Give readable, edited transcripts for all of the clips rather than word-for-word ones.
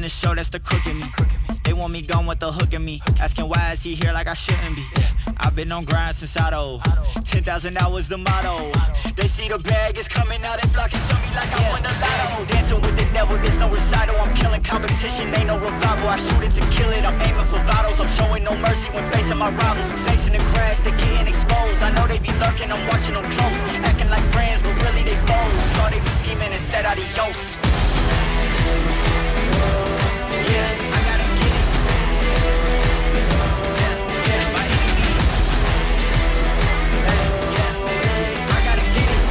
the show, that's the crook in me. They want me gone with the hook in me. Asking why is he here like I shouldn't be. I've been on grind since I owe. 10,000 hours the motto. They see the bag is coming out and flocking to me like I won the lotto. Dancing with the devil, there's no recital. I'm killing competition, ain't no revival. I shoot it to kill it, I'm aiming for vitals. I'm showing no mercy when facing my rivals. Snakes in the grass, they getting exposed. I know they be lurking, I'm watching them close. Acting like friends, but really they foes. Saw they be scheming and said adios. Yeah, I gotta get it. By any means. I gotta get it.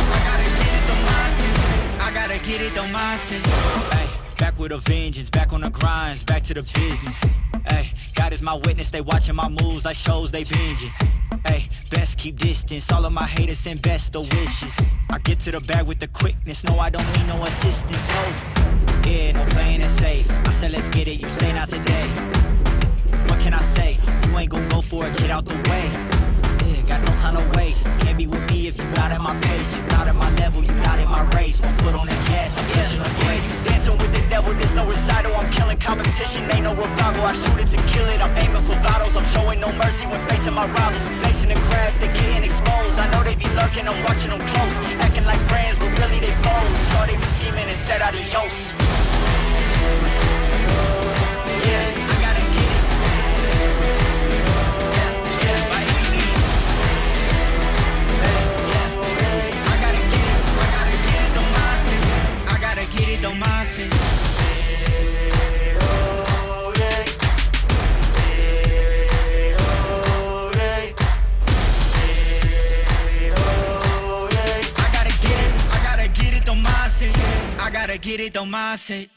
I gotta get it, the mindset. Hey, back with a vengeance, back on the grinds, back to the business. Hey, God is my witness, they watching my moves like shows they binging. Hey, best keep distance, all of my haters send best of wishes. I get to the bag with the quickness, no I don't need no assistance, no. Yeah, no playing it safe, I said let's get it, you say not today. What can I say, if you ain't gon' go for it, get out the way. Yeah, got no time to waste, can't be with me if you not at my pace. You not at my level, you not in my race. One foot on the gas, I'm pushing the brakes. Dancing with the devil, there's no recital. I'm killing competition, ain't no revival. I shoot it to kill it, I'm aiming for vitals. I'm showing no mercy when facing my rivals. Snakes in the grass, they getting exposed. I know they be lurking, I'm watching them close. Acting like friends, but really they foes. Saw they be scheming and said adios. Yeah, I gotta get it. By any means. I gotta get it, the mindset. I gotta get it, the mindset. I gotta get it, the mindset.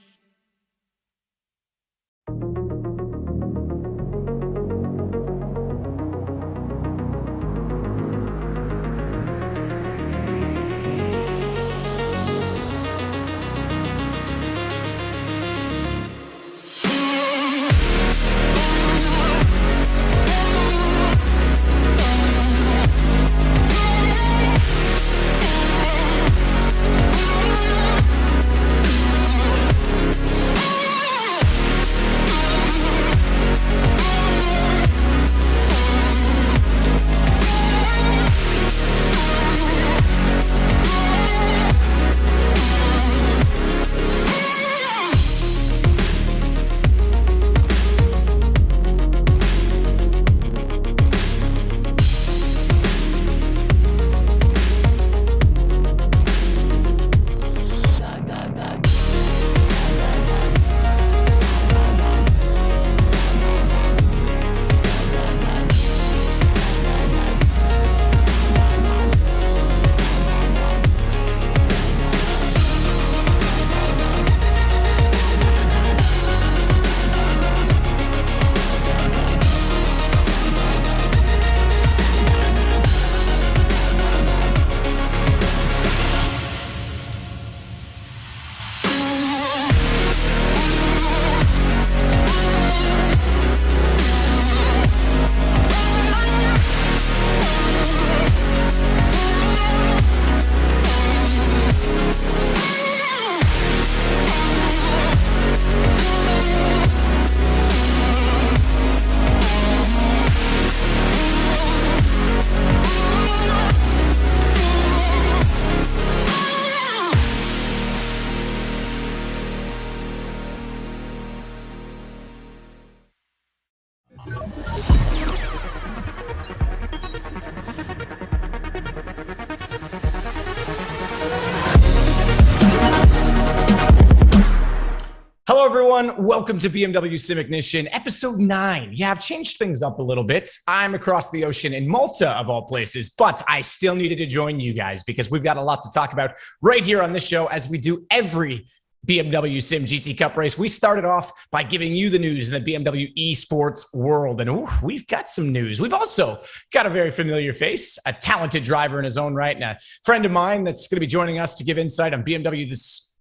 Hello, everyone. Welcome to BMW SIM Ignition, episode 9. Yeah, I've changed things up a little bit. I'm across the ocean in Malta, of all places, but I still needed to join you guys because we've got a lot to talk about right here on this show, as we do every BMW SIM GT Cup race. We started off by giving you the news in the BMW esports world, and we've got some news. We've also got a very familiar face, a talented driver in his own right, and a friend of mine that's going to be joining us to give insight on BMW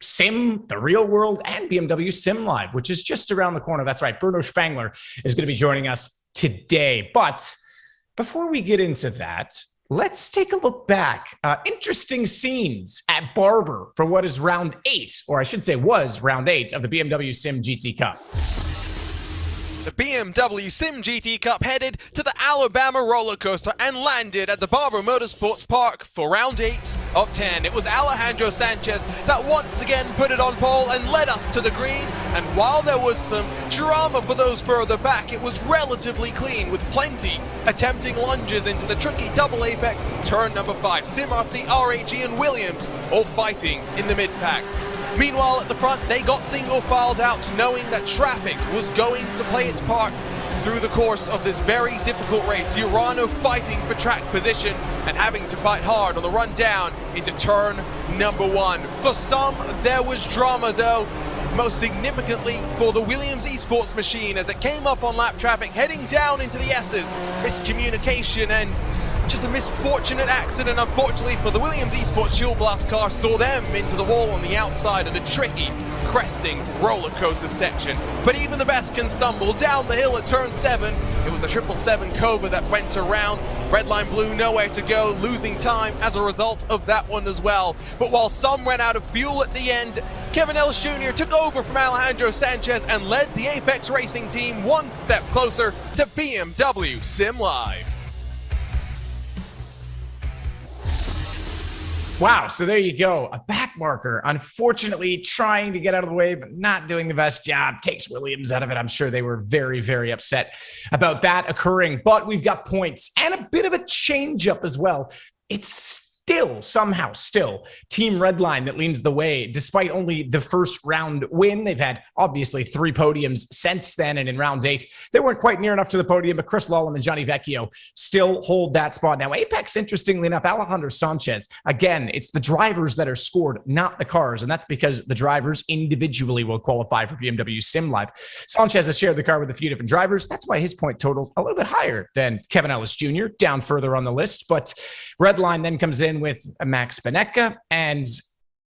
Sim, the real world, and BMW Sim Live, which is just around the corner. That's right. Bruno Spangler is going to be joining us today. But before we get into that, let's take a look back. Interesting scenes at Barber for what is round 8, or I should say was round 8 of the BMW SIM GT Cup. The BMW SIM GT Cup headed to the Alabama roller coaster and landed at the Barber Motorsports Park for round 8 of 10. It was Alejandro Sanchez that once again put it on pole and led us to the green. And while there was some drama for those further back, it was relatively clean with plenty attempting lunges into the tricky double apex turn number 5. Sim RC, RAG and Williams all fighting in the mid-pack. Meanwhile, at the front, they got single filed out, knowing that traffic was going to play its part through the course of this very difficult race. Urano fighting for track position and having to fight hard on the run down into turn number 1. For some, there was drama though, most significantly for the Williams Esports machine as it came up on lap traffic heading down into the S's. Miscommunication and just a misfortunate accident, unfortunately, for the Williams Esports Shield Blast car saw them into the wall on the outside of the tricky cresting roller coaster section. But even the best can stumble down the hill at turn 7. It was the 777 Cobra that went around. Redline Blue nowhere to go, losing time as a result of that one as well. But while some ran out of fuel at the end, Kevin Ellis Jr. took over from Alejandro Sanchez and led the Apex Racing team one step closer to BMW Sim Live. Wow, so there you go. A back marker, unfortunately trying to get out of the way, but not doing the best job. Takes Williams out of it. I'm sure they were very, very upset about that occurring, but we've got points and a bit of a change up as well. It's somehow still Team Redline that leads the way, despite only the first round win. They've had obviously 3 podiums since then, and in round 8, they weren't quite near enough to the podium, but Chris Lawlam and Johnny Vecchio still hold that spot. Now, Apex, interestingly enough, Alejandro Sanchez, again, it's the drivers that are scored, not the cars, and that's because the drivers individually will qualify for BMW Sim Live. Sanchez has shared the car with a few different drivers. That's why his point total's a little bit higher than Kevin Ellis Jr., down further on the list, but Redline then comes in with Max Benecca and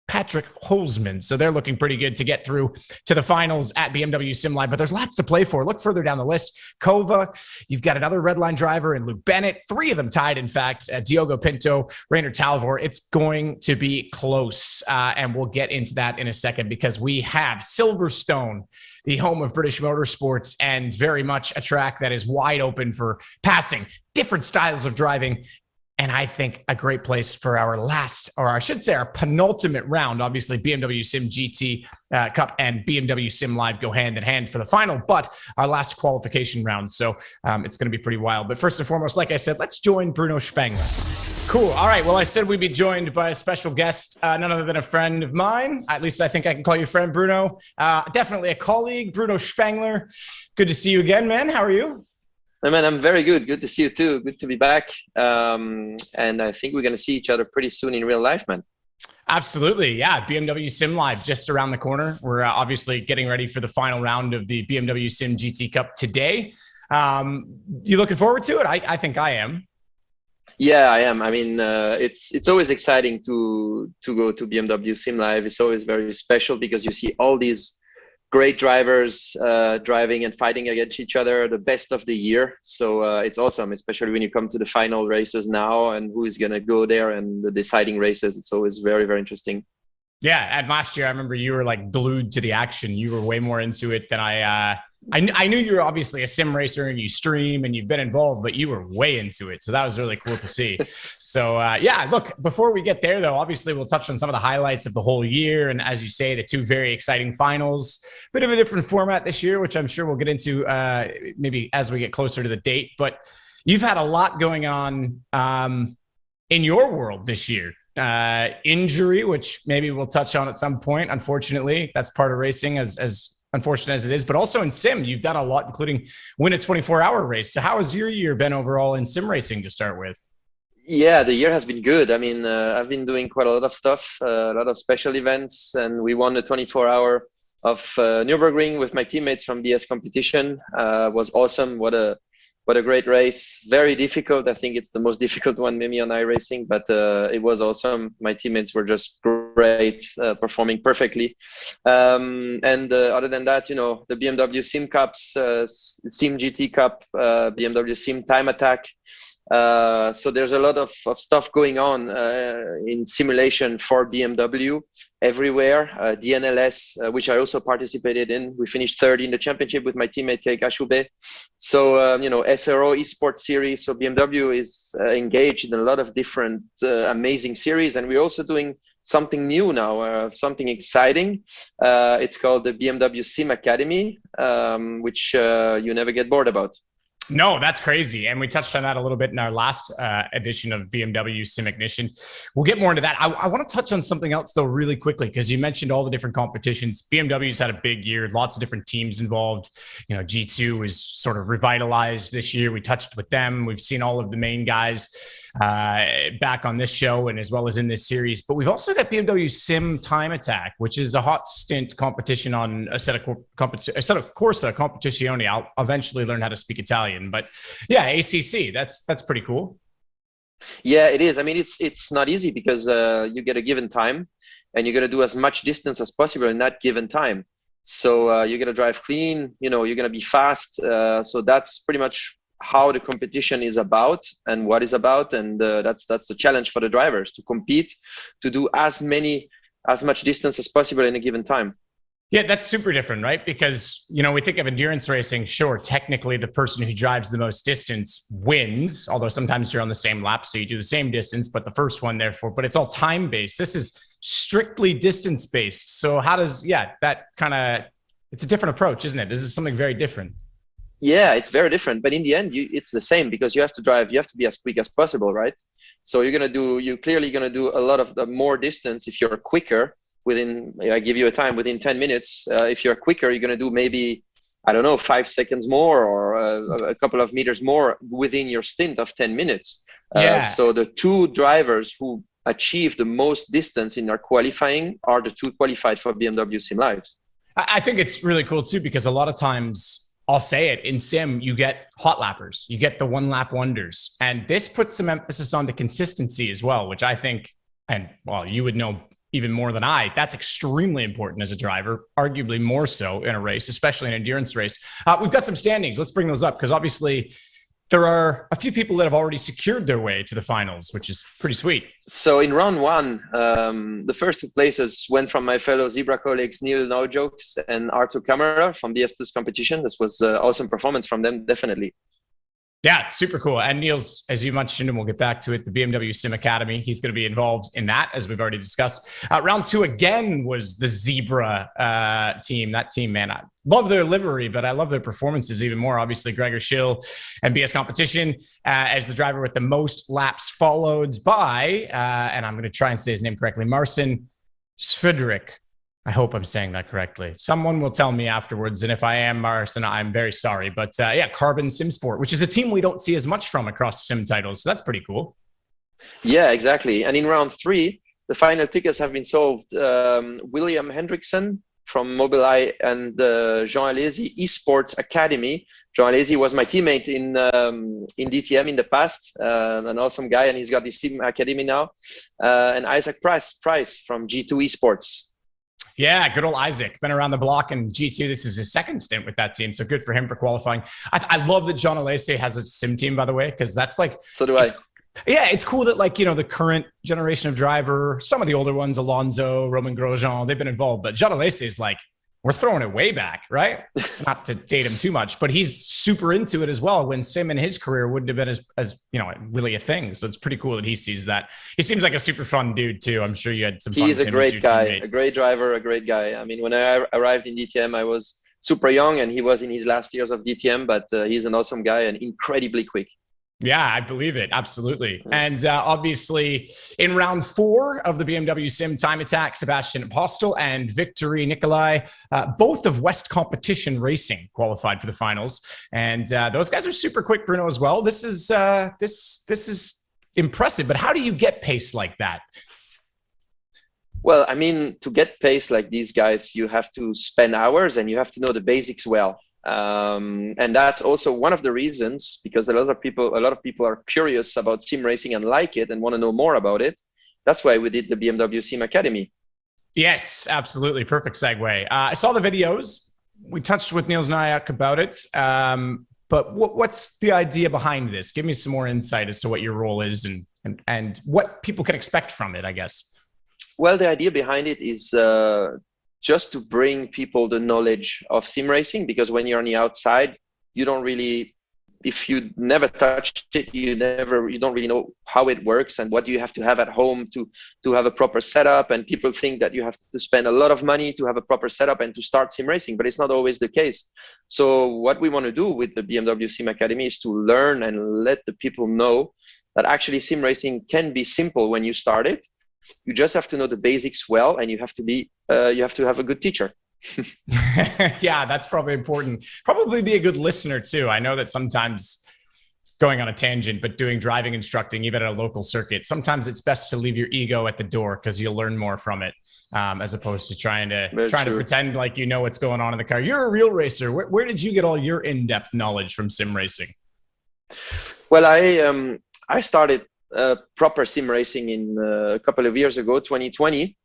Patrick Holzman. So they're looking pretty good to get through to the finals at BMW Sim Live, but there's lots to play for. Look further down the list. Kova, you've got another Redline driver and Luke Bennett, 3 of them tied, in fact, Diogo Pinto, Rainer Talvor. It's going to be close, and we'll get into that in a second because we have Silverstone, the home of British motorsports, and very much a track that is wide open for passing different styles of driving. And I think a great place for our last, or I should say our penultimate round. Obviously, BMW Sim GT Cup and BMW Sim Live go hand in hand for the final, but our last qualification round. So it's going to be pretty wild. But first and foremost, like I said, let's join Bruno Spengler. Cool. All right. Well, I said we'd be joined by a special guest, none other than a friend of mine. At least I think I can call you friend, Bruno. Definitely a colleague, Bruno Spengler. Good to see you again, man. How are you? I mean, I'm very good. Good to see you too. Good to be back. And I think we're going to see each other pretty soon in real life, man. Absolutely. Yeah. BMW Sim Live just around the corner. We're obviously getting ready for the final round of the BMW Sim GT Cup today. You looking forward to it? I think I am. Yeah, I am. I mean, it's always exciting to go to BMW Sim Live. It's always very special because you see all these great drivers driving and fighting against each other, the best of the year. So it's awesome, especially when you come to the final races now and who is going to go there and the deciding races. It's always very, very interesting. Yeah. And last year, I remember you were like glued to the action. You were way more into it than I knew you were obviously a sim racer and you stream and you've been involved, but you were way into it. So that was really cool to see. So yeah, look, before we get there though, obviously we'll touch on some of the highlights of the whole year. And as you say, the 2 very exciting finals, bit of a different format this year, which I'm sure we'll get into maybe as we get closer to the date, but you've had a lot going on in your world this year. Injury, which maybe we'll touch on at some point. Unfortunately, that's part of racing as unfortunate as it is, but also in sim, you've done a lot, including win a 24-hour race. So how has your year been overall in sim racing to start with? Yeah, the year has been good. I mean, I've been doing quite a lot of stuff, a lot of special events, and we won the 24-hour of Nürburgring with my teammates from BS competition. Was awesome. What a great race. Very difficult. I think it's the most difficult one maybe on iRacing, but it was awesome. My teammates were just great, performing perfectly. And other than that, you know, the BMW Sim Cups, Sim GT Cup, BMW Sim Time Attack, So there's a lot of stuff going on in simulation for BMW everywhere. DNLS, which I also participated in. We finished third in the championship with my teammate Kei Kashube. So, you know, SRO esports series. So BMW is engaged in a lot of different amazing series. And we're also doing something new now, something exciting. It's called the BMW SIM Academy, which you never get bored about. No, that's crazy. And we touched on that a little bit in our last edition of BMW SIM Ignition. We'll get more into that. I want to touch on something else, though, really quickly, because you mentioned all the different competitions. BMW's had a big year, lots of different teams involved. You know, G2 is sort of revitalized this year. We touched with them. We've seen all of the main guys back on this show and as well as in this series. But we've also got BMW Sim Time Attack, which is a hot stint competition on a set of Corsa Competizione. I'll eventually learn how to speak Italian. But yeah, ACC, that's pretty cool. Yeah, it is. I mean, it's not easy because you get a given time and you got to do as much distance as possible in that given time. So you're going to drive clean, you know, you're going to be fast. So that's pretty much how the competition is about and what is about. And that's the challenge for the drivers, to compete, to do as much distance as possible in a given time. Yeah, that's super different, right? Because, you know, we think of endurance racing, sure, technically the person who drives the most distance wins, although sometimes you're on the same lap, so you do the same distance, but the first one, therefore, but it's all time-based. This is strictly distance-based. So how does, that kind of, it's a different approach, isn't it? This is something very different. Yeah, it's very different. But in the end, it's the same, because you have to be as quick as possible, right? So you're clearly going to do a lot of the more distance if you're quicker. I give you a time within 10 minutes. If you're quicker, you're going to do maybe, I don't know, 5 seconds more or a couple of meters more within your stint of 10 minutes. So the two drivers who achieve the most distance in their qualifying are the two qualified for BMW Sim Lives. I think it's really cool too, because a lot of times, I'll say it, in sim, you get hot lappers, you get the one lap wonders. And this puts some emphasis on the consistency as well, which I think, and well, you would know even more than I, that's extremely important as a driver, arguably more so in a race, especially an endurance race. We've got some standings. Let's bring those up, because obviously there are a few people that have already secured their way to the finals, which is pretty sweet. So in round one, the first two places went from my fellow Zebra colleagues, Neil Nojokes and Artur Kamera from BF2's competition. This was awesome performance from them, definitely. Yeah, super cool. And Niels, as you mentioned, and we'll get back to it, the BMW Sim Academy, he's going to be involved in that, as we've already discussed. Round two again was the Zebra team. That team, man, I love their livery, but I love their performances even more. Obviously, Gregor Schill and BS Competition as the driver with the most laps, followed by, and I'm going to try and say his name correctly, Marcin Svidrik. I hope I'm saying that correctly. Someone will tell me afterwards. And if I am, Marcin, I'm very sorry. But Carbon Sim Sport, which is a team we don't see as much from across sim titles. So that's pretty cool. Yeah, exactly. And in round three, the final tickets have been solved. William Hendrickson from Mobileye and Jean Alesi Esports Academy. Jean Alesi was my teammate in DTM in the past, an awesome guy, and he's got the Sim Academy now. And Isaac Price from G2 Esports. Yeah, good old Isaac. Been around the block in G2. This is his second stint with that team, so good for him for qualifying. I love that Jean Alesi has a sim team, by the way, because that's like... So do I. Yeah, it's cool that, like, you know, the current generation of driver, some of the older ones, Alonso, Roman Grosjean, they've been involved. But Jean Alesi is like, we're throwing it way back, right? Not to date him too much, but he's super into it as well, when sim in his career wouldn't have been as you know, really a thing. So it's pretty cool that he sees that. He seems like a super fun dude too. I'm sure you had some fun. He's a great guy, a great driver, a great guy. I mean, when I arrived in DTM, I was super young and he was in his last years of DTM, but he's an awesome guy and incredibly quick. Yeah, I believe it. Absolutely. And obviously, in round 4 of the BMW Sim Time Attack, Sebastian Apostel and Victory Nikolai, both of West Competition Racing, qualified for the finals. And those guys are super quick, Bruno, as well. This is impressive. But how do you get pace like that? Well, I mean, to get pace like these guys, you have to spend hours and you have to know the basics well. And that's also one of the reasons, because a lot of people are curious about sim racing and like it and want to know more about it. That's why we did the BMW Sim Academy. Yes, absolutely. Perfect segue. I saw the videos. We touched with Niels Nyack about it. but what's the idea behind this? Give me some more insight as to what your role is and what people can expect from it, I guess. Well, the idea behind it is just to bring people the knowledge of sim racing, because when you're on the outside, you don't really, if you never touched it, you don't really know how it works and what do you have to have at home to have a proper setup. And people think that you have to spend a lot of money to have a proper setup and to start sim racing, but it's not always the case. So what we want to do with the BMW Sim Academy is to learn and let the people know that actually sim racing can be simple when you start it. You just have to know the basics well, and you have to have a good teacher. Yeah, that's probably important. Probably be a good listener too. I know that sometimes, going on a tangent, but doing driving instructing, even at a local circuit, sometimes it's best to leave your ego at the door because you'll learn more from it, as opposed to trying to pretend like you know what's going on in the car. You're a real racer. Where did you get all your in-depth knowledge from sim racing? Well, I started proper sim racing in a couple of years ago, 2020.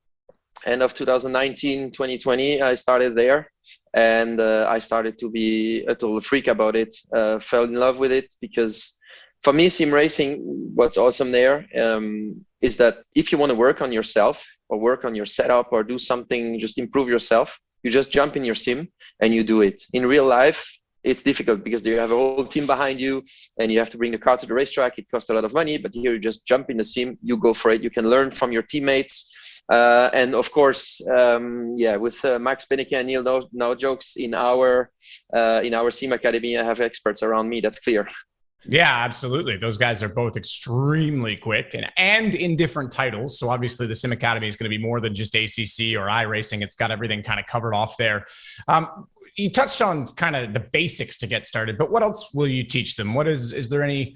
End of 2019, 2020, I started there, and I started to be a total freak about it. Fell in love with it because for me, sim racing, what's awesome there is that if you want to work on yourself or work on your setup or do something, just improve yourself, you just jump in your sim and you do it. In real life, it's difficult because you have a whole team behind you and you have to bring the car to the racetrack. It costs a lot of money, but here you just jump in the sim, you go for it. You can learn from your teammates. And of course, with Max Benecke and Neil No Jokes in our sim academy, I have experts around me. That's clear. Yeah, absolutely. Those guys are both extremely quick and in different titles. So obviously the Sim Academy is going to be more than just ACC or iRacing. It's got everything kind of covered off there. You touched on kind of the basics to get started, but what else will you teach them? Is there any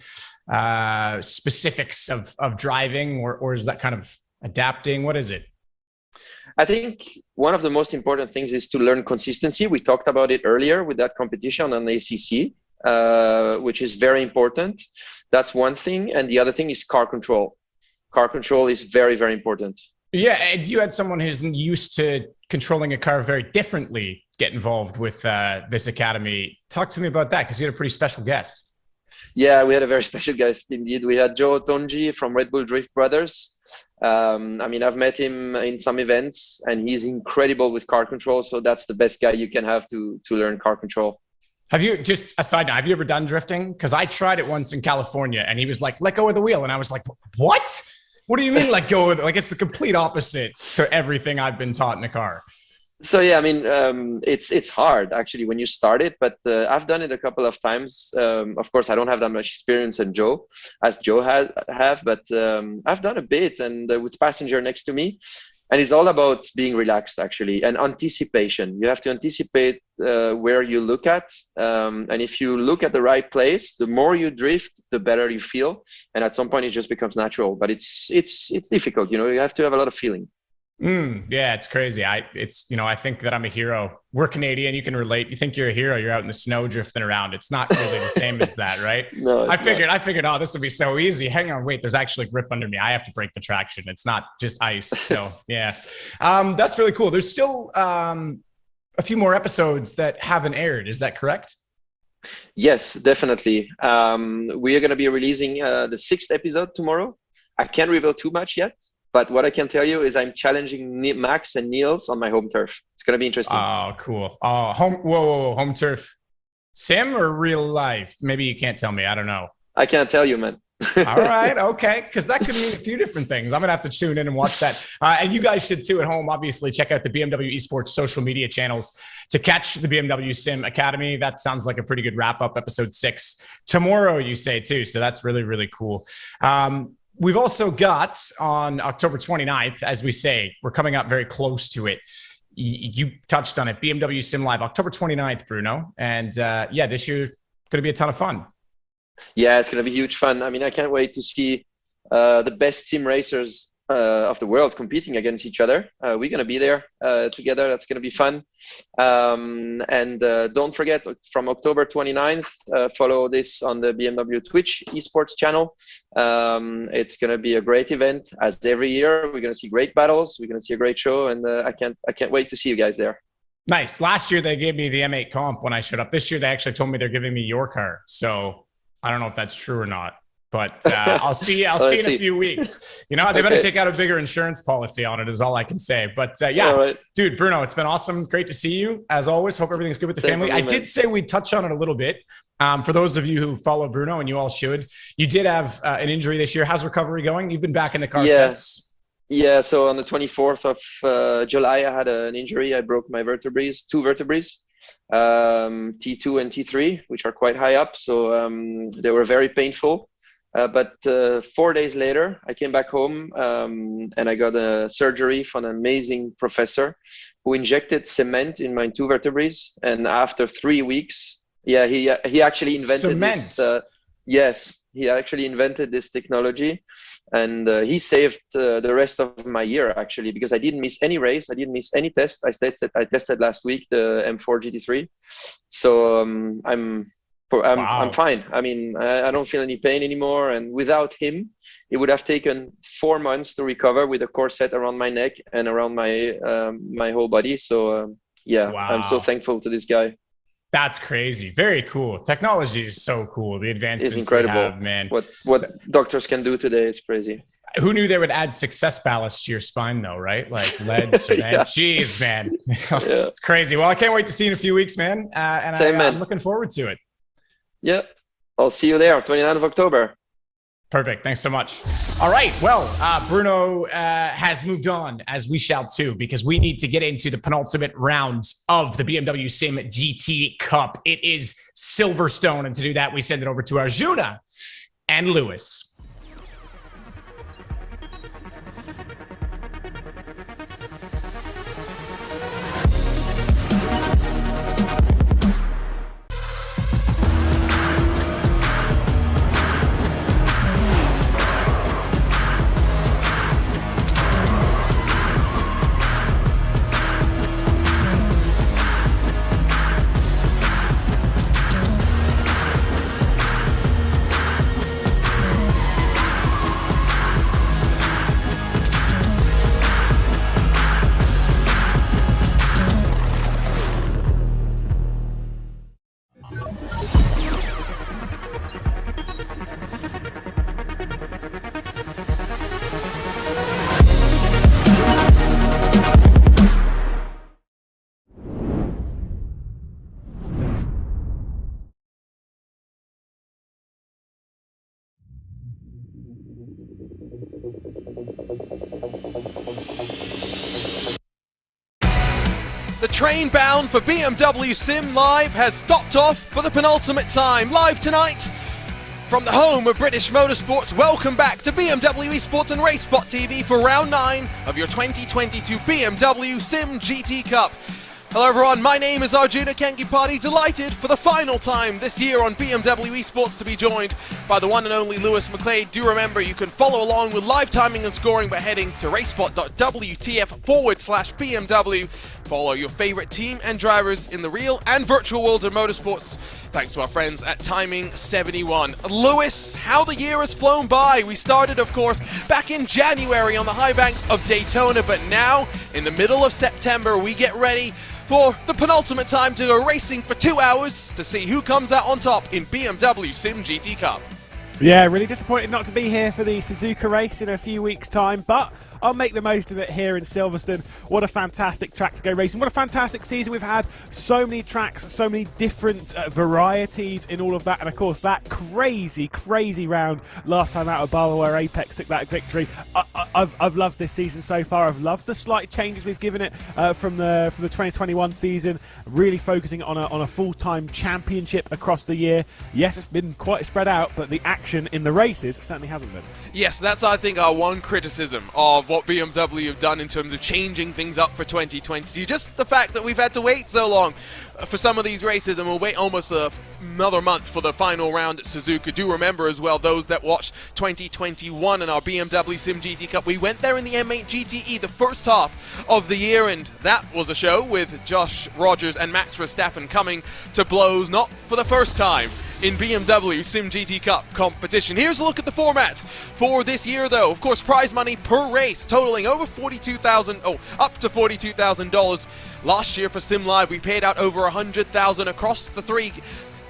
specifics of driving or is that kind of adapting? What is it? I think one of the most important things is to learn consistency. We talked about it earlier with that competition on the ACC. Which is very important. That's one thing. And the other thing is car control. Car control is very, very important. Yeah, and you had someone who's used to controlling a car very differently get involved with this academy. Talk to me about that, because you had a pretty special guest. Yeah, we had a very special guest indeed. We had Joe Tonji from Red Bull Drift Brothers. I've met him in some events and he's incredible with car control. So that's the best guy you can have to learn car control. Have you, just a side note, have you ever done drifting? Because I tried it once in California and he was like, let go of the wheel. And I was like, what? What do you mean let go of it? Like, it's the complete opposite to everything I've been taught in a car. So, yeah, it's hard actually when you start it, but I've done it a couple of times. Of course, I don't have that much experience as Joe have, but I've done a bit and with passenger next to me. And it's all about being relaxed, actually, and anticipation. You have to anticipate where you look at. And if you look at the right place, the more you drift, the better you feel. And at some point, it just becomes natural. But it's difficult. You have to have a lot of feeling. Yeah, it's crazy. I think that I'm a hero. We're Canadian. You can relate. You think you're a hero. You're out in the snow drifting around. It's not really the same as that, right? No, I figured, oh, this will be so easy. Hang on, wait, there's actually grip under me. I have to break the traction. It's not just ice. So yeah, that's really cool. There's still a few more episodes that haven't aired. Is that correct? Yes, definitely. We are going to be releasing the 6th episode tomorrow. I can't reveal too much yet. But what I can tell you is I'm challenging Max and Niels on my home turf. It's going to be interesting. Oh, cool. Oh, home turf. Sim or real life? Maybe you can't tell me. I don't know. I can't tell you, man. All right. Okay. Because that could mean a few different things. I'm going to have to tune in and watch that. And you guys should too at home. Obviously, check out the BMW Esports social media channels to catch the BMW Sim Academy. That sounds like a pretty good wrap up. Episode 6 tomorrow, you say too. So that's really, really cool. We've also got on October 29th, as we say, we're coming up very close to it. You touched on it, BMW Sim Live, October 29th, Bruno. And this year going to be a ton of fun. Yeah, it's going to be huge fun. I can't wait to see the best sim racers of the world competing against each other. We're going to be there together. That's going to be fun. And don't forget, from October 29th, follow this on the BMW Twitch esports channel. It's going to be a great event, as every year. We're going to see great battles. We're going to see a great show, and I can't wait to see you guys there. Nice. Last year they gave me the M8 comp when I showed up. This year they actually told me they're giving me your car. So I don't know if that's true or not. But I'll see. I'll see in a few weeks. You know, they better take out a bigger insurance policy on it. Is all I can say. But yeah, dude, Bruno, it's been awesome. Great to see you as always. Hope everything's good with the family. I did say we'd touch on it a little bit. For those of you who follow Bruno, and you all should, you did have an injury this year. How's recovery going? You've been back in the car since. Yeah. So on the 24th of July, I had an injury. I broke my two vertebrae. T2 and T3, which are quite high up. So they were very painful. But 4 days later, I came back home and I got a surgery from an amazing professor who injected cement in my two vertebrae. And after 3 weeks, he actually invented this. Yes, he actually invented this technology, and he saved the rest of my year actually, because I didn't miss any race, I didn't miss any test. I tested last week the M4 GT3, so I'm fine. I mean, I don't feel any pain anymore. And without him, it would have taken 4 months to recover with a corset around my neck and around my my whole body. So I'm so thankful to this guy. That's crazy. Very cool. Technology is so cool. The advancements it's incredible, we have, man. What doctors can do today, it's crazy. Who knew they would add success ballast to your spine though, right? Like lead, cement. Jeez, man. It's crazy. Well, I can't wait to see you in a few weeks, man. And I'm looking forward to it. Yeah, I'll see you there, 29th of October. Perfect. Thanks so much. All right. Well, Bruno has moved on, as we shall too, because we need to get into the penultimate round of the BMW SIM GT Cup. It is Silverstone. And to do that, we send it over to Arjuna and Lewis. The train bound for BMW Sim Live has stopped off for the penultimate time. Live tonight from the home of British Motorsports, welcome back to BMW Esports and RaceSpotTV for round 9 of your 2022 BMW Sim GT Cup. Hello everyone, my name is Arjuna Kankipati, delighted for the final time this year on BMW Esports to be joined by the one and only Lewis McLeod. Do remember you can follow along with live timing and scoring by heading to racespot.wtf/BMW. Follow your favorite team and drivers in the real and virtual world of motorsports. Thanks to our friends at Timing 71. Lewis, how the year has flown by. We started, of course, back in January on the high banks of Daytona, but now, in the middle of September, we get ready for the penultimate time to go racing for 2 hours to see who comes out on top in BMW Sim GT Cup. Yeah, really disappointed not to be here for the Suzuka race in a few weeks' time, but I'll make the most of it here in Silverstone. What a fantastic track to go racing. What a fantastic season we've had. So many tracks, so many different varieties in all of that. And of course, that crazy, crazy round last time out of Barber where Apex took that victory. I've loved this season so far. I've loved the slight changes we've given it from the 2021 season. Really focusing on a full-time championship across the year. Yes, it's been quite spread out, but the action in the races certainly hasn't been. Yes, that's, I think, our one criticism of what BMW have done in terms of changing things up for 2022. Just the fact that we've had to wait so long for some of these races, and we'll wait almost another month for the final round at Suzuka. Do remember as well, those that watched 2021 in our BMW Sim GT Cup, we went there in the M8 GTE the first half of the year, and that was a show with Josh Rogers and Max Verstappen coming to blows, not for the first time in BMW SIM GT Cup competition. Here's a look at the format for this year, though. Of course, prize money per race totaling over up to $42,000. Last year for Sim Live, we paid out over $100,000 across the 3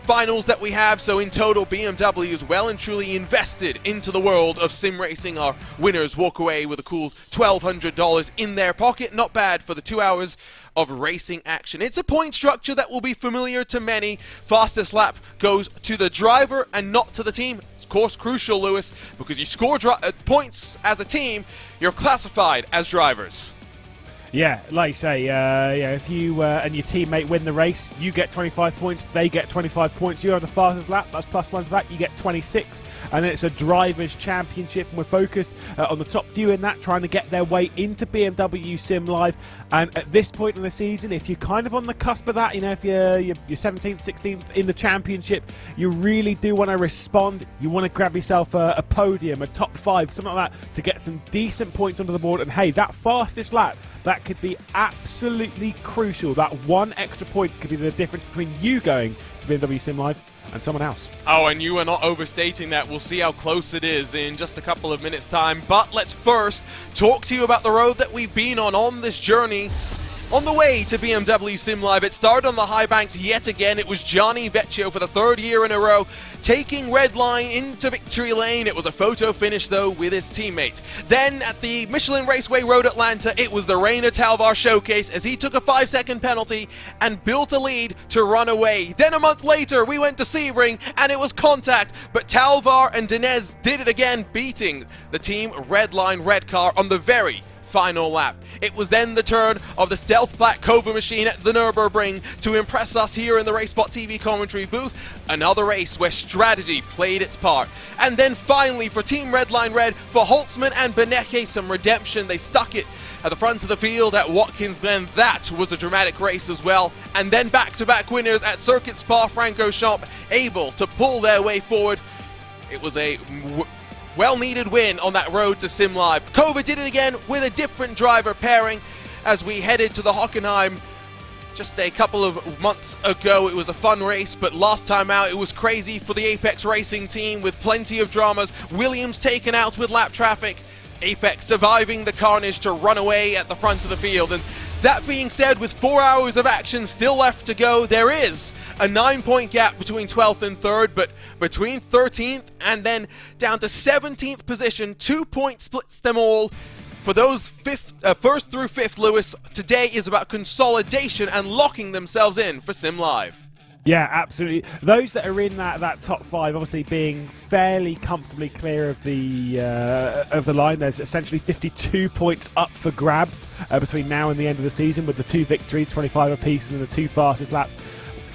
finals that we have, so in total BMW is well and truly invested into the world of sim racing. Our winners walk away with a cool $1,200 in their pocket. Not bad for the 2 hours of racing action. It's a point structure that will be familiar to many. Fastest lap goes to the driver and not to the team. It's of course crucial, Lewis, because you score points as a team, you're classified as drivers. Yeah, like you say, if you and your teammate win the race, you get 25 points, they get 25 points. You're on the fastest lap, that's +1 for that, you get 26. And then it's a driver's championship, and we're focused on the top few in that, trying to get their way into BMW Sim Live. And at this point in the season, if you're kind of on the cusp of that, if you're 17th, 16th in the championship, you really do want to respond. You want to grab yourself a podium, a top 5, something like that, to get some decent points onto the board. And hey, that fastest lap, that could be absolutely crucial. That one extra point could be the difference between you going to BMW Sim Live and someone else. Oh, and you are not overstating that. We'll see how close it is in just a couple of minutes' time. But let's first talk to you about the road that we've been on this journey. On the way to BMW Sim Live, it started on the high banks yet again. It was Gianni Vecchio for the 3rd year in a row, taking red line into victory lane. It was a photo finish, though, with his teammate. Then at the Michelin Raceway Road Atlanta, it was the Rainer Talvar showcase as he took a 5-second penalty and built a lead to run away. Then a month later, we went to Sebring and it was contact, but Talvar and Dinez did it again, beating the team red line red car on the very final lap. It was then the turn of the stealth black Kova machine at the Nürburgring to impress us here in the RaceSpotTV commentary booth. Another race where strategy played its part. And then finally for Team Redline Red, for Holtzman and Benecke, some redemption. They stuck it at the front of the field at Watkins Glen. That was a dramatic race as well. And then back-to-back winners at Circuit Spa-Francorchamps, able to pull their way forward. It was a well-needed win on that road to Sim Live. Kova did it again with a different driver pairing as we headed to the Hockenheim just a couple of months ago. It was a fun race, but last time out it was crazy for the Apex Racing team with plenty of dramas. Williams taken out with lap traffic. Apex surviving the carnage to run away at the front of the field. And that being said, with 4 hours of action still left to go, there is a 9-point gap between 12th and 3rd, but between 13th and then down to 17th position, 2-point splits them all. For those 1st through 5th, Lewis, today is about consolidation and locking themselves in for Sim Live. Yeah, absolutely. Those that are in that top 5, obviously being fairly comfortably clear of the line. There's essentially 52 points up for grabs between now and the end of the season, with the 2 victories, 25 apiece, and the 2 fastest laps.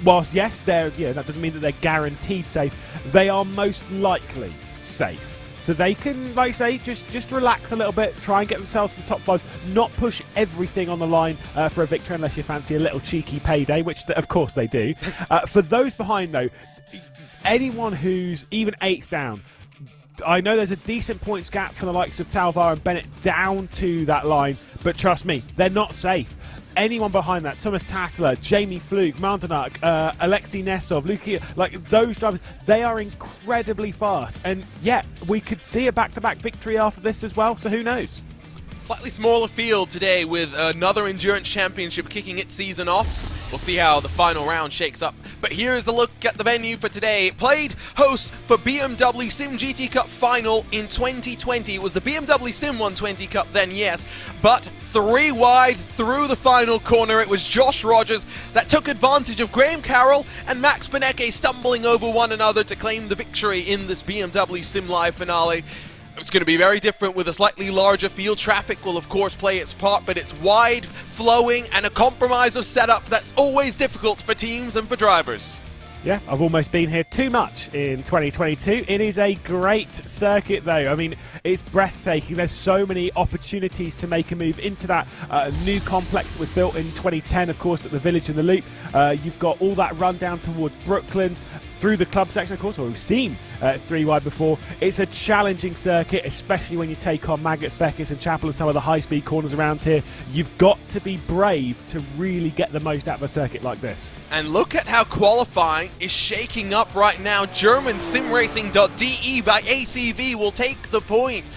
Whilst yes, that doesn't mean that they're guaranteed safe. They are most likely safe. So they can, like I say, just relax a little bit, try and get themselves some top 5s, not push everything on the line for a victory unless you fancy a little cheeky payday, which of course they do. For those behind, though, anyone who's even 8th down, I know there's a decent points gap for the likes of Talvar and Bennett down to that line, but trust me, they're not safe. Anyone behind that, Thomas Tattler, Jamie Fluke, Mandanak, Alexei Nesov, Luki, like those drivers, they are incredibly fast. And yeah, we could see a back-to-back victory after this as well, so who knows? Slightly smaller field today with another Endurance Championship kicking its season off. We'll see how the final round shakes up. But here's the look at the venue for today. It played host for BMW SIM GT Cup final in 2020. It was the BMW Sim 120 Cup then, yes, but 3 wide through the final corner. It was Josh Rogers that took advantage of Graham Carroll and Max Benecke stumbling over one another to claim the victory in this BMW Sim Live finale. It's going to be very different with a slightly larger field. Traffic will of course play its part, but it's wide, flowing, and a compromise of setup that's always difficult for teams and for drivers. Yeah, I've almost been here too much in 2022. It is a great circuit, though. I mean, it's breathtaking. There's so many opportunities to make a move into that new complex that was built in 2010, of course, at the Village and the Loop. You've got all that run down towards Brooklands. through the club section, of course, where we've seen 3 wide before. It's a challenging circuit, especially when you take on Maggots, Beckett and Chapel and some of the high-speed corners around here. You've got to be brave to really get the most out of a circuit like this. And look at how qualifying is shaking up right now. German simracing.de by ACV will take the point.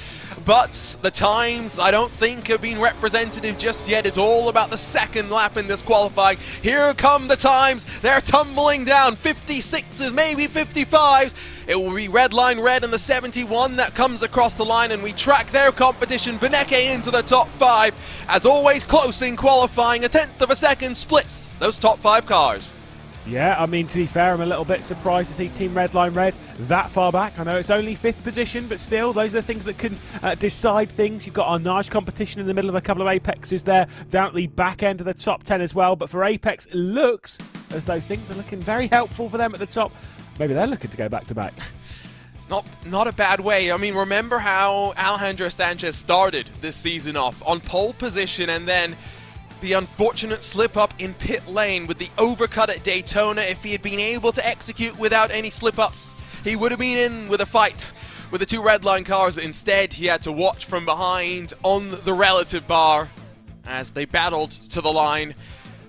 But the times, I don't think, have been representative just yet. It's all about the second lap in this qualifying. Here come the times. They're tumbling down. 56s, maybe 55s. It will be red line red and the 71 that comes across the line, and we track their competition. Beneke into the top 5. As always, close in qualifying. A tenth of a second splits those top 5 cars. Yeah, I mean, to be fair, I'm a little bit surprised to see Team Red Line Red that far back. I know it's only 5th position, but still, those are the things that can decide things. You've got our Nage competition in the middle of a couple of Apexes there, down at the back end of the top 10 as well. But for Apex, it looks as though things are looking very helpful for them at the top. Maybe they're looking to go back-to-back. Not a bad way. I mean, remember how Alejandro Sanchez started this season off on pole position, and then the unfortunate slip-up in pit lane with the overcut at Daytona. If he had been able to execute without any slip-ups, he would have been in with a fight with the 2 red line cars. Instead, he had to watch from behind on the relative bar as they battled to the line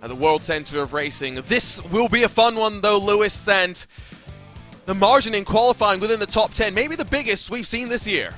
at the World Center of Racing. This will be a fun one, though, Lewis, and the margin in qualifying within the top 10, maybe the biggest we've seen this year.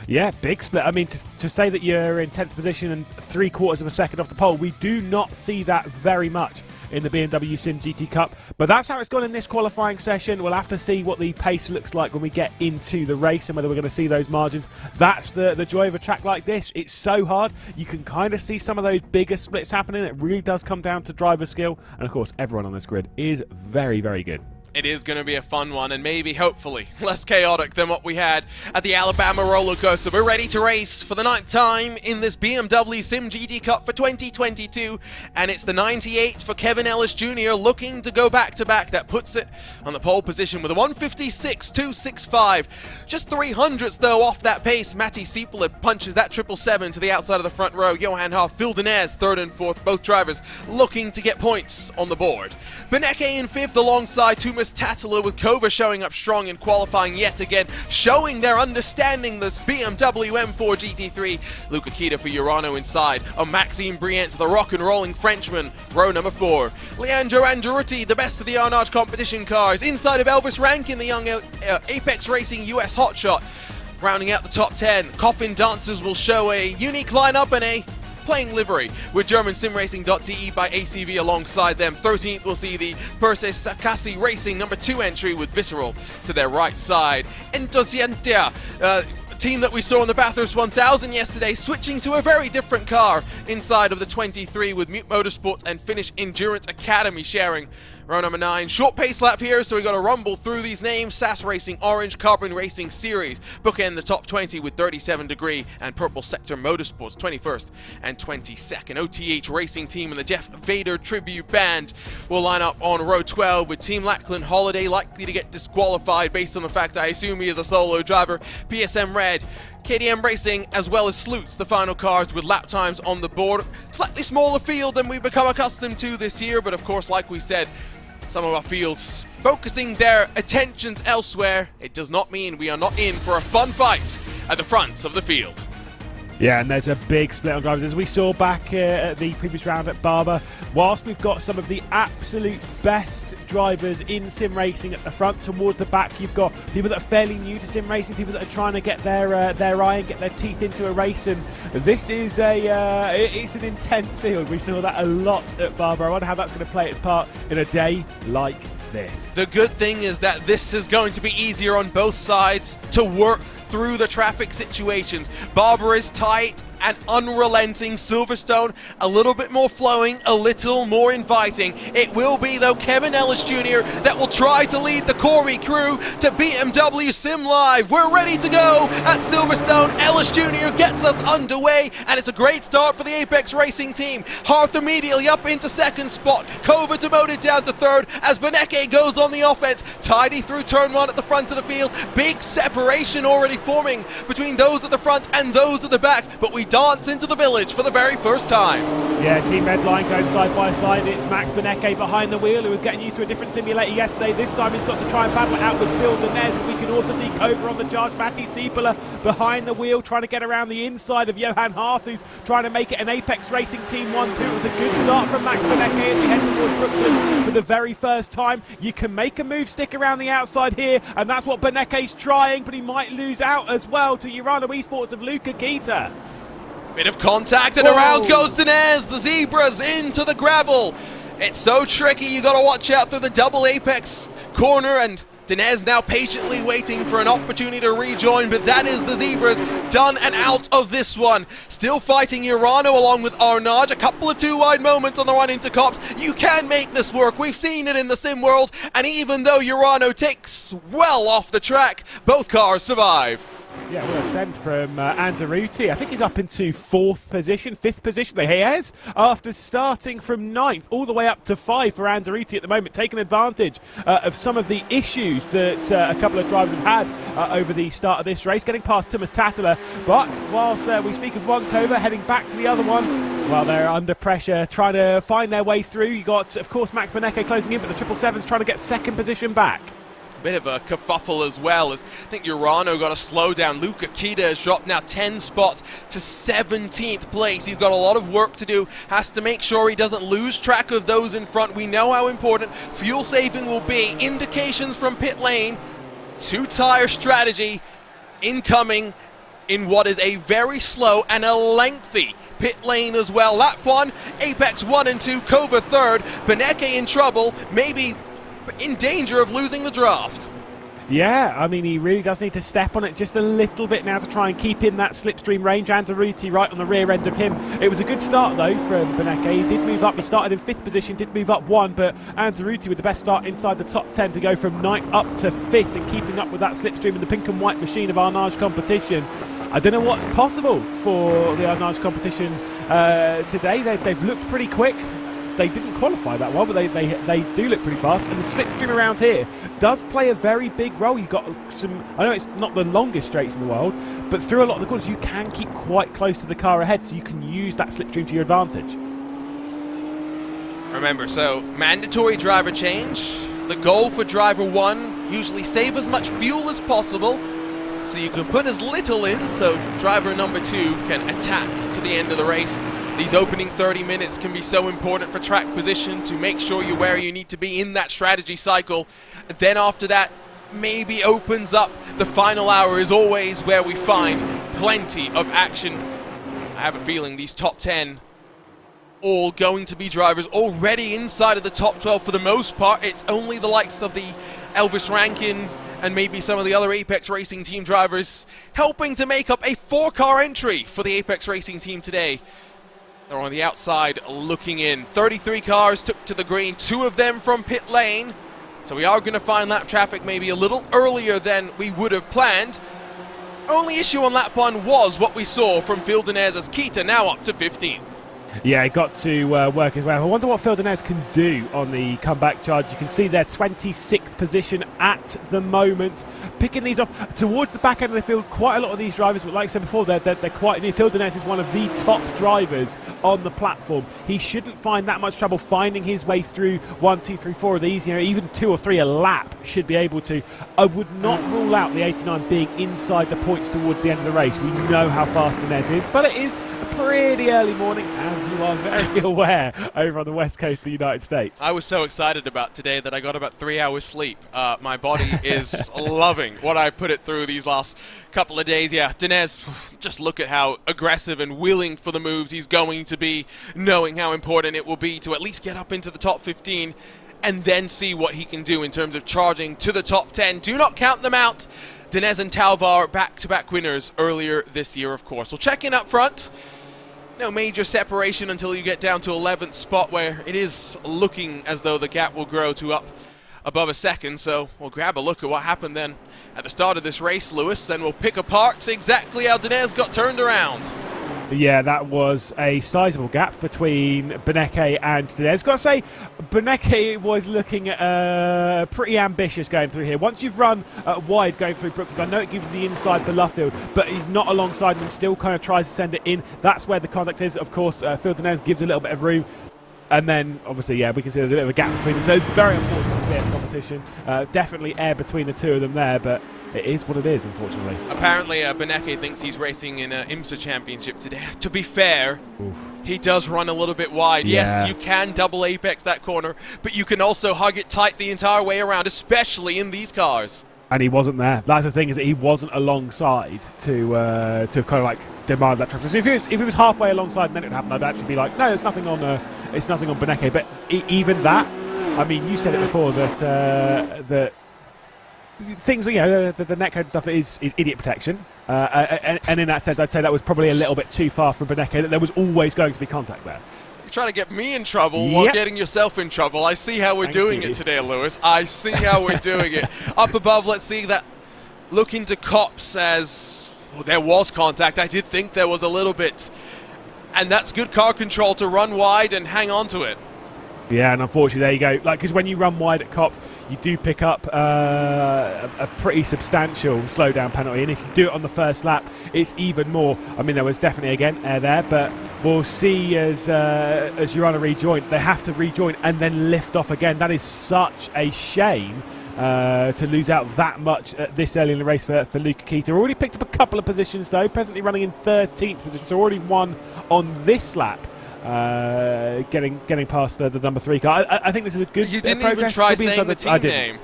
Yeah, big split. I mean, to say that you're in 10th position and 3/4 of a second off the pole, we do not see that very much in the BMW SIM GT Cup. But that's how it's gone in this qualifying session. We'll have to see what the pace looks like when we get into the race and whether we're going to see those margins. That's the joy of a track like this. It's so hard. You can kind of see some of those bigger splits happening. It really does come down to driver skill. And, of course, everyone on this grid is very, very good. It is going to be a fun one, and maybe, hopefully, less chaotic than what we had at the Alabama roller coaster. We're ready to race for the 9th time in this BMW SIM GT Cup for 2022, and it's the 98 for Kevin Ellis Jr. looking to go back-to-back. That puts it on the pole position with a 156.265. Just 300ths, though, off that pace. Matti Siepele punches that 777 to the outside of the front row. Johan Haaf, Phil Denez, 3rd and 4th, both drivers looking to get points on the board. Beneke in 5th alongside Tumas Tatala, with Kova showing up strong in qualifying yet again, showing their understanding this BMW M4 GT3. Luca Kita for Urano inside. Maxime Briant, the rock and rolling Frenchman, row number 4. Leandro Andretti, the best of the Arnage competition cars, inside of Elvis Rankin, the young Apex Racing US hotshot. Rounding out the top 10, Coffin Dancers will show a unique lineup and a playing livery with German simracing.de by ACV alongside them. 13th will see the Perses Sakasi Racing number 2 entry with Visceral to their right side. Entosientia, team that we saw in the Bathurst 1000 yesterday, switching to a very different car inside of the 23 with Mute Motorsports and Finnish Endurance Academy sharing row number 9. Short pace lap here, so we got to rumble through these names. SAS Racing, Orange Carbon Racing Series bookend the top 20 with 37 Degree and Purple Sector Motorsports 21st and 22nd. OTH Racing Team and the Jeff Vader Tribute Band will line up on row 12 with Team Lackland Holiday likely to get disqualified based on the fact I assume he is a solo driver. PSM Red, KDM Racing, as well as Sloots, the final cars with lap times on the board. Slightly smaller field than we've become accustomed to this year, but of course, like we said, some of our fields focusing their attentions elsewhere. It does not mean we are not in for a fun fight at the front of the field. Yeah, and there's a big split on drivers. As we saw back at the previous round at Barber, whilst we've got some of the absolute best drivers in sim racing at the front, toward the back you've got people that are fairly new to sim racing, people that are trying to get their eye and get their teeth into a race, and this is it's an intense field. We saw that a lot at Barber. I wonder how that's going to play its part in a day like this. The good thing is that this is going to be easier on both sides to work through the traffic situations. Barber is tight and unrelenting. Silverstone a little bit more flowing, a little more inviting. It will be, though, Kevin Ellis Jr. that will try to lead the Corey crew to BMW Sim Live. We're ready to go at Silverstone. Ellis Jr. gets us underway, and it's a great start for the Apex Racing team. Hearth immediately up into 2nd spot. Kova demoted down to 3rd as Beneke goes on the offense. Tidy through turn 1 at the front of the field. Big separation already forming between those at the front and those at the back, but we dance into the village for the very first time. Yeah, Team Redline going side by side. It's Max Benecke behind the wheel, who was getting used to a different simulator yesterday. This time he's got to try and battle it out with Phil Denez, as we can also see Cobra on the charge. Matti Siebeler behind the wheel, trying to get around the inside of Johan Harth, who's trying to make it an Apex Racing Team 1-2. It was a good start from Max Benecke as we head towards Brooklands for the very first time. You can make a move, stick around the outside here, and that's what Benecke's trying, but he might lose out as well to Urano Esports of Luca Kita. Bit of contact and around goes Denez. The Zebras into the gravel. It's so tricky. You got to watch out through the double apex corner, and Denez now patiently waiting for an opportunity to rejoin, but that is the Zebras done and out of this one. Still fighting Urano along with Arnage. A couple of two wide moments on the run into Cops. You can make this work. We've seen it in the sim world, and even though Urano takes well off the track, both cars survive. Yeah, what a send from Anzaruti. I think he's up into fifth position. He is, after starting from 9th all the way up to 5 for Anzaruti at the moment, taking advantage of some of the issues that a couple of drivers have had over the start of this race, getting past Thomas Tattler. But whilst we speak of one Kova, heading back to the other one, well, they're under pressure, trying to find their way through. You got, of course, Max Benecke closing in, but the 777's trying to get second position back. Bit of a kerfuffle as well, as I think Urano got a slowdown. Luca Kita has dropped now 10 spots to 17th place. He's got a lot of work to do, has to make sure he doesn't lose track of those in front. We know how important fuel saving will be. Indications from pit lane, 2-tire strategy incoming in what is a very slow and a lengthy pit lane as well. Lap 1, Apex 1 and 2, Kova 3rd, Benecke in trouble, maybe in danger of losing the draft. Yeah, I mean, he really does need to step on it just a little bit now to try and keep in that slipstream range. Anzaruti right on the rear end of him. It was a good start, though, from Benecke. He did move up. He started in 5th position, did move up 1, but Anzaruti with the best start inside the top 10 to go from 9th up to 5th and keeping up with that slipstream in the pink and white machine of Arnage competition. I don't know what's possible for the Arnage competition today. They've looked pretty quick. They didn't qualify that well, but they do look pretty fast. And the slipstream around here does play a very big role. You've got some, I know it's not the longest straights in the world, but through a lot of the corners you can keep quite close to the car ahead, so you can use that slipstream to your advantage. Remember, so mandatory driver change. The goal for driver 1, usually save as much fuel as possible, so you can put as little in, so driver number 2 can attack to the end of the race. These opening 30 minutes can be so important for track position to make sure you're where you need to be in that strategy cycle. Then after that, maybe opens up. The final hour is always where we find plenty of action. I have a feeling these top 10 all going to be drivers already inside of the top 12 for the most part. It's only the likes of the Elvis Rankin and maybe some of the other Apex Racing Team drivers helping to make up a 4-car entry for the Apex Racing Team today. They're on the outside looking in. 33 cars took to the green, 2 of them from pit lane. So we are going to find lap traffic maybe a little earlier than we would have planned. Only issue on lap 1 was what we saw from Phil Denez as Kita now up to 15th. Yeah, it got to work as well. I wonder what Phil Denez can do on the comeback charge. You can see their 26th position at the moment. Picking these off towards the back end of the field. Quite a lot of these drivers, but like I said before, they're quite new. Phil Denez is one of the top drivers on the platform. He shouldn't find that much trouble finding his way through 1, 2, 3, 4 of these. You know, even 2 or 3 a lap should be able to. I would not rule out the 89 being inside the points towards the end of the race. We know how fast Denez is, but it is a pretty early morning, as you are very aware, over on the west coast of the United States. I was so excited about today that I got about 3 hours sleep. My body is loving what I put it through these last couple of days. Yeah, Denez, just look at how aggressive and willing for the moves he's going to be, knowing how important it will be to at least get up into the top 15 and then see what he can do in terms of charging to the top 10. Do not count them out. Denez and Talvar back-to-back winners earlier this year, of course. We'll check in up front. No major separation until you get down to 11th spot, where it is looking as though the gap will grow to up above a second. So we'll grab a look at what happened then at the start of this race, Lewis, and we'll pick apart exactly how Denez got turned around. Yeah, that was a sizable gap between Beneke and Dines. Got to say, Beneke was looking pretty ambitious going through here. Once you've run wide going through Brooklands, I know it gives you the inside for Luffield, but he's not alongside and still kind of tries to send it in. That's where the contact is. Of course, Phil Dines gives a little bit of room. And then, obviously, yeah, we can see there's a bit of a gap between them. So it's very unfortunate for this competition. Definitely air between the two of them there, but it is what it is, unfortunately. Apparently, Beneke thinks he's racing in an IMSA championship today. To be fair, he does run a little bit wide. Yeah. Yes, you can double apex that corner, but you can also hug it tight the entire way around, especially in these cars. And he wasn't there. That's the thing, is that he wasn't alongside to have kind of like demanded that track. So if he was halfway alongside and then it would happen, I'd actually be like, no, it's nothing on Beneke. But even that, I mean, you said it before that things, you know, the netcode stuff is idiot protection, and in that sense, I'd say that was probably a little bit too far from Beneke. That there was always going to be contact there. Trying to get me in trouble while getting yourself in trouble. I see how we're doing it today, Lewis. I see how we're doing it. Up above, let's see that look into Cops as well, there was contact. I did think there was a little bit. And that's good car control to run wide and hang on to it. Yeah, and unfortunately, there you go. Like, because when you run wide at Cops, you do pick up a pretty substantial slowdown penalty, and if you do it on the first lap, it's even more. I mean, there was definitely again air there, but we'll see as you're on a rejoin, they have to rejoin and then lift off again. That is such a shame to lose out that much this early in the race for Luca Kita. Already picked up a couple of positions though, presently running in 13th position, so already won on this lap. Getting past the number 3 car. I think this is a good You didn't progress. even try We'll saying the team name.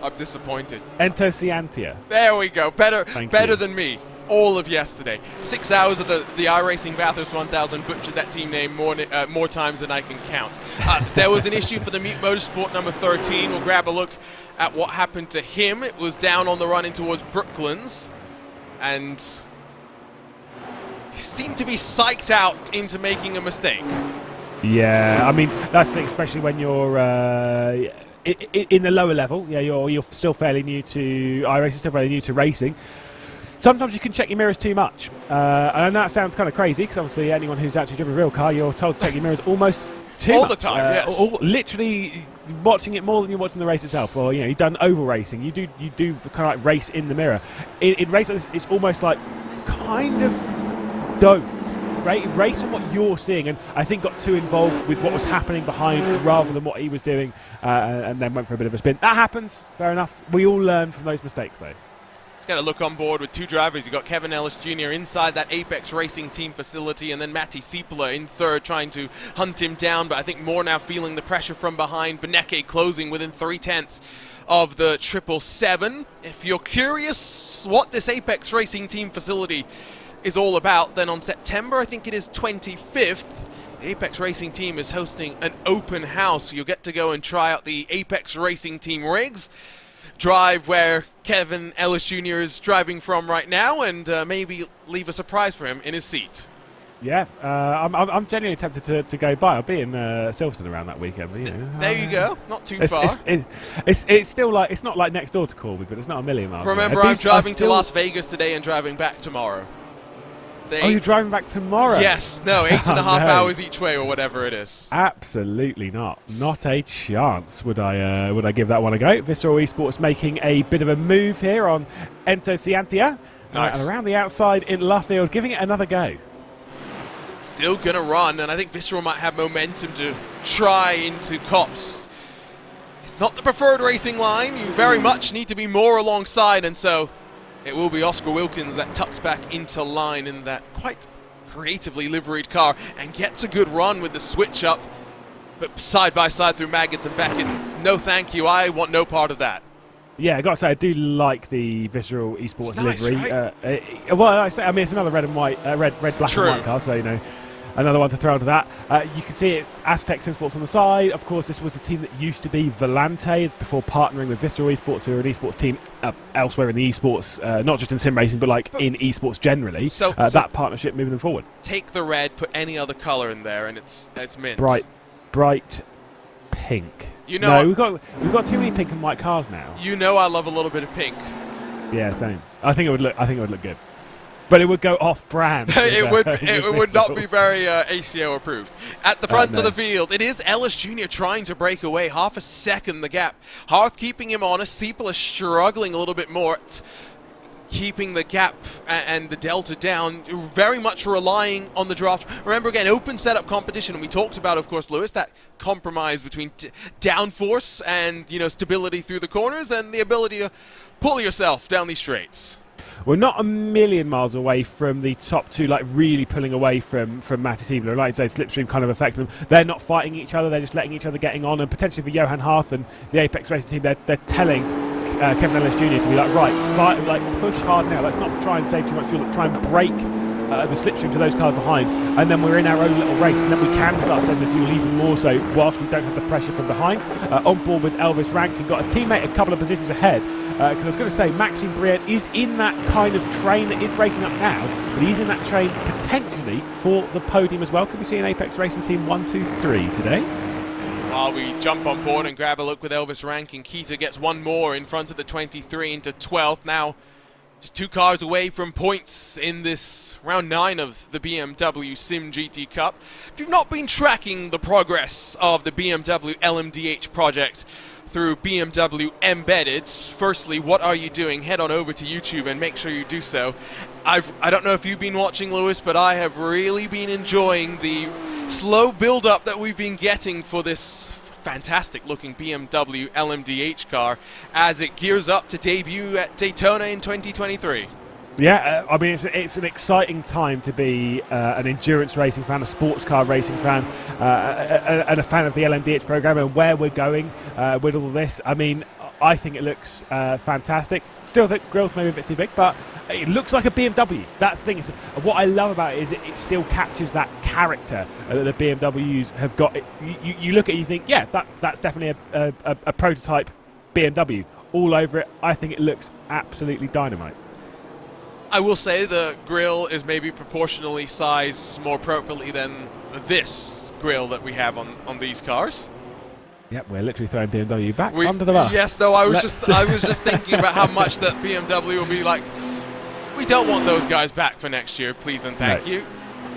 I'm disappointed. Entosiantia. There we go. Better you. than me. All of yesterday. 6 hours of the iRacing Bathurst 1000 butchered that team name more times than I can count. There was an issue for the Mute Motorsport number 13. We'll grab a look at what happened to him. It was down on the run in towards Brooklands, and he seemed to be psyched out into making a mistake. Yeah, I mean, that's the thing, especially when you're in the lower level. Yeah, you're still fairly new to iRacing, still fairly new to racing. Sometimes you can check your mirrors too much. And that sounds kind of crazy, because obviously anyone who's actually driven a real car, you're told to check your mirrors almost too much. All the time, yes. Literally watching it more than you're watching the race itself. Or, you know, you've done oval racing. You do kind of like race in the mirror. In race like this, it's almost like kind of don't race on what you're seeing, and I think got too involved with what was happening behind rather than what he was doing, and then went for a bit of a spin. That happens, fair enough. We all learn from those mistakes though. Let's get a look on board with two drivers. You've got Kevin Ellis Jr. inside that Apex Racing Team facility, and then Matti Siepela in third, trying to hunt him down, but I think more now feeling the pressure from behind. Beneke closing within 3/10 of the 777. If you're curious what this Apex Racing Team facility is all about, then on September, I think it is 25th, the Apex Racing Team is hosting an open house. You'll get to go and try out the Apex Racing Team rigs, drive where Kevin Ellis Jr. is driving from right now, and maybe leave a surprise for him in his seat. Yeah, I'm genuinely tempted to go by. I'll be in Silverstone around that weekend. But, you know, there you go, not too far. It's still like, it's not like next door to Corby, but it's not a million miles. Remember, I'm driving to Las Vegas today and driving back tomorrow. Oh, you're driving back tomorrow? Yes, no, 8.5 hours each way or whatever it is. Absolutely not. Not a chance would I give that one a go. Visceral Esports making a bit of a move here on Entosiantia. Nice. And around the outside in Luffield, giving it another go. Still going to run, and I think Visceral might have momentum to try into Cops. It's not the preferred racing line. You very much need to be more alongside, and so it will be Oscar Wilkins that tucks back into line in that quite creatively liveried car and gets a good run with the switch up. But side by side through Maggots and Beckett's, no thank you, I want no part of that. Yeah, I got to say, I do like the Visceral Esports nice, livery. right? Well, I mean, it's another red and white, red, black True. and white car, so, you know, another one to throw onto that. You can see it, Aztec Sim Sports on the side. Of course, this was the team that used to be Volante before partnering with Visceral Esports, who are an esports team elsewhere in the esports, not just in sim racing, but in esports generally. So that partnership moving them forward. Take the red, put any other colour in there, and it's mint. Bright pink. You know, no, we've got too many pink and white cars now. You know, I love a little bit of pink. Yeah, same. I think it would look good. But it would go off-brand. it would not be very ACO approved. At the front of the field, it is Ellis Jr. trying to break away. Half a second the gap. Harth keeping him honest. Seipel is struggling a little bit more. Keeping the gap and the delta down, very much relying on the draft. Remember, again, open setup competition, and we talked about, of course, Lewis, that compromise between downforce and, you know, stability through the corners and the ability to pull yourself down these straights. We're not a million miles away from the top two, like really pulling away from Matty Seibler. Like I say, Slipstream kind of affecting them. They're not fighting each other, they're just letting each other getting on, and potentially for Johan Harth and the Apex Racing team, they're telling Kevin Ellis Jr. to be like, right, fight, like push hard now. Let's not try and save too much fuel. Let's try and break the slipstream to those cars behind, and then we're in our own little race, and then we can start saving the fuel even more so whilst we don't have the pressure from behind. On board with Elvis Rankin, got a teammate a couple of positions ahead, because I was going to say Maxime Brienne is in that kind of train that is breaking up now, but he's in that train potentially for the podium as well. Could we see an Apex Racing Team 1, 2, 3 today? While we jump on board and grab a look with Elvis Rankin, Keita gets one more in front of the 23 into 12th. Now, just 2 cars away from points in this round 9 of the BMW SIM GT Cup. If you've not been tracking the progress of the BMW LMDH project through BMW Embedded, firstly, what are you doing? Head on over to YouTube and make sure you do so. I don't know if you've been watching, Lewis, but I have really been enjoying the slow build-up that we've been getting for this fantastic-looking BMW LMDH car as it gears up to debut at Daytona in 2023. Yeah, I mean, it's an exciting time to be an endurance racing fan, a sports car racing fan, and a fan of the LMDH program and where we're going with all this. I mean, I think it looks fantastic. Still think grill's maybe a bit too big, but it looks like a BMW. That's the thing. What I love about it is it still captures that character that the BMWs have got. You look at it, you think, yeah, that's definitely a prototype BMW. All over it. I think it looks absolutely dynamite. I will say the grille is maybe proportionally sized more appropriately than this grille that we have on these cars. Yep, we're literally throwing BMW back under the bus. Yes, though I was just thinking about how much that BMW will be like. We don't want those guys back for next year, please and thank you.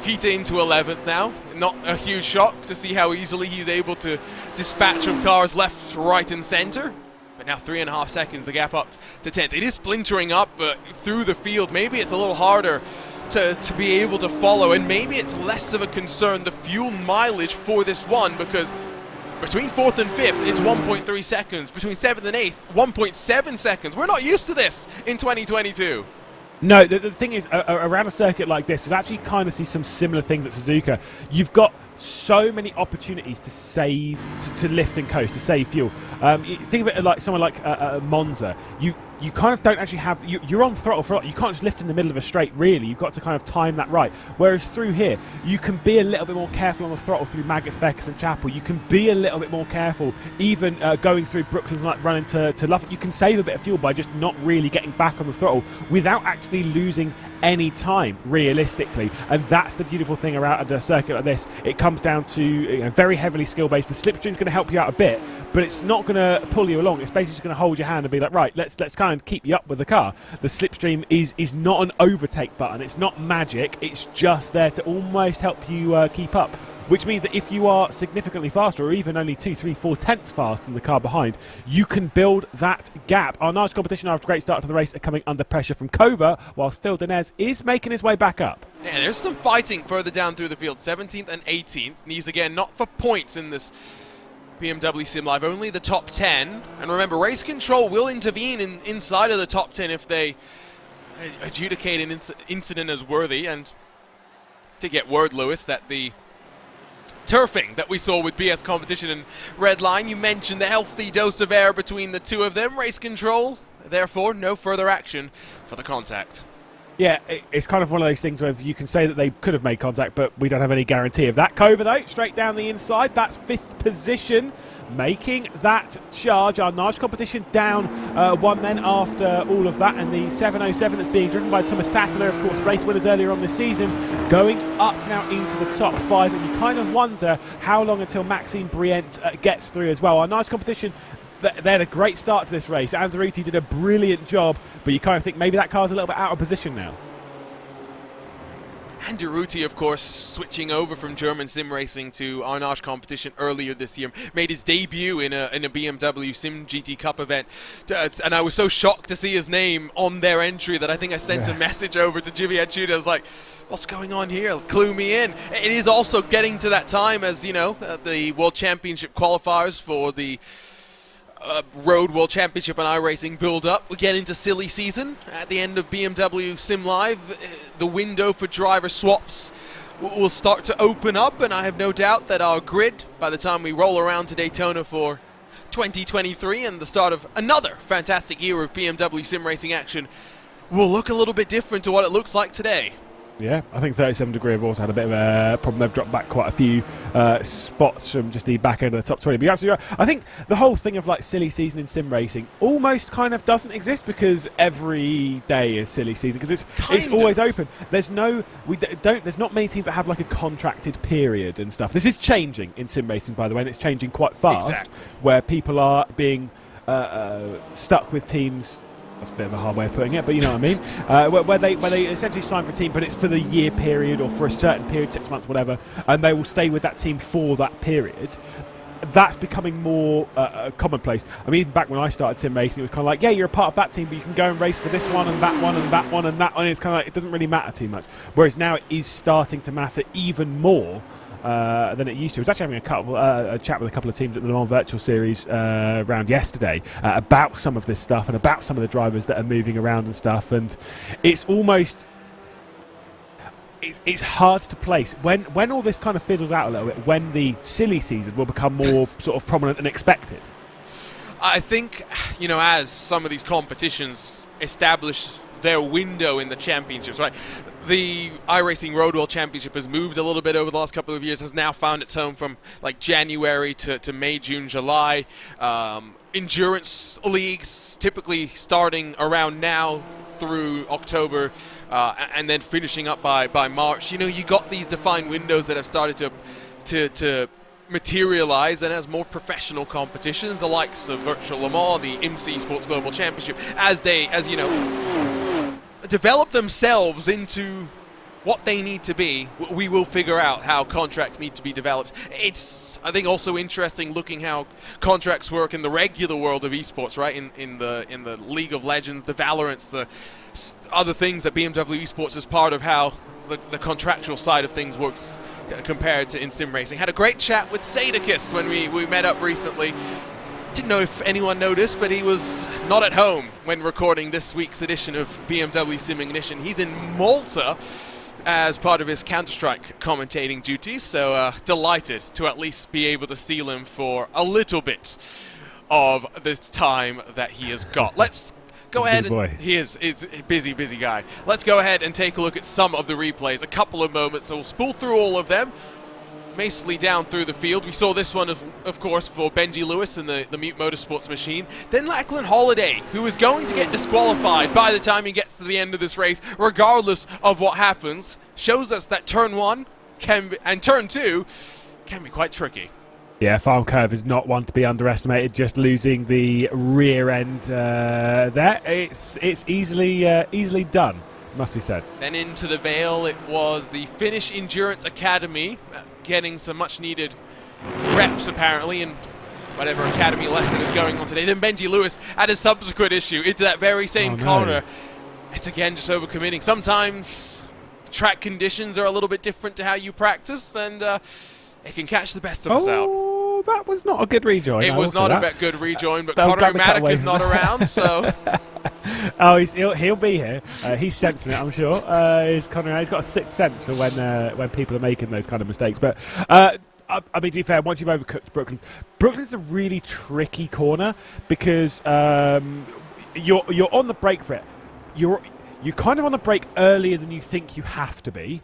Keita into 11th now. Not a huge shock to see how easily he's able to dispatch of cars left, right, and centre. But now 3.5 seconds, the gap up to 10th. It is splintering up through the field. Maybe it's a little harder to be able to follow, and maybe it's less of a concern, the fuel mileage for this one, because between 4th and 5th, it's 1.3 seconds. Between 7th and 8th, 1.7 seconds. We're not used to this in 2022. No, the thing is, around a circuit like this, you actually kind of see some similar things at Suzuka. You've got so many opportunities to save, to lift and coast, to save fuel. Think of it like someone like Monza. You kind of don't actually have, you're on throttle for a lot. You can't just lift in the middle of a straight, really. You've got to kind of time that right. Whereas through here, you can be a little bit more careful on the throttle through Maggots, Beckers and Chapel. You can be a little bit more careful, even going through Brooklyn's like running to Lufkin. You can save a bit of fuel by just not really getting back on the throttle without actually losing any time, realistically. And that's the beautiful thing around a circuit like this. It comes down to very heavily skill-based. The slipstream's going to help you out a bit, but it's not going to pull you along. It's basically just going to hold your hand and be like, right, let's kind of keep you up with the car. The slipstream is not an overtake button. It's not magic. It's just there to almost help you keep up. Which means that if you are significantly faster, or even only 2, 3, 4 tenths faster than the car behind, you can build that gap. Our nice competition after a great start to the race are coming under pressure from Kova, whilst Phil Denez is making his way back up. Yeah, there's some fighting further down through the field. 17th and 18th. These, again, not for points in this BMW Sim Live, only the top 10. And remember, Race Control will intervene inside of the top 10 if they adjudicate an incident as worthy. And to get word, Lewis, that the turfing that we saw with BS Competition and Redline, you mentioned the healthy dose of air between the two of them. Race Control, therefore, no further action for the contact. Yeah, it's kind of one of those things where you can say that they could have made contact, but we don't have any guarantee of that. Kova, though, straight down the inside. That's 5th position, making that charge. Our Nage competition down one then after all of that. And the 707 that's being driven by Thomas Tattler, of course, race winners earlier on this season, going up now into the top 5. And you kind of wonder how long until Maxime Brienne gets through as well. Our Nage competition, they had a great start to this race. Anzaruti did a brilliant job, but you kind of think maybe that car's a little bit out of position now. And Ruti, of course, switching over from German sim racing to Arnage competition earlier this year, made his debut in a BMW SIM GT Cup event. And I was so shocked to see his name on their entry that I think I sent a message over to Jimmy Achuda. I was like, what's going on here? Clue me in. It is also getting to that time, as you know, the World Championship qualifiers for the Road World Championship and iRacing build up. We get into silly season at the end of BMW Sim Live. The window for driver swaps will start to open up, and I have no doubt that our grid, by the time we roll around to Daytona for 2023 and the start of another fantastic year of BMW sim racing action, will look a little bit different to what it looks like today. Yeah, I think 37 Degree have also had a bit of a problem. They've dropped back quite a few spots from just the back end of the top 20. But you're absolutely right. I think the whole thing of like silly season in sim racing almost kind of doesn't exist, because every day is silly season, because it's always open. There's there's not many teams that have like a contracted period and stuff. This is changing in sim racing, by the way, and it's changing quite fast, where people are being stuck with teams. That's a bit of a hard way of putting it, but you know what I mean. Where they essentially sign for a team, but it's for the year period or for a certain period, 6 months, whatever, and they will stay with that team for that period. That's becoming more commonplace. I mean, even back when I started sim racing, it was kind of like, yeah, you're a part of that team, but you can go and race for this one and that one and that one and that one. It's kind of like, it doesn't really matter too much. Whereas now it is starting to matter even more than it used to. I was actually having a chat with a couple of teams at the Le Mans Virtual Series round yesterday about some of this stuff and about some of the drivers that are moving around and stuff, and it's almost it's hard to place when all this kind of fizzles out a little bit, when the silly season will become more sort of prominent and expected. I think, you know, as some of these competitions establish their window in the championships, right? The iRacing Road World Championship has moved a little bit over the last couple of years, has now found its home from like January to May, June, July. Endurance leagues typically starting around now through October and then finishing up by March. You know, you got these defined windows that have started to materialize, and as more professional competitions, the likes of Virtual Le Mans, the MC Sports Global Championship, as you know, develop themselves into what they need to be, we will figure out how contracts need to be developed. It's, I think, also interesting looking how contracts work in the regular world of esports, right? In the League of Legends, the Valorants, the other things that BMW esports is part of how the contractual side of things works compared to in sim racing. Had a great chat with Sadakis when we met up recently. Didn't know if anyone noticed, but he was not at home when recording this week's edition of BMW SIM Ignition. He's in Malta as part of his Counter-Strike commentating duties, so delighted to at least be able to steal him for a little bit of this time that he has got. Let's go ahead and he is a busy guy. Let's go ahead and take a look at some of the replays, a couple of moments, so we'll spool through all of them. Macely down through the field. We saw this one, of course, for Benji Lewis in the Mute Motorsports machine. Then Lachlan Holiday, who is going to get disqualified by the time he gets to the end of this race, regardless of what happens, shows us that turn 1 and turn 2 can be quite tricky. Yeah, farm curve is not one to be underestimated. Just losing the rear end there, it's easily done, must be said. Then into the Vale, it was the Finnish Endurance Academy getting some much needed reps apparently in whatever academy lesson is going on today. Then Benji Lewis had a subsequent issue into that very same corner. It's again just overcommitting. Sometimes track conditions are a little bit different to how you practice, and it can catch the best of us out. That was not a good rejoin. It was not a good rejoin, but Conor Matic is not around, so... Oh, he'll be here. He's sensing it, I'm sure. He's got a sixth sense for when people are making those kind of mistakes. But I mean, to be fair, once you've overcooked Brooklands a really tricky corner, because you're on the brake for it. You're kind of on the brake earlier than you think you have to be,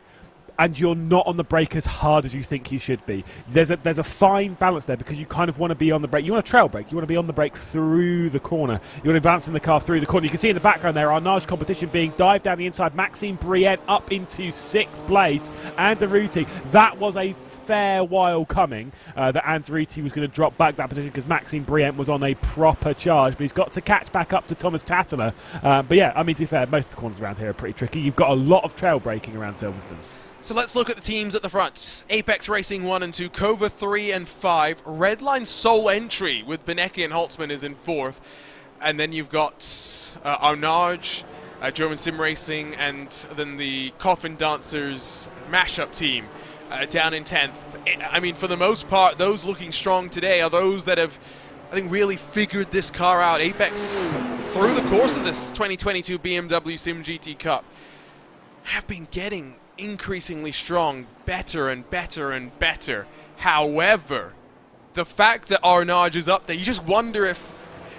and you're not on the brake as hard as you think you should be. There's a fine balance there, because you kind of want to be on the brake. You want to trail brake. You want to be on the brake through the corner. You want to be bouncing the car through the corner. You can see in the background there, Arnage competition being dived down the inside. Maxime Brienne up into 6th place. And Arruti. That was a fair while coming that Anzaruti was going to drop back that position, because Maxime Brienne was on a proper charge, but he's got to catch back up to Thomas Tattler. But yeah, I mean, to be fair, most of the corners around here are pretty tricky. You've got a lot of trail braking around Silverstone. So let's look at the teams at the front. Apex Racing 1 and 2, Kova 3 and 5, Redline sole entry with Benecke and Holtzman is in 4th. And then you've got Arnage, German Sim Racing, and then the Coffin Dancers mashup team down in 10th. I mean, for the most part, those looking strong today are those that have, I think, really figured this car out. Apex, through the course of this 2022 BMW SIM GT Cup, have been getting increasingly strong, better and better and better. However, the fact that Arnage is up there, you just wonder if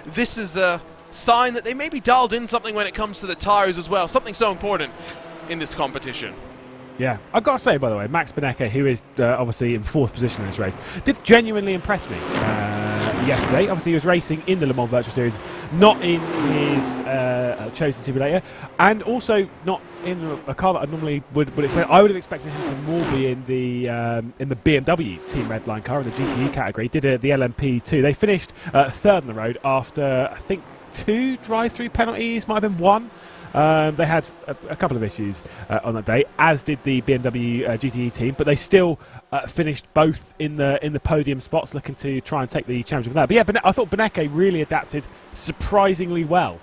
this is a sign that they maybe dialed in something when it comes to the tires as well, something so important in this competition. Yeah, I've got to say, by the way, Max Benecke, who is obviously in 4th position in this race, did genuinely impress me yesterday. Obviously, he was racing in the Le Mans Virtual Series, not in his chosen simulator, and also not in a car that I normally would expect. I would have expected him to more be in the BMW Team Redline car in the GTE category. Did the LMP2. They finished 3rd on the road after, I think, 2 drive-through penalties, might have been 1. They had a couple of issues on that day, as did the BMW GTE team, but they still finished both in the podium spots, looking to try and take the championship there. But yeah, I thought Benecke really adapted surprisingly well,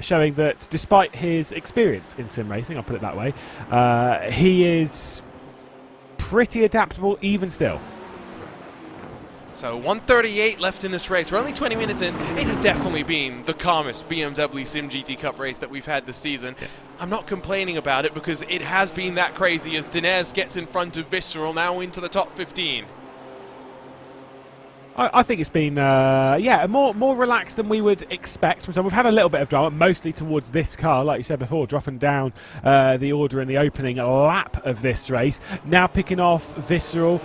showing that despite his experience in sim racing, I'll put it that way, he is pretty adaptable even still. So 138 left in this race. We're only 20 minutes in. It has definitely been the calmest BMW Sim GT Cup race that we've had this season. Yeah. I'm not complaining about it because it has been that crazy as Dinez gets in front of Visceral, now into the top 15. I think it's been, yeah, more relaxed than we would expect. So we've had a little bit of drama, mostly towards this car, like you said before, dropping down the order in the opening lap of this race. Now picking off Visceral.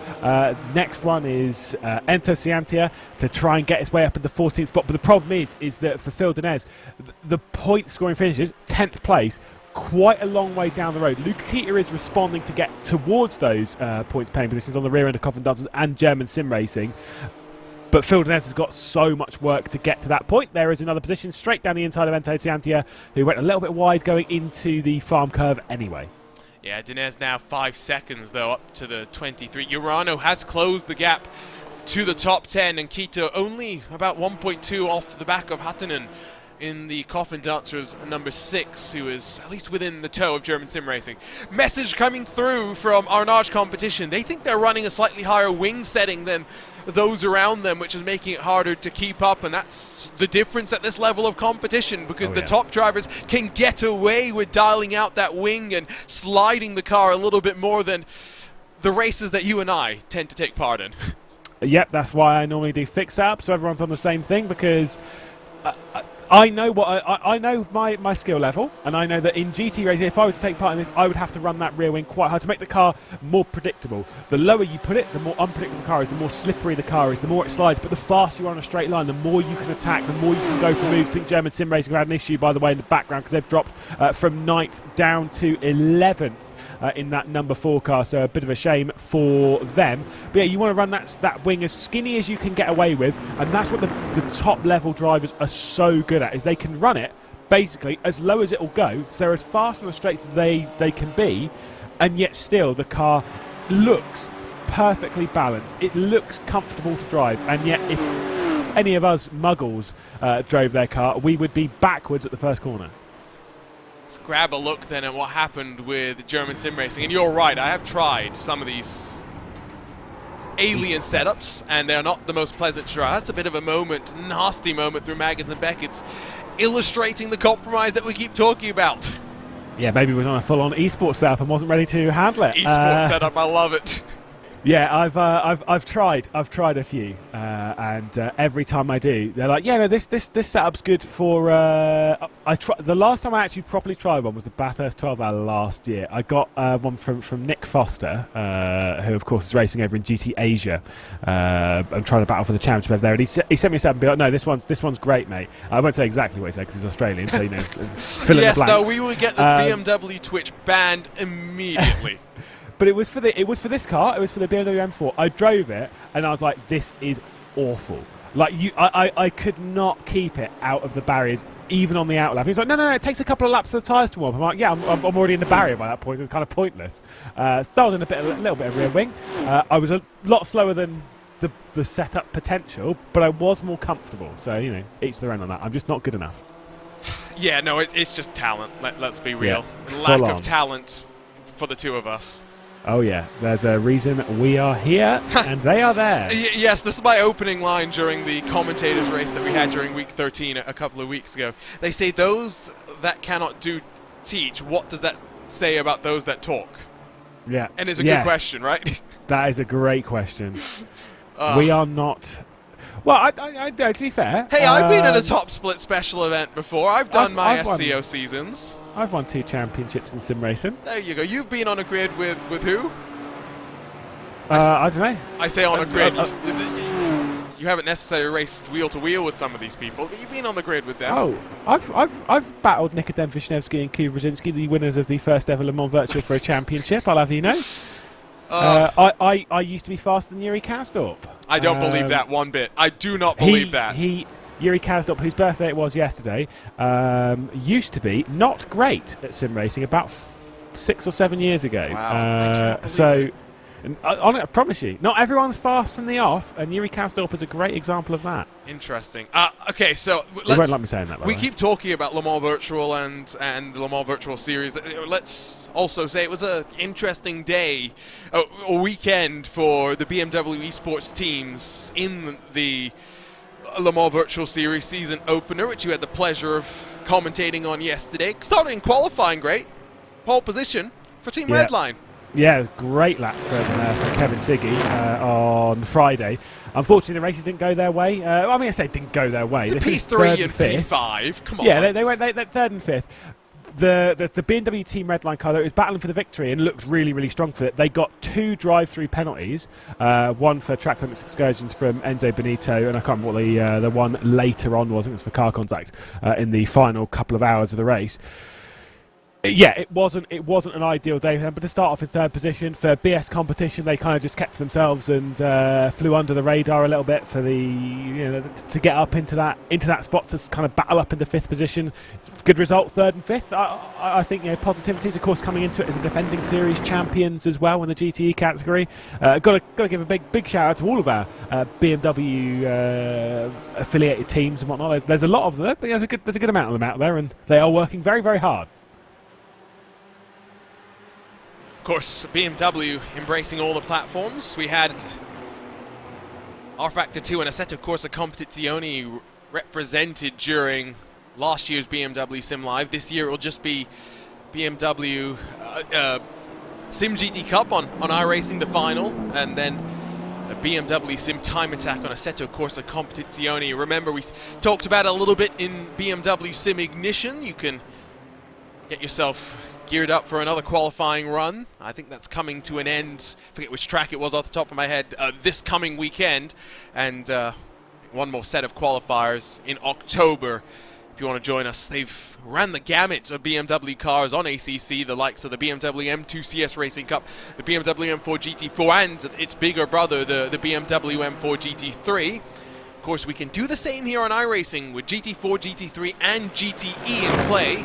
Next one is Ento Ciantia to try and get his way up in the 14th spot. But the problem is that for Phil Dinez, the point scoring finishes, 10th place, quite a long way down the road. Luca Kita is responding to get towards those points paying positions on the rear end of Coffin Dancers and German Sim Racing. But Phil Dinez has got so much work to get to that point. There is another position straight down the inside of Ento Ciantia, who went a little bit wide going into the farm curve anyway. Yeah, Dinez now 5 seconds, though, up to the 23. Urano has closed the gap to the top 10, and Kita only about 1.2 off the back of Hatanen in the Coffin Dancers number 6, who is at least within the toe of German Sim Racing. Message coming through from Arnage Competition. They think they're running a slightly higher wing setting than those around them, which is making it harder to keep up, and that's the difference at this level of competition, because the top drivers can get away with dialing out that wing and sliding the car a little bit more than the races that you and I tend to take part in. Yep, that's why I normally do fix up, so everyone's on the same thing, because I know what I know my skill level, and I know that in GT racing, if I were to take part in this, I would have to run that rear wing quite hard to make the car more predictable. The lower you put it, the more unpredictable the car is, the more slippery the car is, the more it slides. But the faster you are on a straight line, the more you can attack, the more you can go for moves. I think German Sim Racing had an issue, by the way, in the background, because they've dropped from 9th down to 11th. In that number 4 car, so a bit of a shame for them. But yeah, you want to run that wing as skinny as you can get away with, and that's what the top level drivers are so good at, is they can run it basically as low as it will go, so they're as fast on the straights as they can be, and yet still the car looks perfectly balanced. It looks comfortable to drive, and yet if any of us muggles drove their car, we would be backwards at the first corner. Let's grab a look then at what happened with German Sim Racing. And you're right, I have tried some of these alien setups, and they're not the most pleasant to try. That's a bit of a moment, nasty moment through Maggins and Beckett's, illustrating the compromise that we keep talking about. Yeah, maybe he was on a full-on esports setup and wasn't ready to handle it. Esports setup, I love it. Yeah, I've tried a few, and every time I do, they're like, yeah, no, this setup's good for. The last time I actually properly tried one was the Bathurst 12 Hour last year. I got one from Nick Foster, who of course is racing over in GT Asia. I'm trying to battle for the championship over there, and he sent me a setup and be like, no, this one's great, mate. I won't say exactly what he said because he's Australian, so fill in the blanks. Yes, no, we would get the BMW Twitch banned immediately. But it was for this car. It was for the BMW M4. I drove it and I was like, this is awful. Like I could not keep it out of the barriers even on the outlap. He's like, no, it takes a couple of laps for the tyres to warm up. I'm like, yeah, I'm already in the barrier by that point. It's kind of pointless. Dialed in a little bit of rear wing. I was a lot slower than the setup potential, but I was more comfortable. So, you know, each their own on that. I'm just not good enough. Yeah, no, it's just talent. Let's be real. Yeah, Lack full of on. talent for the two of us. Oh, yeah. There's a reason we are here, and they are there. Yes, this is my opening line during the commentators race that we had during week 13 a couple of weeks ago. They say those that cannot do teach. What does that say about those that talk? Yeah. And it's a good question, right? That is a great question. We are not... Well, I to be fair... Hey, I've been at a top split special event before. I've done my SCO seasons. I've won 2 championships in sim racing. There you go. You've been on a grid with who? I don't know. I say on a grid. You haven't necessarily raced wheel to wheel with some of these people, but you've been on the grid with them. Oh, I've battled Nikodem Wisniewski and Kuba Brzezinski, the winners of the first ever Le Mans Virtual for a championship. I'll have you know. I used to be faster than Yuri Kasdorp. I don't believe that one bit. I do not believe that. Yuri Kasdorp, whose birthday it was yesterday, used to be not great at sim racing about 6 or 7 years ago. Wow. I promise you, not everyone's fast from the off, and Yuri Kasdorp is a great example of that. Interesting. Okay, so You won't like me saying that, by the way. keep talking about Le Mans Virtual and the Le Mans Virtual Series. Let's also say it was an interesting day, a weekend for the BMW esports teams in the Le Mans Virtual Series season opener, which you had the pleasure of commentating on yesterday. Starting qualifying great. Pole position for Team Redline. Yeah, it was a great lap from Kevin Siggy on Friday. Unfortunately, the races didn't go their way. I say didn't go their way. The P3 and P5, come on. Yeah, they went third and fifth. The BMW Team Redline car, though, was battling for the victory and looked really, really strong for it. They got 2 drive-through penalties, one for track limits excursions from Enzo Benito, and I can't remember what the one later on was. I think it was for car contact in the final couple of hours of the race. Yeah, it wasn't an ideal day for them, but to start off in 3rd position for BS competition, they kind of just kept themselves and flew under the radar a little bit for to get up into that spot to kind of battle up into 5th position. Good result, 3rd and 5th. I think positivities, of course, coming into it as a defending series champions as well in the GTE category. Got to give a big shout out to all of our BMW affiliated teams and whatnot. There's a lot of them. There's a good amount of them out there, and they are working very, very hard. Of course, BMW embracing all the platforms. We had R-Factor 2 and Assetto Corsa Competizione represented during last year's BMW Sim Live. This year it will just be BMW SIM GT Cup on iRacing, the final, and then a BMW Sim Time Attack on Assetto Corsa Competizione. Remember, we talked about it a little bit in BMW Sim Ignition. You can get yourself geared up for another qualifying run. I think that's coming to an end. I forget which track it was off the top of my head. This coming weekend, and one more set of qualifiers in October. If you want to join us, they've ran the gamut of BMW cars on ACC, the likes of the BMW M2 CS Racing Cup, the BMW M4 GT4, and its bigger brother, the BMW M4 GT3. Of course, we can do the same here on iRacing with GT4, GT3, and GTE in play.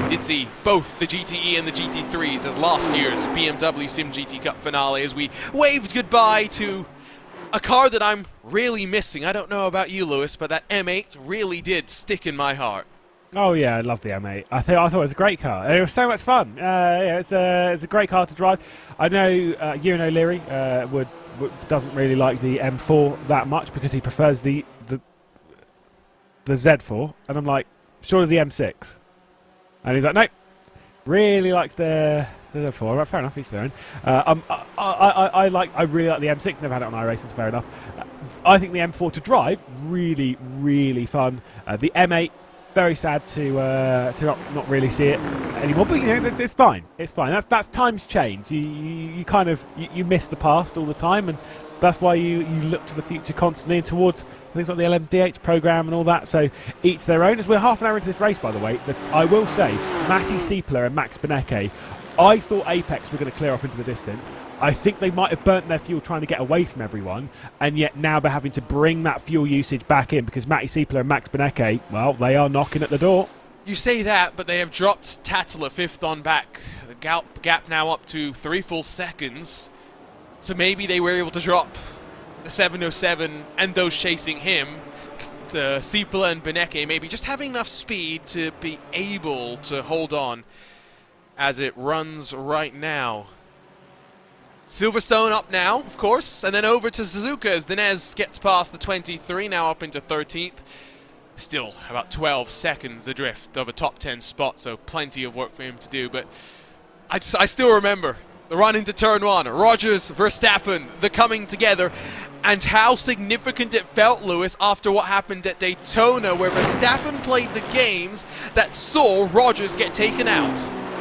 We did see both the GTE and the GT3s as last year's BMW SIM GT Cup finale as we waved goodbye to a car that I'm really missing. I don't know about you, Lewis, but that M8 really did stick in my heart. Oh yeah, I love the M8. I thought it was a great car. It was so much fun. It's a great car to drive. I know Ewan O'Leary doesn't really like the M4 that much because he prefers the Z4, and I'm like, surely the M6. And he's like, no, really likes the Z4. Right, fair enough, each their own. I really like the M6. Never had it on iRacing, fair enough. I think the M4 to drive, really, really fun. The M8, very sad to not really see it anymore. But it's fine. It's fine. That's times change. You kind of miss the past all the time, and that's why you look to the future constantly and towards things like the LMDH program and all that. So each their own. As we're half an hour into this race, by the way, that I will say, Matty Siepler and Max Benecke I thought Apex were going to clear off into the distance. I think they might have burnt their fuel trying to get away from everyone, and yet now they're having to bring that fuel usage back in because Matty Siepler and Max Benecke, well, they are knocking at the door. You say that, but they have dropped Tattler 5th on back. The gap now up to 3 full seconds. So maybe they were able to drop the 707 and those chasing him, the Siepler and Benecke, maybe just having enough speed to be able to hold on as it runs right now. Silverstone up now, of course, and then over to Suzuka as Dinez gets past the 23, now up into 13th. Still about 12 seconds adrift of a top 10 spot, so plenty of work for him to do. But I still remember the run into turn 1, Rogers, Verstappen, the coming together, and how significant it felt, Lewis, after what happened at Daytona, where Verstappen played the games that saw Rogers get taken out.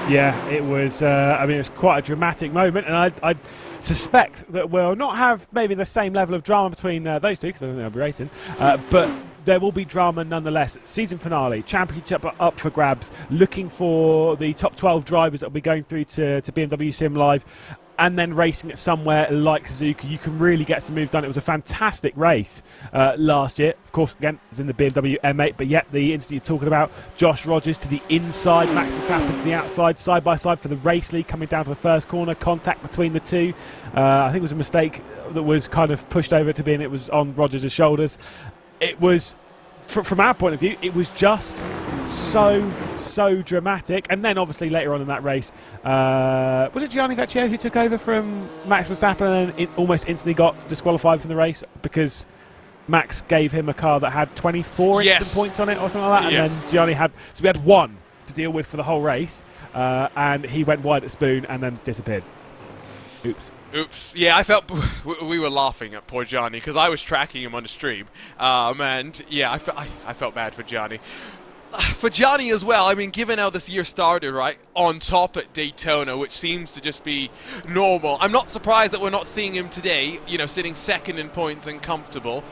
Yeah, it was. I mean, it was quite a dramatic moment, and I suspect that we'll not have maybe the same level of drama between those two because I don't think they'll be racing, but there will be drama nonetheless. Season finale, championship up for grabs, looking for the top 12 drivers that will be going through to BMW Sim Live, and then racing at somewhere like Suzuka. You can really get some moves done. It was a fantastic race last year. Of course, again, it was in the BMW M8, but yet the incident you're talking about, Josh Rogers to the inside, Max Verstappen to the outside, side by side for the race lead, coming down to the first corner, contact between the two. I think it was a mistake that was kind of pushed over to being, it was on Rogers' shoulders. It was, from our point of view, it was just so dramatic. And then obviously later on in that race, was it Gianni Vecchio who took over from Max Verstappen and then almost instantly got disqualified from the race because Max gave him a car that had 24 instant points on it or something like that, and then Gianni had, so we had one to deal with for the whole race, and he went wide at Spoon and then disappeared. Oops. Yeah, I felt we were laughing at poor Gianni because I was tracking him on the stream, and yeah, I felt bad for Gianni. For Gianni as well, I mean, given how this year started, right, on top at Daytona, which seems to just be normal, I'm not surprised that we're not seeing him today, you know, sitting second in points and comfortable.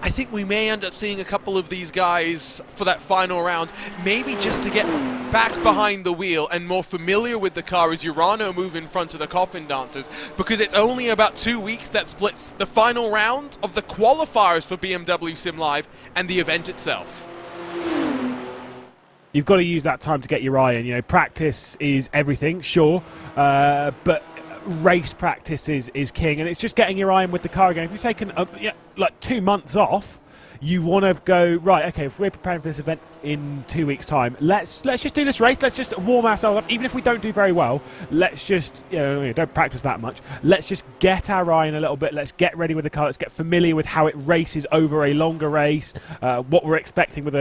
I think we may end up seeing a couple of these guys for that final round, maybe just to get back behind the wheel and more familiar with the car as Urano move in front of the coffin dancers, because it's only about 2 weeks that splits the final round of the qualifiers for BMW Sim Live and the event itself. You've got to use that time to get your eye in. You know, practice is everything, sure, but race practice is king, and it's just getting your eye in with the car again. If you've taken like 2 months off, you want to go, right, okay, if we're preparing for this event in 2 weeks' time, let's just do this race. Let's just warm ourselves up. Even if we don't do very well, let's just, you know, don't practice that much. Let's just get our eye in a little bit. Let's get ready with the car. Let's get familiar with how it races over a longer race, what we're expecting with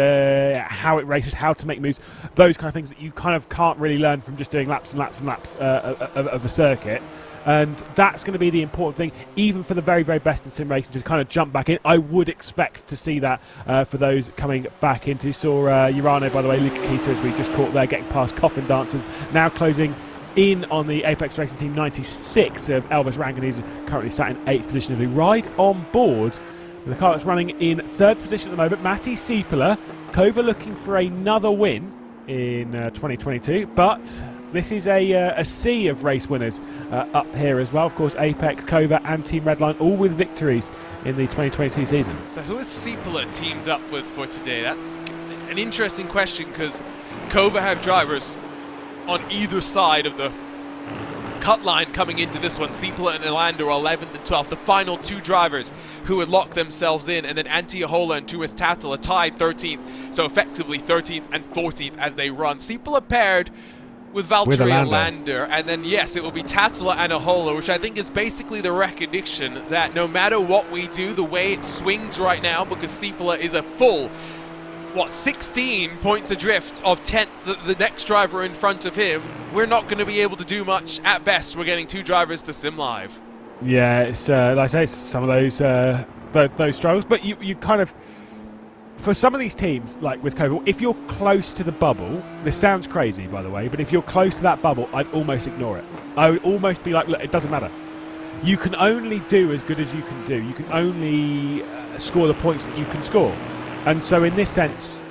how it races, how to make moves, those kind of things that you kind of can't really learn from just doing laps and laps and laps of a circuit. And that's going to be the important thing, even for the very, very best in sim racing, to kind of jump back in. I would expect to see that for those coming back into. Saw Urano, by the way, Luca Kita, as we just caught there, getting past Coffin Dancers, now closing in on the Apex Racing Team 96 of Elvis Rangan, who's currently sat in 8th position as we ride on board with the car that's running in 3rd position at the moment. Matty Siepler, Kova looking for another win in 2022, but this is a sea of race winners up here as well. Of course, Apex, Kova and Team Redline all with victories in the 2022 season. So who is Siepler teamed up with for today? That's an interesting question because Kova have drivers on either side of the cut line coming into this one. Siepler and Elander are 11th and 12th, the final two drivers who would lock themselves in, and then Antiohola and Tumas Tatel are tied 13th, so effectively 13th and 14th as they run. Siepler paired with Valtteri Elander, and then yes, it will be Tattler and Ahola, which I think is basically the recognition that no matter what we do, the way it swings right now, because Siepler is a full 16 points adrift of 10th, the next driver in front of him, we're not going to be able to do much. At best, we're getting 2 drivers to Sim Live. Yeah, it's like I say, it's some of those struggles, but you kind of, for some of these teams, like with Kova, if you're close to the bubble, this sounds crazy, by the way, but if you're close to that bubble, I'd almost ignore it. I would almost be like, look, it doesn't matter. You can only do as good as you can do. You can only score the points that you can score. And so in this sense,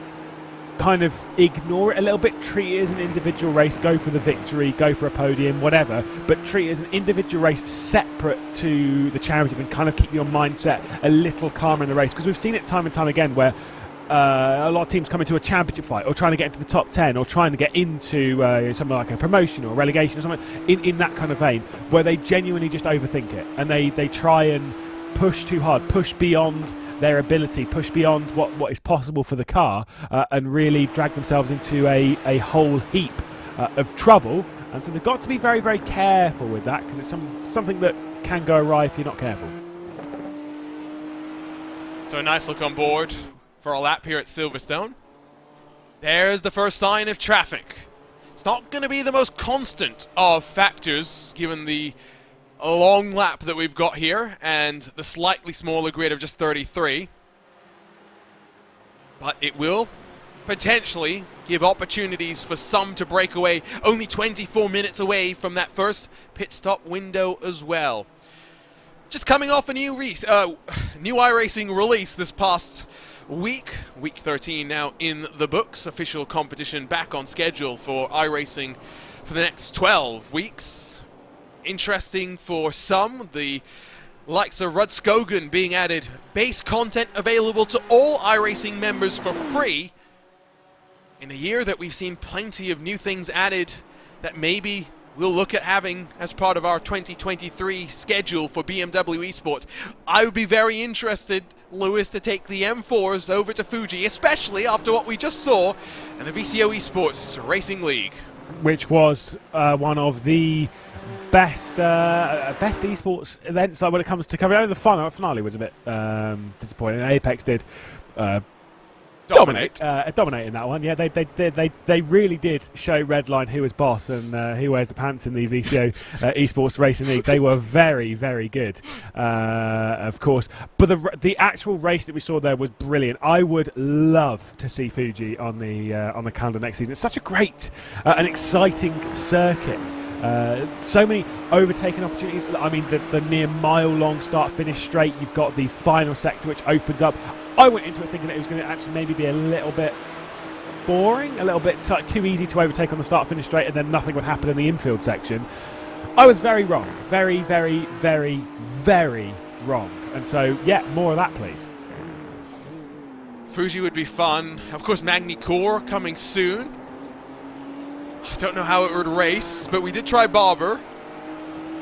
kind of ignore it a little bit, treat it as an individual race, go for the victory, go for a podium, whatever, but treat it as an individual race separate to the championship and kind of keep your mindset a little calmer in the race. Because we've seen it time and time again where a lot of teams come into a championship fight or trying to get into the top 10 or trying to get into something like a promotion or relegation or something in that kind of vein, where they genuinely just overthink it and they try and push too hard, push beyond their ability, push beyond what is possible for the car, and really drag themselves into a whole heap of trouble. And so they've got to be very, very careful with that, because it's something that can go awry if you're not careful. So a nice look on board for a lap here at Silverstone. There's the first sign of traffic. It's not going to be the most constant of factors, given the a long lap that we've got here and the slightly smaller grid of just 33, but it will potentially give opportunities for some to break away. Only 24 minutes away from that first pit stop window as well. Just coming off a new iRacing release this past week 13 now in the books. Official competition back on schedule for iRacing for the next 12 weeks. Interesting for some, the likes of RaceSpotTV being added, base content available to all iRacing members for free, in a year that we've seen plenty of new things added that maybe we'll look at having as part of our 2023 schedule for BMW eSports. I would be very interested, Lewis, to take the M4s over to Fuji, especially after what we just saw in the VCO eSports Racing League. Which was one of the best esports events when it comes to coverage. I know the finale was a bit disappointing. Apex did dominate in that one. Yeah, they really did show Redline who was boss and who wears the pants in the VCO esports racing league. They were very, very good, of course. But the actual race that we saw there was brilliant. I would love to see Fuji on the calendar next season. It's such a great and exciting circuit. So many overtaking opportunities. I mean, the near mile-long start-finish straight. You've got the final sector, which opens up. I went into it thinking that it was going to actually maybe be a little bit boring, a little bit too easy to overtake on the start-finish straight, and then nothing would happen in the infield section. I was very wrong. Very, very, very, very wrong. And so, yeah, more of that, please. Fuji would be fun. Of course, Magni Core coming soon. I don't know how it would race, but we did try Barber,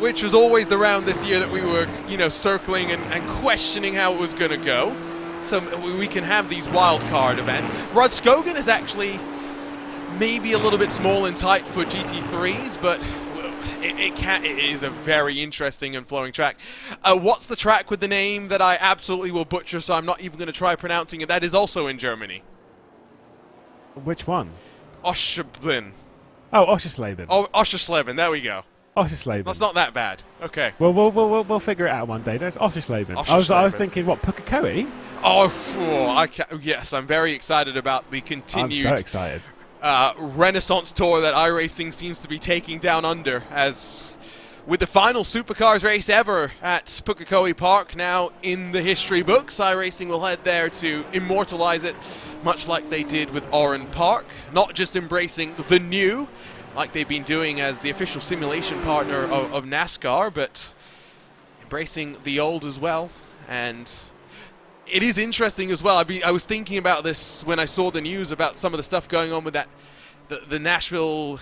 which was always the round this year that we were, circling and questioning how it was going to go. So we can have these wild card events. RaceSpotTV is actually maybe a little bit small and tight for GT3s, but it is a very interesting and flowing track. What's the track with the name that I absolutely will butcher, so I'm not even going to try pronouncing it? That is also in Germany. Which one? Oscherblin. Oh, Oschersleben. Oh, Oschersleben. There we go. Oschersleben. That's not that bad. Okay. Well, we'll figure it out one day. That's Oschersleben. I was thinking, what, Pukekohe? Yes, I'm very excited about the continued. I'm so excited. Renaissance tour that iRacing seems to be taking down under, as with the final supercars race ever at Pukekohe Park now in the history books, iRacing will head there to immortalize it, much like they did with Oran Park, not just embracing the new, like they've been doing as the official simulation partner of NASCAR, but embracing the old as well. And it is interesting as well. I was thinking about this when I saw the news about some of the stuff going on with that, the Nashville,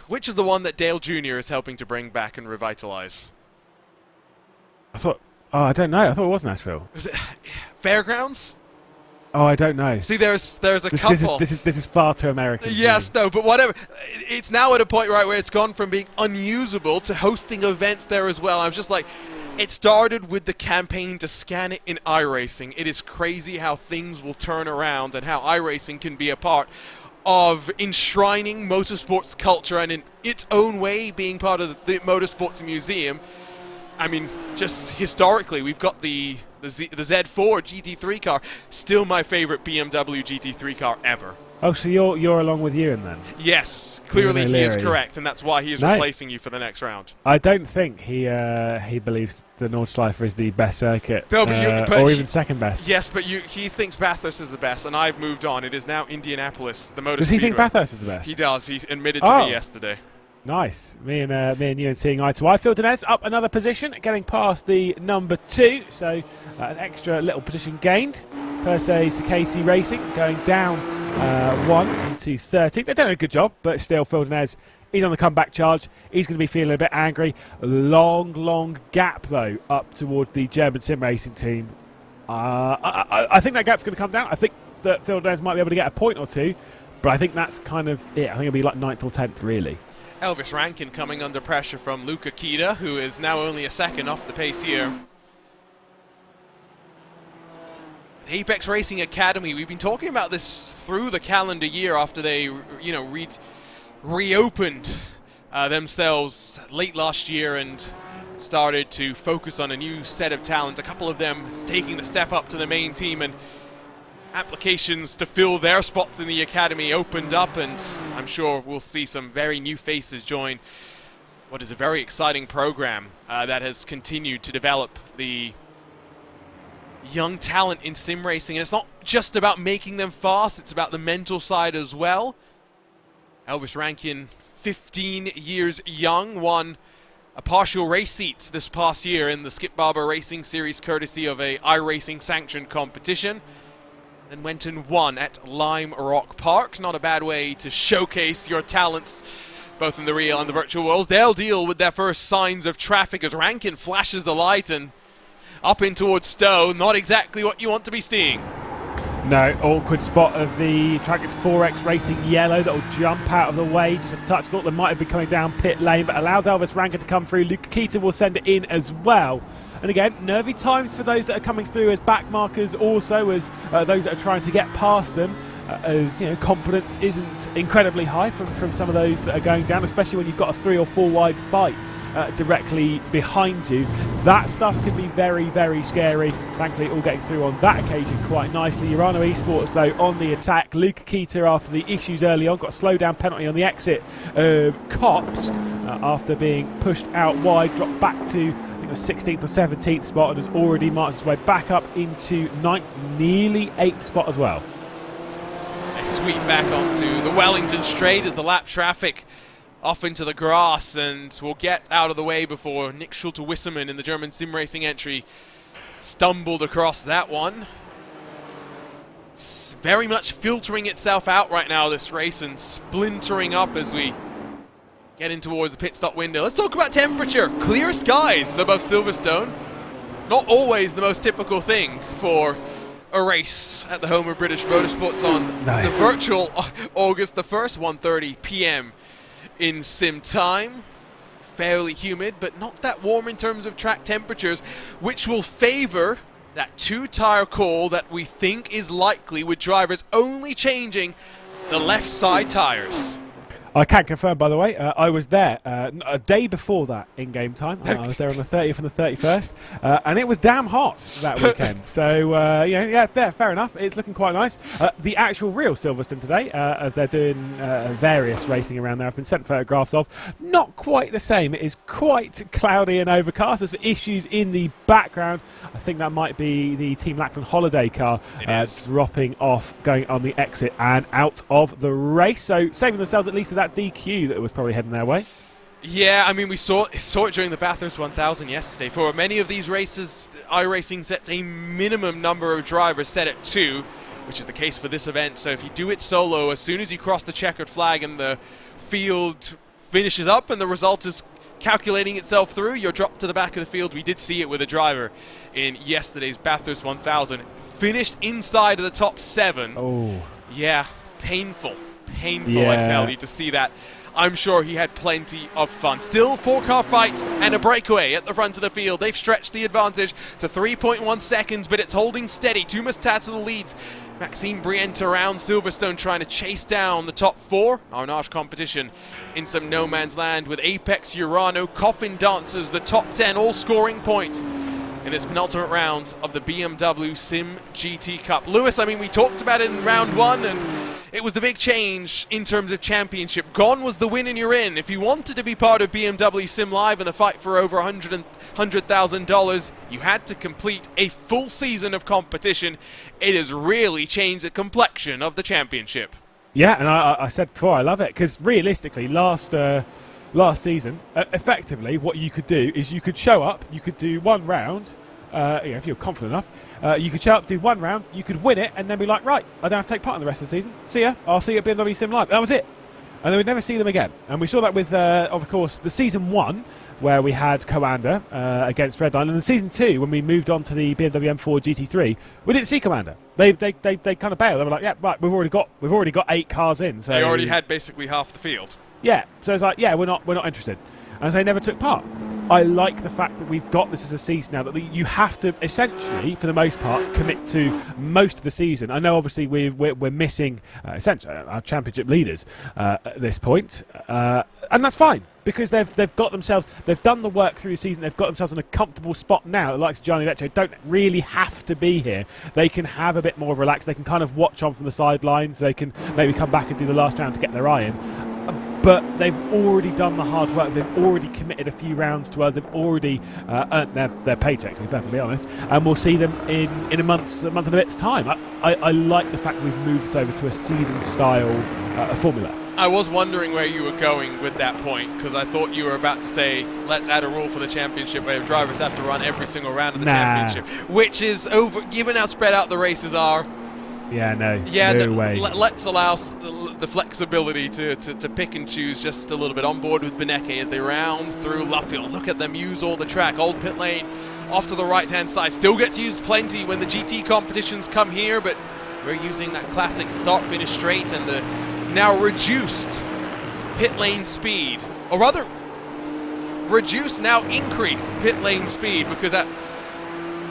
which is the one that Dale Jr. is helping to bring back and revitalize? I don't know. I thought it was Nashville. Was it Fairgrounds? Oh, I don't know. See, there's a couple. This is far too American. Yes, no, but whatever. It's now at a point, right, where it's gone from being unusable to hosting events there as well. I'm just like, it started with the campaign to scan it in iRacing. It is crazy how things will turn around and how iRacing can be a part of enshrining motorsports culture and in its own way being part of the Motorsports Museum. I mean, just historically, we've got the Z4 GT3 car, still my favorite BMW GT3 car ever. Oh, so you're along with Ewan then? Yes, clearly he is correct, and that's why he is replacing you for the next round. I don't think he believes the Nordschleife is the best circuit, No, or even second best. Yes, but he thinks Bathurst is the best, and I've moved on. It is now Indianapolis, the motor Does he speedway. think Bathurst is the best? He does. He admitted to me yesterday. Nice. Me and you seeing eye to eye. Phil Denez up another position, getting past the number 2, so an extra little position gained. Per se, Sakasi Racing going down 1 into 13. They've done a good job, but still, Phil Denez, he's on the comeback charge. He's going to be feeling a bit angry. Long gap, though, up towards the German sim racing team. I think that gap's going to come down. I think that Phil Denez might be able to get a point or two, but I think that's kind of it. I think it'll be like 9th or 10th, really. Elvis Rankin coming under pressure from Luca Kita, who is now only a second off the pace here. Apex Racing Academy, we've been talking about this through the calendar year after they, reopened themselves late last year and started to focus on a new set of talent. A couple of them taking the step up to the main team, and applications to fill their spots in the academy opened up, and I'm sure we'll see some very new faces join what is a very exciting program that has continued to develop the young talent in sim racing. And it's not just about making them fast, it's about the mental side as well. Elvis Rankin, 15 years young, won a partial race seat this past year in the Skip Barber Racing Series courtesy of a iRacing sanctioned competition, and went and won at Lime Rock Park. Not a bad way to showcase your talents both in the real and the virtual worlds. They'll deal with their first signs of traffic as Rankin flashes the light and up in towards Stowe. Not exactly what you want to be seeing. No, awkward spot of the track. It's 4X Racing Yellow that will jump out of the way just a touch. Thought they might have been coming down pit lane, but allows Elvis Rankin to come through. Luca Kita will send it in as well. And again, nervy times for those that are coming through as back markers, also as those that are trying to get past them. As you know, confidence isn't incredibly high from some of those that are going down, especially when you've got a 3 or 4 wide fight directly behind you. That stuff can be very scary. Thankfully, all getting through on that occasion quite nicely. Urano Esports, though, on the attack. Luca Kita, after the issues early on, got a slowdown penalty on the exit of Cops after being pushed out wide, dropped back to, I think it was 16th or 17th spot, and has already marched his way back up into 9th, nearly 8th spot as well. They sweep back onto the Wellington straight as the lap traffic off into the grass, and will get out of the way before Nick Schulte-Wisserman in the German sim racing entry stumbled across that one. It's very much filtering itself out right now, this race, and splintering up as we get in towards the pit stop window. Let's talk about temperature. Clear skies above Silverstone. Not always the most typical thing for a race at the home of British Motorsports on the virtual August the 1st, 1:30 p.m. in sim time. Fairly humid, but not that warm in terms of track temperatures, which will favor that 2-tire call that we think is likely, with drivers only changing the left side tires. I can confirm, by the way, I was there a day before that in game time. I was there on the 30th and the 31st, and it was damn hot that weekend. So, yeah, fair enough. It's looking quite nice. The actual real Silverstone today, they're doing various racing around there. I've been sent photographs of. Not quite the same. It is quite cloudy and overcast. There's issues in the background. I think that might be the Team Lackland holiday car dropping off, going on the exit and out of the race. So, saving themselves at least to that DQ that was probably heading their way. Yeah, I mean, we saw it during the Bathurst 1000 yesterday. For many of these races, iRacing sets a minimum number of drivers set at 2, which is the case for this event. So if you do it solo, as soon as you cross the checkered flag and the field finishes up and the result is calculating itself through, you're dropped to the back of the field. We did see it with a driver in yesterday's Bathurst 1000. Finished inside of the top 7. Oh. Yeah, painful, I tell you, to see that. I'm sure he had plenty of fun. Still 4-car fight and a breakaway at the front of the field. They've stretched the advantage to 3.1 seconds, but it's holding steady. Two Mustats to the leads. Maxime Brient around Silverstone trying to chase down the top 4. Arnage competition in some no man's land with Apex, Urano, Coffin Dancers, the top 10 all scoring points in this penultimate round of the BMW SIM GT Cup. Lewis, I mean, we talked about it in round 1, and It was the big change in terms of championship. Gone was the win and you're in. If you wanted to be part of BMW Sim Live and the fight for over $100,000, you had to complete a full season of competition. It has really changed the complexion of the championship. Yeah, and I said before, I love it, because realistically, last season, effectively, what you could do is you could show up, you could do one round, if you're confident enough, you could show up, do one round, you could win it, and then be like, right, I don't have to take part in the rest of the season. See ya. I'll see you at BMW Sim Live. That was it. And then we'd never see them again. And we saw that with, of course, the season 1, where we had Commander against Redline, and then season 2, when we moved on to the BMW M4 GT3, we didn't see Commander. They kind of bailed. They were like, yeah, right, we've already got 8 cars in. So they already had basically half the field. Yeah, so it's like, yeah, we're not interested. And so they never took part. I like the fact that we've got this as a season now, that you have to essentially, for the most part, commit to most of the season. I know obviously we're missing essentially our championship leaders at this point, and that's fine, because they've got themselves, they've done the work through the season, they've got themselves in a comfortable spot now. The likes of Gianni Lecce don't really have to be here. They can have a bit more relaxed, they can kind of watch on from the sidelines, they can maybe come back and do the last round to get their eye in. But they've already done the hard work, they've already committed a few rounds to us, they've already earned their paycheck, to be perfectly honest, and we'll see them in a month and a bit's time. I like the fact that we've moved this over to a season-style formula. I was wondering where you were going with that point, because I thought you were about to say, let's add a rule for the championship where drivers have to run every single round of the championship, which is over, given how spread out the races are. Yeah, no way. Let's allow the flexibility to pick and choose just a little bit. On board with Beneke as they round through Luffield. Look at them use all the track. Old pit lane off to the right-hand side. Still gets used plenty when the GT competitions come here, but we're using that classic start-finish straight and the now reduced pit lane speed. Or rather, reduced, now increased pit lane speed, because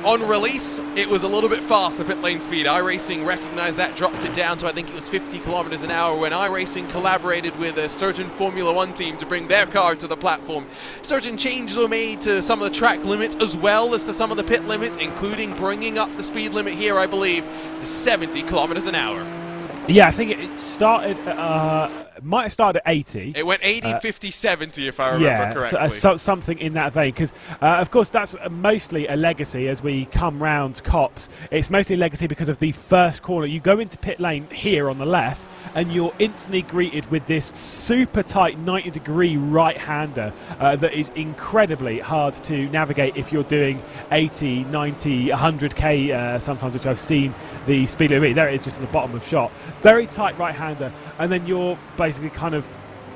on release, it was a little bit fast, the pit lane speed. iRacing recognized that, dropped it down to, I think it was 50 kilometers an hour when iRacing collaborated with a certain Formula 1 team to bring their car to the platform. Certain changes were made to some of the track limits as well as to some of the pit limits, including bringing up the speed limit here, I believe, to 70 kilometers an hour. Yeah, I think it started, might have started at 80. It went 80, 50, 70 if I remember correctly. So something in that vein, because of course that's mostly a legacy as we come round Cops. It's mostly a legacy because of the first corner. You go into pit lane here on the left and you're instantly greeted with this super tight 90-degree right-hander that is incredibly hard to navigate if you're doing 80, 90, 100k sometimes, which I've seen the speed limit. There it is, just at the bottom of shot. Very tight right-hander, and then you're basically kind of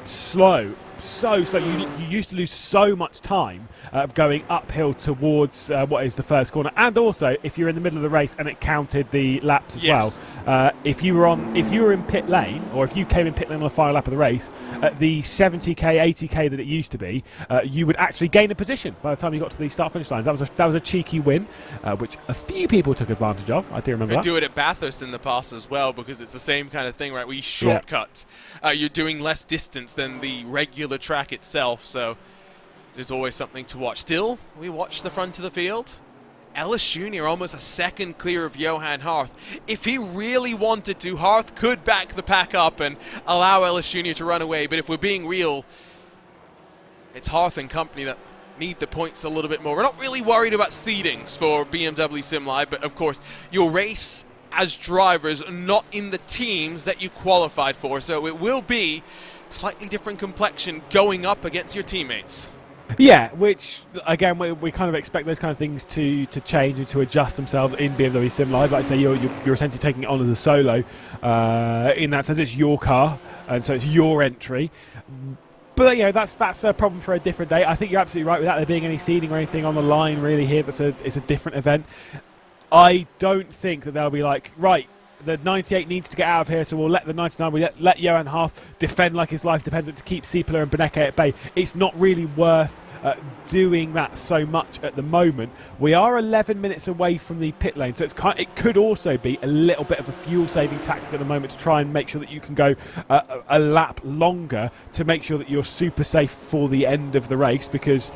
slow, so slow. You used to lose so much time going uphill towards what is the first corner, and also if you're in the middle of the race and it counted the laps as well. If you were in pit lane, or if you came in pit lane on the final lap of the race at the 70k, 80k that it used to be, you would actually gain a position by the time you got to the start finish lines. That was a cheeky win, which a few people took advantage of. I do remember that. They do it at Bathurst in the past as well, because it's the same kind of thing, right? We shortcut. You're doing less distance than the regular track itself, so there's always something to watch. Still, we watch the front of the field. Ellis Jr. almost a second clear of Johan Harth. If he really wanted to, Harth could back the pack up and allow Ellis Jr. to run away, but if we're being real, it's Harth and company that need the points a little bit more. We're not really worried about seedings for BMW Sim Live, but of course, you'll race as drivers, not in the teams that you qualified for, so it will be slightly different complexion going up against your teammates. Yeah, which again we kind of expect those kind of things to change and to adjust themselves in BMW Sim Live. Like I say, you're essentially taking it on as a solo. In that sense, it's your car, and so it's your entry. But you know, that's a problem for a different day. I think you're absolutely right without there being any seeding or anything on the line really here. It's a different event. I don't think that they'll be like, right, the 98 needs to get out of here, so we'll let the 99, let Johan Harth defend like his life depends on to keep Siepler and Beneke at bay. It's not really worth doing that so much at the moment. We are 11 minutes away from the pit lane, so it could also be a little bit of a fuel-saving tactic at the moment to try and make sure that you can go a lap longer to make sure that you're super safe for the end of the race, because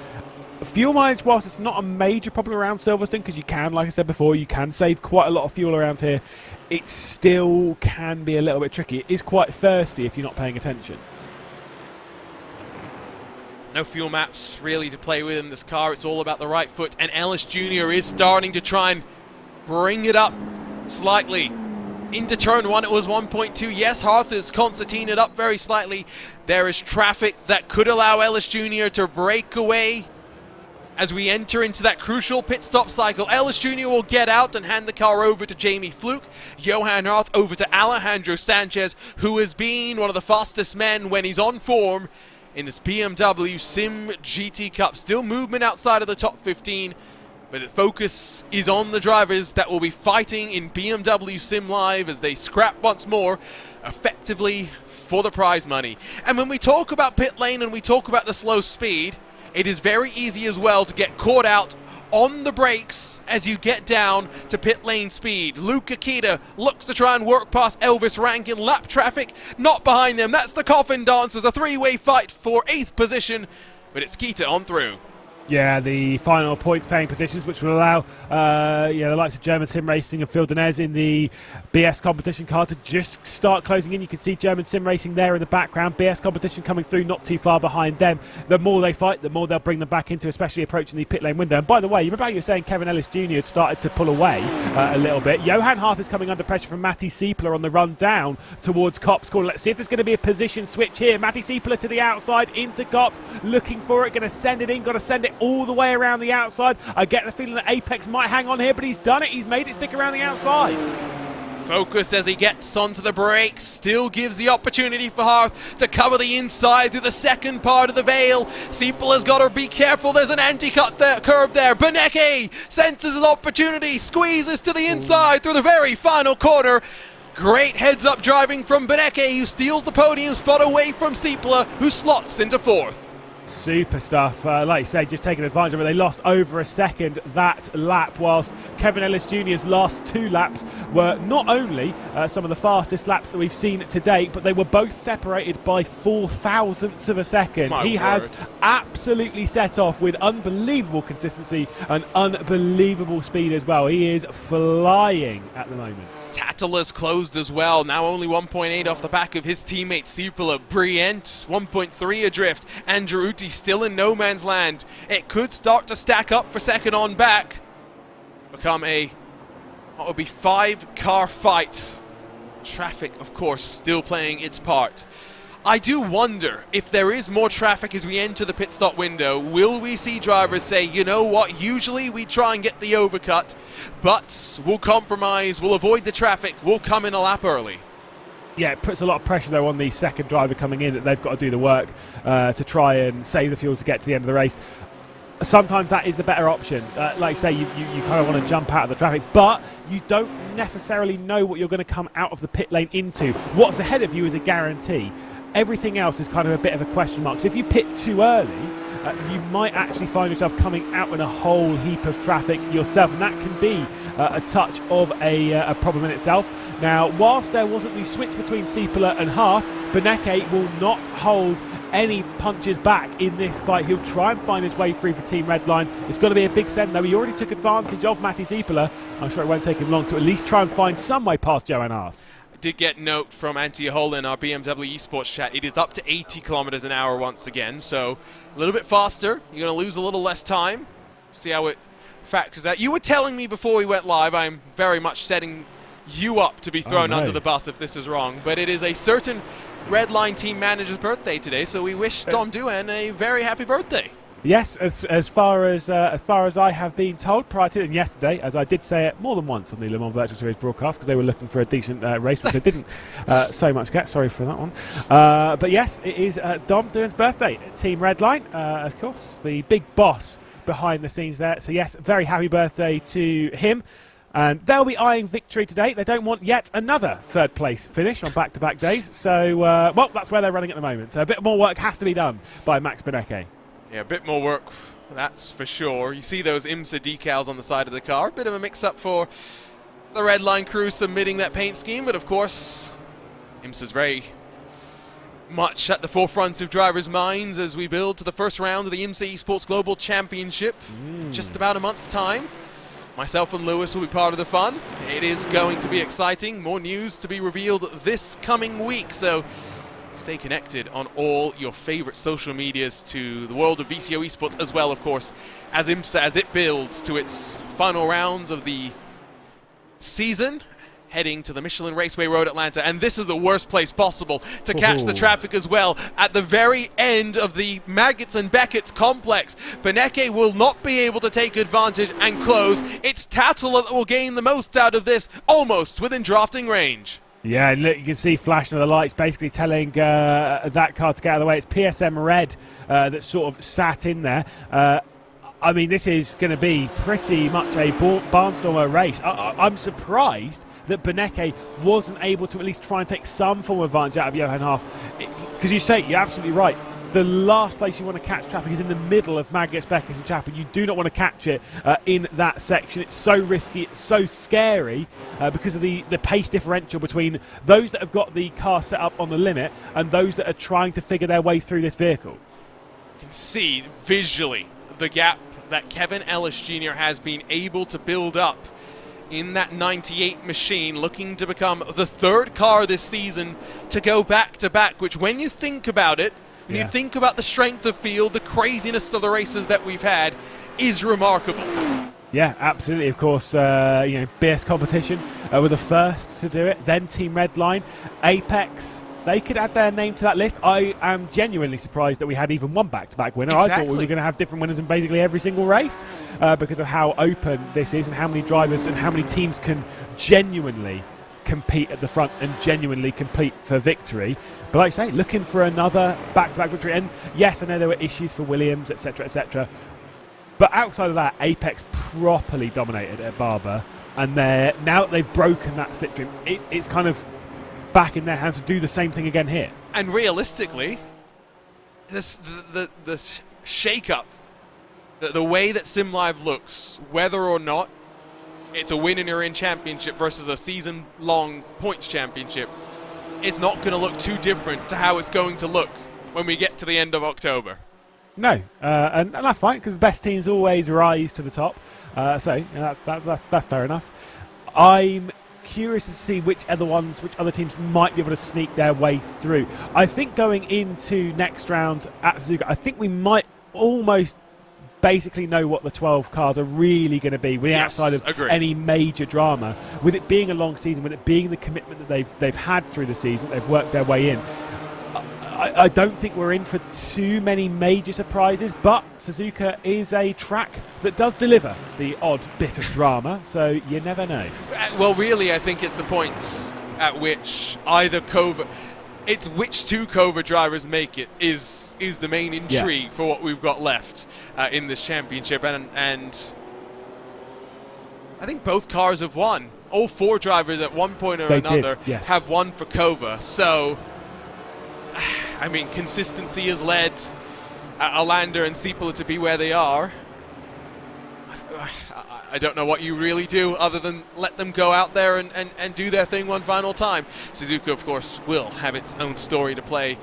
Fuel mileage, whilst it's not a major problem around Silverstone, because you can, like I said before, you can save quite a lot of fuel around here, it still can be a little bit tricky. It is quite thirsty if you're not paying attention. No fuel maps really to play with in this car. It's all about the right foot, and Ellis Jr. is starting to try and bring it up slightly. Into turn 1 it was 1.2. Yes, Harth is concertinaing it up very slightly. There is traffic that could allow Ellis Jr. to break away as we enter into that crucial pit stop cycle. Ellis Jr. will get out and hand the car over to Jamie Fluke. Johan Harth over to Alejandro Sanchez, who has been one of the fastest men when he's on form in this BMW SIM GT Cup. Still movement outside of the top 15, but the focus is on the drivers that will be fighting in BMW Sim Live as they scrap once more, effectively for the prize money. And when we talk about pit lane and we talk about the slow speed, it is very easy as well to get caught out on the brakes as you get down to pit lane speed. Luke Akita looks to try and work past Elvis Rankin. Lap traffic not behind them. That's the Coffin Dancers. A three-way fight for 8th position, but it's Kita on through. Yeah, the final points-paying positions, which will allow the likes of German Sim Racing and Phil Denez in the BS competition car to just start closing in. You can see German Sim Racing there in the background. BS competition coming through not too far behind them. The more they fight, the more they'll bring them back into, especially approaching the pit lane window. And by the way, you remember how you were saying Kevin Ellis Jr. had started to pull away a little bit. Johan Harth is coming under pressure from Matty Siepler on the run down towards Kopp's corner. Let's see if there's going to be a position switch here. Matty Siepler to the outside, into Kopp's, looking for it, going to send it in, got to send it all the way around the outside. I get the feeling that Apex might hang on here, but he's done it. He's made it stick around the outside. Focus as he gets onto the brakes. Still gives the opportunity for Harth to cover the inside through the second part of the Vale. Siepel has got to be careful. There's an anti-cut curb there. Beneke senses his opportunity. Squeezes to the inside through the very final corner. Great heads-up driving from Beneke, who steals the podium spot away from Siepler, who slots into 4th. Super stuff. Like you say, just taking advantage of it. They lost over a second that lap, whilst Kevin Ellis Jr.'s last 2 laps were not only some of the fastest laps that we've seen to date, but they were both separated by 0.004 of a second. He has absolutely set off with unbelievable consistency and unbelievable speed as well. He is flying at the moment. Tattala's closed as well, now only 1.8 off the back of his teammate Siepler. Brient 1.3 adrift. Andrew still in no man's land. It could start to stack up for second on back. Become what would be 5-car fight. Traffic, of course, still playing its part. I do wonder if there is more traffic as we enter the pit stop window. Will we see drivers say, you know what, usually we try and get the overcut, but we'll compromise, we'll avoid the traffic, we'll come in a lap early. Yeah, it puts a lot of pressure, though, on the second driver coming in, that they've got to do the work to try and save the fuel to get to the end of the race. Sometimes that is the better option. Like I say, you kind of want to jump out of the traffic, but you don't necessarily know what you're going to come out of the pit lane into. What's ahead of you is a guarantee. Everything else is kind of a bit of a question mark. So if you pit too early, you might actually find yourself coming out in a whole heap of traffic yourself, and that can be a touch of a problem in itself. Now, whilst there wasn't the switch between Siepler and Harth, Beneke will not hold any punches back in this fight. He'll try and find his way through for Team Redline. It's got to be a big send, though. He already took advantage of Matty Siepler. I'm sure it won't take him long to at least try and find some way past Johan Harth. Did get note from Antti Ahola in our BMW esports chat. It is up to 80 kilometers an hour once again, so a little bit faster. You're going to lose a little less time. See how it factors out. You were telling me before we went live, I'm very much setting you up to be thrown under the bus if this is wrong, but it is a certain Redline team manager's birthday today, so we wish Dom Duhan a very happy birthday. Yes, as far as I have been told prior to it, yesterday, as I did say it more than once on the Le Mans Virtual Series broadcast, because they were looking for a decent race, which they didn't so much get. Sorry for that one. But yes, it is Dom Duhan's birthday. Team Redline, of course, the big boss behind the scenes there. So yes, very happy birthday to him. And they'll be eyeing victory today. They don't want yet another third-place finish on back-to-back days. So, well, that's where they're running at the moment. So a bit more work has to be done by Max Beneke. Yeah, a bit more work, that's for sure. You see those IMSA decals on the side of the car. A bit of a mix-up for the Redline crew submitting that paint scheme, but of course, IMSA's very much at the forefront of drivers' minds as we build to the first round of the IMSA Esports Global Championship. Just about a month's time. Myself and Lewis will be part of the fun. It is going to be exciting. More news to be revealed this coming week, so stay connected on all your favorite social medias to the world of VCO Esports, as well, of course, as IMSA, as it builds to its final rounds of the season, heading to the Michelin Raceway Road Atlanta. And this is the worst place possible to catch the traffic as well. At the very end of the Maggots and Beckett's complex, Beneke will not be able to take advantage and close. It's Tattler that will gain the most out of this, almost within drafting range. Yeah, look, you can see flashing of the lights, basically telling that car to get out of the way. It's PSM Red that sort of sat in there. I mean, this is going to be pretty much a barnstormer race. I'm surprised that Beneke wasn't able to at least try and take some form of advantage out of Johan Half. Because you're absolutely right. The last place you want to catch traffic is in the middle of Maggots, Beckers and Chapel. You do not want to catch it in that section. It's so risky, it's so scary because of the pace differential between those that have got the car set up on the limit and those that are trying to figure their way through this vehicle. You can see visually the gap that Kevin Ellis Jr. has been able to build up in that 98 machine, looking to become the third car this season to go back-to-back, which when you think about it, when you think about the strength of field, the craziness of the races that we've had, is remarkable. Yeah, absolutely. Of course, BS competition were the first to do it. Then Team Redline, Apex, they could add their name to that list. I am genuinely surprised that we had even one back-to-back winner. Exactly. I thought we were going to have different winners in basically every single race because of how open this is and how many drivers and how many teams can genuinely compete at the front and genuinely compete for victory. But like I say, looking for another back-to-back victory. And yes, I know there were issues for Williams, etc., etc. But outside of that, Apex properly dominated at Barber. And now that they've broken that slipstream, it's kind of back in their hands to do the same thing again here. And realistically, the shake-up, the way that Sim Live looks, whether or not it's a win and you're in championship versus a season-long points championship, it's not going to look too different to how it's going to look when we get to the end of October. No, and that's fine, because the best teams always rise to the top. So that's fair enough. I'm curious to see which other teams might be able to sneak their way through. I think going into next round at Suzuka, I think we might almost basically know what the 12 cars are really going to be, with the outside of any major drama. With it being a long season, with it being the commitment that they've had through the season, they've worked their way in. I don't think we're in for too many major surprises, but Suzuka is a track that does deliver the odd bit of drama, so you never know. Well, really, I think it's the point at which either Kova, it's which two Kova drivers make it is the main intrigue for what we've got left in this championship, and I think both cars have won. All four drivers at one point or another have won for Kova, so I mean, consistency has led Alander and Siepeler to be where they are. I don't know what you really do other than let them go out there and do their thing one final time. Suzuka, of course, will have its own story to play.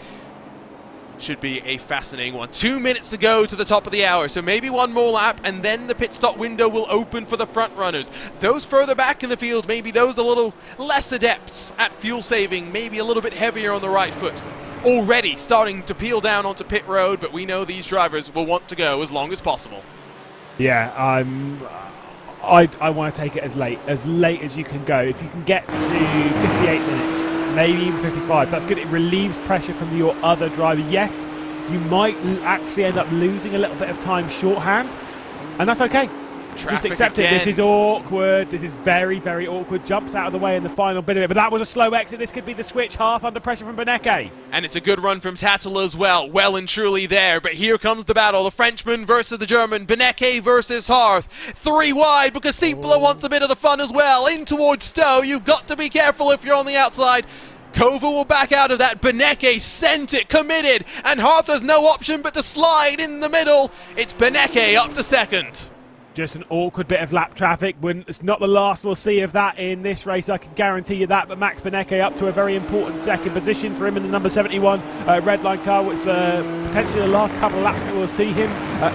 Should be a fascinating one. 2 minutes to go to the top of the hour, so maybe one more lap, and then the pit stop window will open for the front runners. Those further back in the field, maybe those a little less adept at fuel saving, maybe a little bit heavier on the right foot, already starting to peel down onto pit road, but we know these drivers will want to go as long as possible. Yeah, I want to take it as late as you can go. If you can get to 58 minutes, maybe even 55, that's good. It relieves pressure from your other driver. Yes, you might actually end up losing a little bit of time shorthand, and that's okay. Just accept it. This is awkward. This is very, very awkward. Jumps out of the way in the final bit of it. But that was a slow exit. This could be the switch. Half under pressure from Beneke. And it's a good run from Tattler as well. Well and truly there. But here comes the battle. The Frenchman versus the German. Beneke versus Hearth. 3 wide because Siepeler wants a bit of the fun as well. In towards Stowe. You've got to be careful if you're on the outside. Kova will back out of that. Beneke sent it, committed. And Hearth has no option but to slide in the middle. It's Beneke up to second. just an awkward bit of lap traffic. It's not the last we'll see of that in this race, I can guarantee you that. But Max Benecke up to a very important second position for him in the number 71 red line car, which potentially the last couple of laps that we'll see him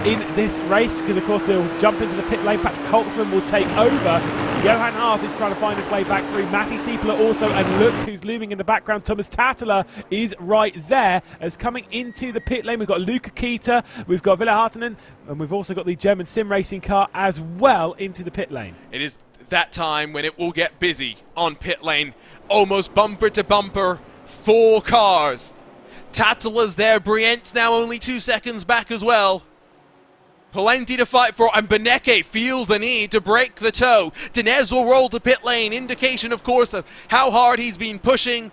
in this race, because of course he'll jump into the pit lane. Patrick Holtzman will take over. Johan Harth is trying to find his way back through. Matty Siepler also, and look who's looming in the background. Thomas Tattler is right there as coming into the pit lane. We've got Luca Kita, we've got Ville Hartonen, and we've also got the German sim racing car as well into the pit lane. It is that time when it will get busy on pit lane. Almost bumper to bumper, 4 cars. Tattler's there, Brient's now only 2 seconds back as well. Plenty to fight for, and Benecke feels the need to break the toe. Dinez will roll to pit lane, indication, of course, of how hard he's been pushing.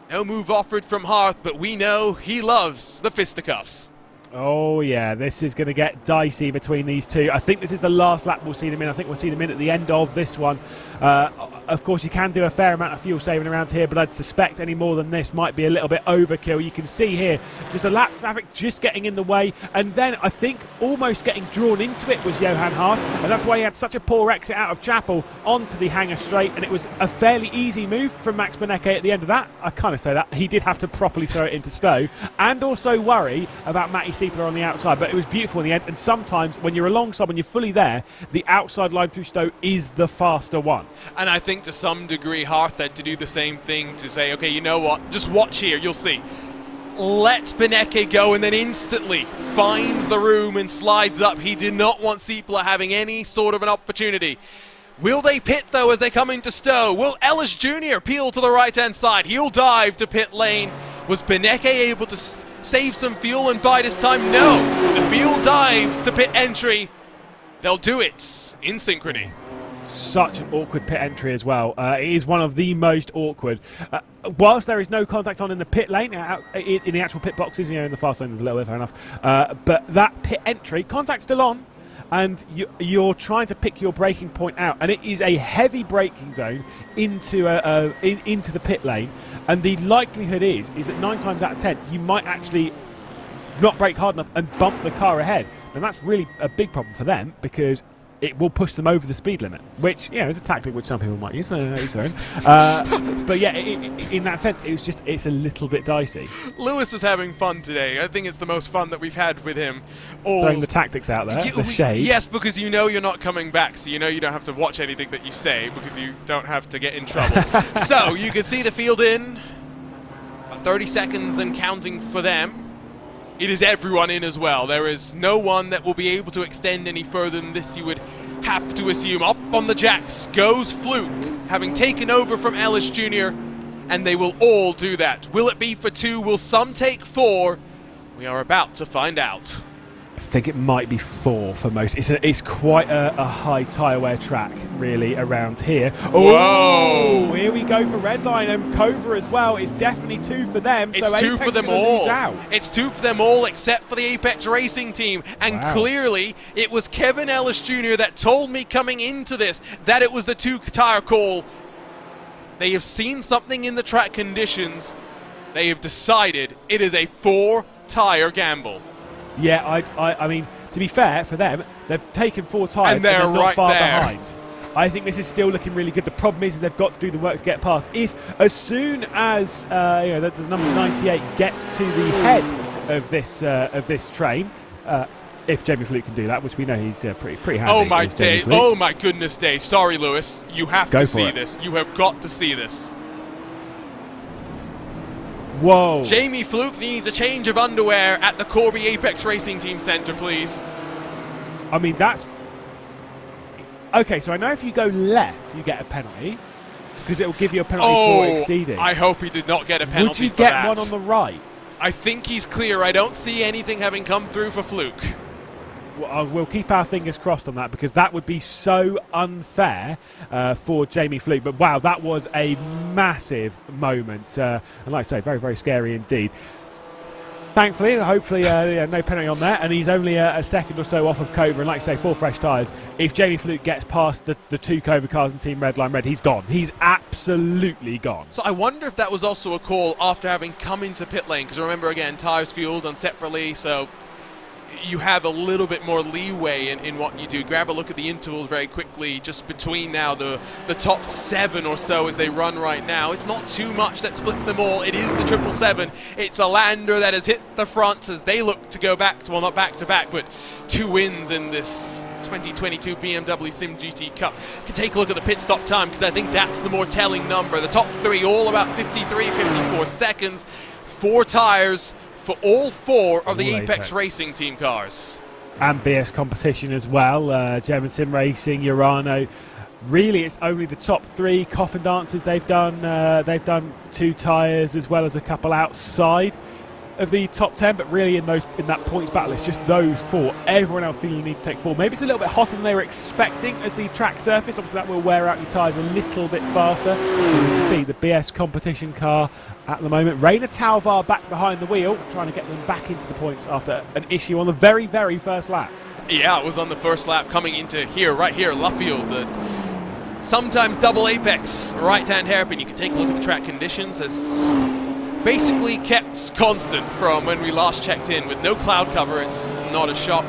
No move offered from Harth, but we know he loves the fisticuffs. Oh yeah, this is going to get dicey between these two. I think this is the last lap we'll see them in. I think we'll see them in at the end of this one. Of course, you can do a fair amount of fuel saving around here, but I'd suspect any more than this might be a little bit overkill. You can see here just a lap traffic just getting in the way, and then I think almost getting drawn into it was Johan Harth, and that's why he had such a poor exit out of Chapel onto the hanger straight, and it was a fairly easy move from Max Benecke at the end of that. I kind of say that. He did have to properly throw it into Stowe and also worry about Matty Siepler on the outside, but it was beautiful in the end. And sometimes when you're alongside, when you're fully there, the outside line through Stowe is the faster one. And I think to some degree Harth had to do the same thing, to say, okay, you know what, just watch here, you'll see. Lets Benecke go, and then instantly finds the room and slides up. He did not want Siepler having any sort of an opportunity. Will they pit, though, as they come into Stowe? Will Ellis Jr. peel to the right-hand side? He'll dive to pit lane. Was Benecke able to save some fuel and bide his time? No. The field dives to pit entry. They'll do it in synchrony. Such an awkward pit entry as well. It is one of the most awkward. Whilst there is no contact on in the pit lane, in the actual pit boxes, in the fast lane there's a little bit, fair enough. But that pit entry, contact's still on, and you're trying to pick your braking point out, and it is a heavy braking zone into the pit lane, and the likelihood is that 9 times out of 10 you might actually not brake hard enough and bump the car ahead, and that's really a big problem for them, because it will push them over the speed limit, which is a tactic which some people might use for their own. But yeah, in that sense, it's a little bit dicey. Lewis is having fun today. I think it's the most fun that we've had with him. Throwing the tactics out there, the shade. Yes, because you know you're not coming back, so you know you don't have to watch anything that you say, because you don't have to get in trouble. So you can see the field in. About 30 seconds and counting for them. It is everyone in as well. There is no one that will be able to extend any further than this, you would have to assume. Up on the jacks goes Fluke, having taken over from Ellis Jr., and they will all do that. Will it be for 2? Will some take 4? We are about to find out. I think it might be 4 for most. It's quite a high tyre wear track, really, around here. Whoa! Here we go for Redline and Cova as well. It's definitely 2 for them. It's so 2 Apex for them gonna all. lose out. It's 2 for them all except for the Apex Racing team. And clearly, it was Kevin Ellis Jr. that told me coming into this that it was the 2-tire call. They have seen something in the track conditions. They have decided it is a 4-tire gamble. Yeah, I mean, to be fair for them, they've taken 4 tyres and they're not right far there. behind. I think this is still looking really good. The problem is they've got to do the work to get past. If as soon as the number 98 gets to the head of this train, if Jamie Fluke can do that, which we know he's pretty handy. Oh my day! Oh my goodness day! Sorry, Lewis, you have to see this. You have got to see this. Whoa. Jamie Fluke needs a change of underwear at the Corby Apex Racing Team Centre, please. I mean, that's... Okay, so I know if you go left, you get a penalty, because it will give you a penalty for exceeding. I hope he did not get a penalty for that. Would you get one on the right? I think he's clear. I don't see anything having come through for Fluke. Well, we'll keep our fingers crossed on that, because that would be so unfair for Jamie Fluke. But wow, that was a massive moment. And like I say, very, very scary indeed. Thankfully, hopefully, no penalty on there. And he's only a second or so off of Cova. And like I say, 4 fresh tyres. If Jamie Fluke gets past the 2 Cova cars and Team Redline Red, he's gone. He's absolutely gone. So I wonder if that was also a call after having come into pit lane. Because remember, again, tyres fueled on separately. So you have a little bit more leeway in what you do. Grab a look at the intervals very quickly, just between now the top 7 or so as they run right now. It's not too much that splits them all. It is the 777. It's a Lander that has hit the front as they look to go back to, well, not back to back, but 2 wins in this 2022 BMW SIM GT Cup. You can take a look at the pit stop time, because I think that's the more telling number. The top 3 all about 53, 54 seconds. 4 tires for all 4 of the Apex Racing team cars. And BS competition as well. German Sim Racing, Urano. Really, it's only the top 3 coffin dancers they've done. They've done 2 tyres as well as a couple outside of the top 10, but really in that points battle, it's just those 4. Everyone else feeling the need to take 4. Maybe it's a little bit hotter than they were expecting as the track surface. Obviously, that will wear out your tyres a little bit faster. You can see the BS competition car at the moment. Rainer Talvar back behind the wheel, trying to get them back into the points after an issue on the very, very first lap. Yeah, it was on the first lap coming into here, right here, Luffield. Sometimes double apex, right-hand hairpin. You can take a look at the track conditions as basically kept constant from when we last checked in. With no cloud cover, it's not a shock.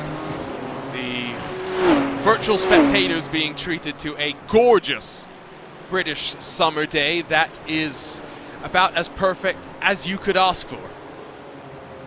The virtual spectators being treated to a gorgeous British summer day that is about as perfect as you could ask for.